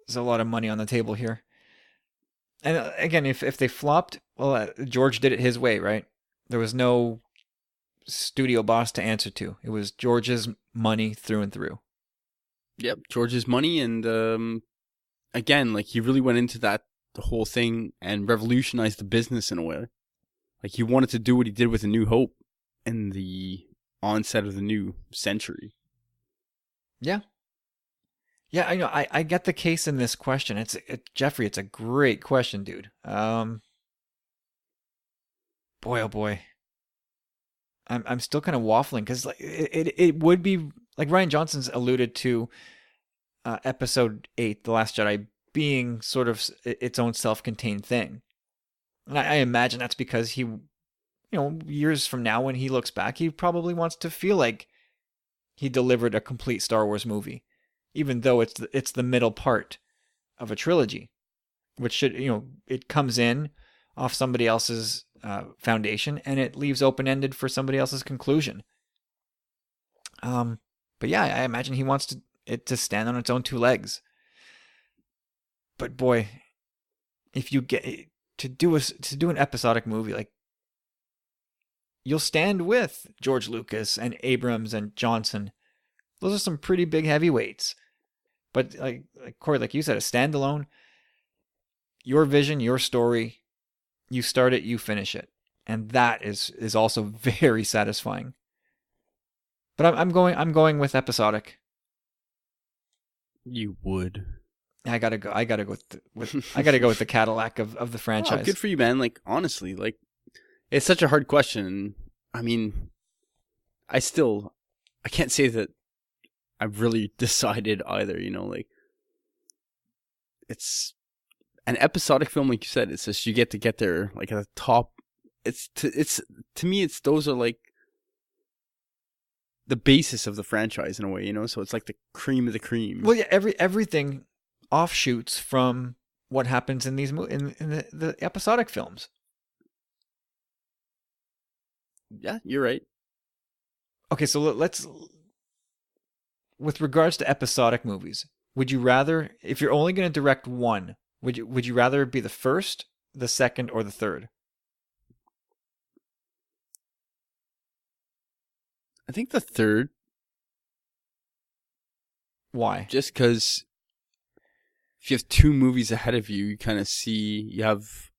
There's a lot of money on the table here. And again, if they flopped, well, George did it his way, right? There was no studio boss to answer to. It was George's money through and through. Yep, George's money, and again, like he really went into the whole thing and revolutionized the business in a way. Like he wanted to do what he did with A New Hope in the onset of the new century. Yeah. Yeah, I know. I get the case in this question. Jeffrey, it's a great question, dude. Boy, oh boy. I'm still kind of waffling because like it would be like Ryan Johnson's alluded to episode 8, The Last Jedi, being sort of its own self-contained thing. And I imagine that's because he, years from now when he looks back, he probably wants to feel like he delivered a complete Star Wars movie, even though it's the middle part of a trilogy, which should, it comes in off somebody else's foundation and it leaves open-ended for somebody else's conclusion. But yeah, I imagine he wants it to stand on its own two legs. But boy, if you get to do an episodic movie, like, you'll stand with George Lucas and Abrams and Johnson. Those are some pretty big heavyweights. But like Corey, like you said, a standalone, your vision, your story, you start it, you finish it. And that is also very satisfying. But I'm going with episodic. You would. I gotta go with the Cadillac of the franchise. Oh, good for you, man. Like, honestly, like, it's such a hard question. I mean, I can't say that I've really decided either, like, it's an episodic film, like you said. It's just, you get to get there, like, at the top. To me, those are like the basis of the franchise in a way, so it's like the cream of the cream. Well, yeah, everything offshoots from what happens in these in the episodic films. Yeah, you're right. Okay, so let's, with regards to episodic movies, would you rather, if you're only going to direct one, would you rather be the first, the second, or the third? I think the third. Why? Just because if you have two movies ahead of you, you kind of see you have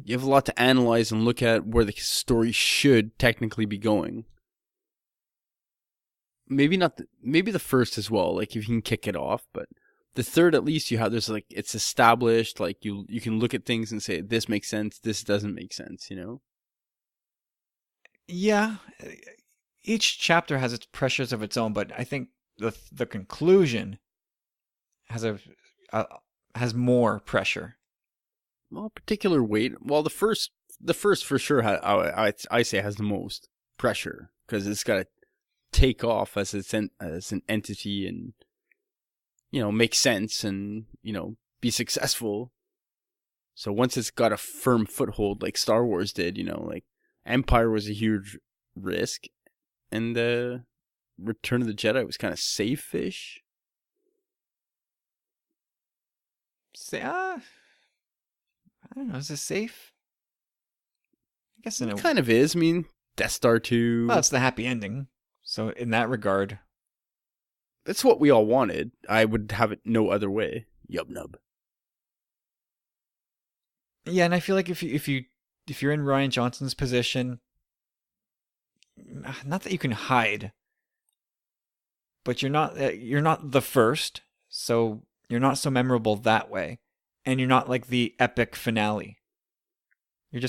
a lot to analyze and look at where the story should technically be going. Maybe not. Maybe the first as well. Like, if you can kick it off, but the third, at least there's like, it's established. Like, you can look at things and say, this makes sense. This doesn't make sense. Yeah. Each chapter has its pressures of its own, but I think the conclusion has more pressure. Well, particular weight. Well, the first for sure, I say has the most pressure because it's got to take off as an entity and make sense and be successful. So once it's got a firm foothold, like Star Wars did, like Empire was a huge risk, and Return of the Jedi was kind of safe-ish. I don't know. Is it safe? I guess It kind of is. I mean, Death Star 2. Well, it's the happy ending. So in that regard, that's what we all wanted. I would have it no other way. Yub nub. Yeah, and I feel like if you're in Ryan Johnson's position, not that you can hide, but you're not the first, so you're not so memorable that way, and you're not like the epic finale. You're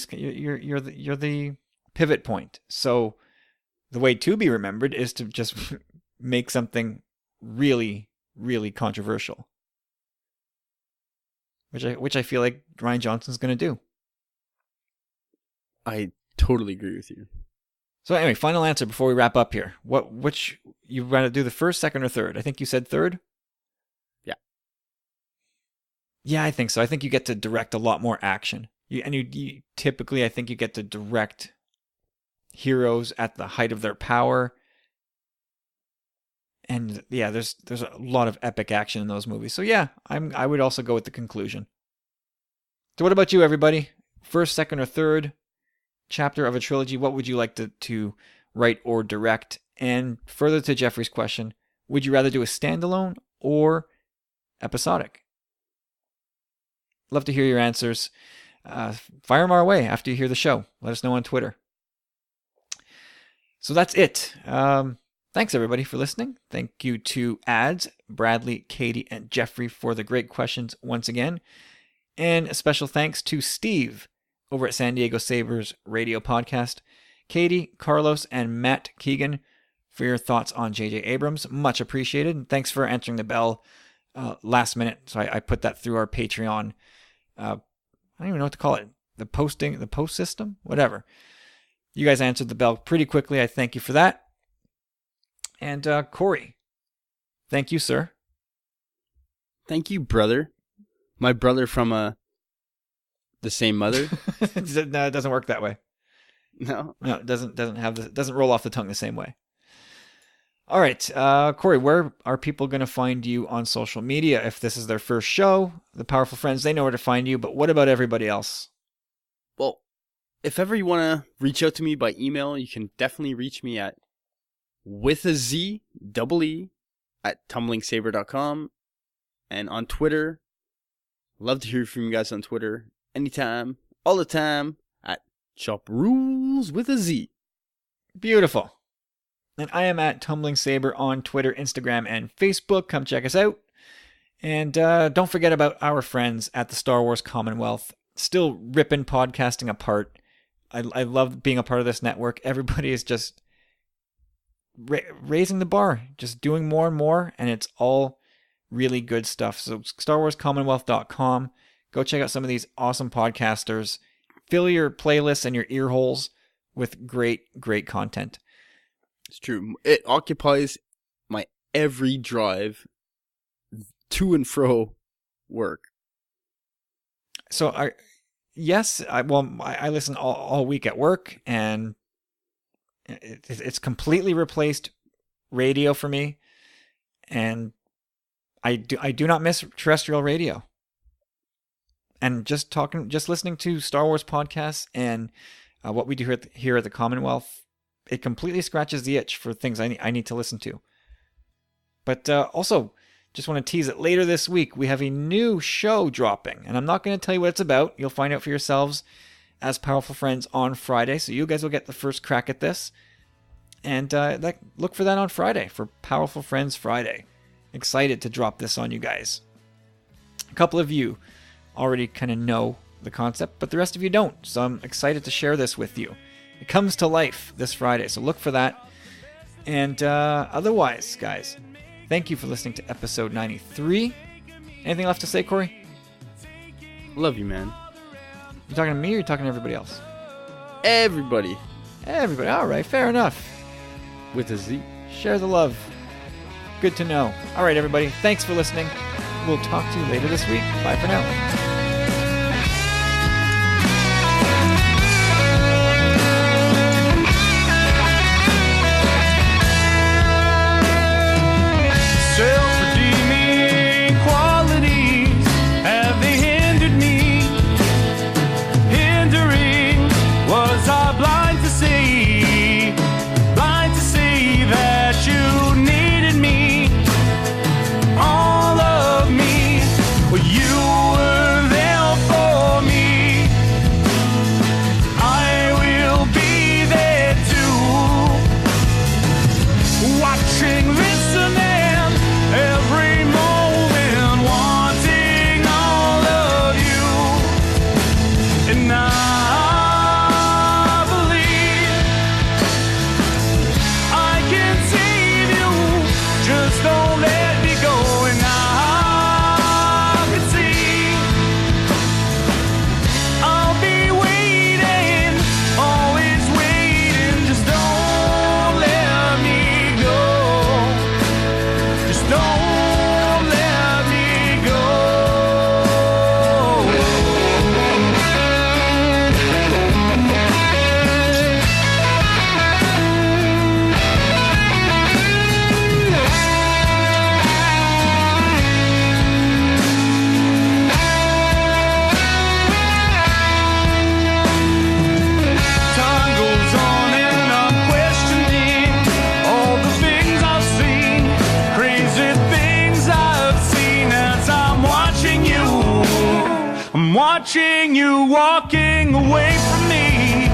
the pivot point. So the way to be remembered is to just make something really, really controversial, which I feel like Ryan Johnson's going to do. I totally agree with you. So anyway, final answer before we wrap up here. Which you rather do, the first, second, or third? I think you said third. Yeah. Yeah, I think so. I think you get to direct a lot more action. You typically, I think you get to direct heroes at the height of their power. And yeah, there's a lot of epic action in those movies. So yeah, I would also go with the conclusion. So what about you, everybody? First, second, or third chapter of a trilogy? What would you like to write or direct? And further to Jeffrey's question, would you rather do a standalone or episodic? Love to hear your answers. Fire them our way after you hear the show. Let us know on Twitter. So that's it. Thanks, everybody, for listening. Thank you to Ads, Bradley, Katie, and Jeffrey for the great questions once again. And a special thanks to Steve over at San Diego Sabres Radio Podcast, Katie, Carlos, and Matt Keegan for your thoughts on J.J. Abrams. Much appreciated. And thanks for answering the bell last minute. So I put that through our Patreon. I don't even know what to call it. The post system? Whatever. You guys answered the bell pretty quickly. I thank you for that. And Corey, thank you, sir. Thank you, brother. My brother from the same mother. No, it doesn't work that way. No, it doesn't roll off the tongue the same way. All right, Corey, where are people going to find you on social media? If this is their first show, the Powerful Friends, they know where to find you. But what about everybody else? Well, if ever you want to reach out to me by email, you can definitely reach me at @tumblingsaber.com, and on Twitter. Love to hear from you guys on Twitter anytime, all the time, at ChopRulesWithAZ. Beautiful. And I am at Tumbling Saber on Twitter, Instagram, and Facebook. Come check us out. And don't forget about our friends at the Star Wars Commonwealth. Still ripping podcasting apart. I love being a part of this network. Everybody is just raising the bar, just doing more and more, and it's all really good stuff. So StarWarsCommonwealth.com. Go check out some of these awesome podcasters. Fill your playlists and your ear holes with great, great content. It's true. It occupies my every drive to and fro work. So I listen all week at work, and it's completely replaced radio for me, and I do not miss terrestrial radio. And just listening to Star Wars podcasts and what we do here at the Commonwealth, it completely scratches the itch for things I need to listen to. But also, just want to tease it, later this week we have a new show dropping, and I'm not going to tell you what it's about. You'll find out for yourselves as Powerful Friends on Friday, so you guys will get the first crack at this. And look for that on Friday, for Powerful Friends Friday. Excited to drop this on you guys. A couple of you already kind of know the concept, but the rest of you don't, so I'm excited to share this with you. It comes to life this Friday, so look for that. And otherwise, guys, thank you for listening to episode 93. Anything left to say, Corey? Love you, man. You talking to me or you talking to everybody else? Everybody. Everybody. All right, fair enough. With a Z. Share the love. Good to know. All right, everybody. Thanks for listening. We'll talk to you later this week. Bye for now. Self-redeeming qualities, have they hindered me? Hindering, was I blind to see that you needed me? All of me, well, you were there for me. I will be there too, watching, listening, every moment, wanting all of you. And I believe I can save you, just don't let me go. And I can see I'll be waiting, always waiting, just don't let me go. Just don't let me go. Time goes on and I'm questioning all the things I've seen, crazy things I've seen as I'm watching you. I'm watching you walking away from me.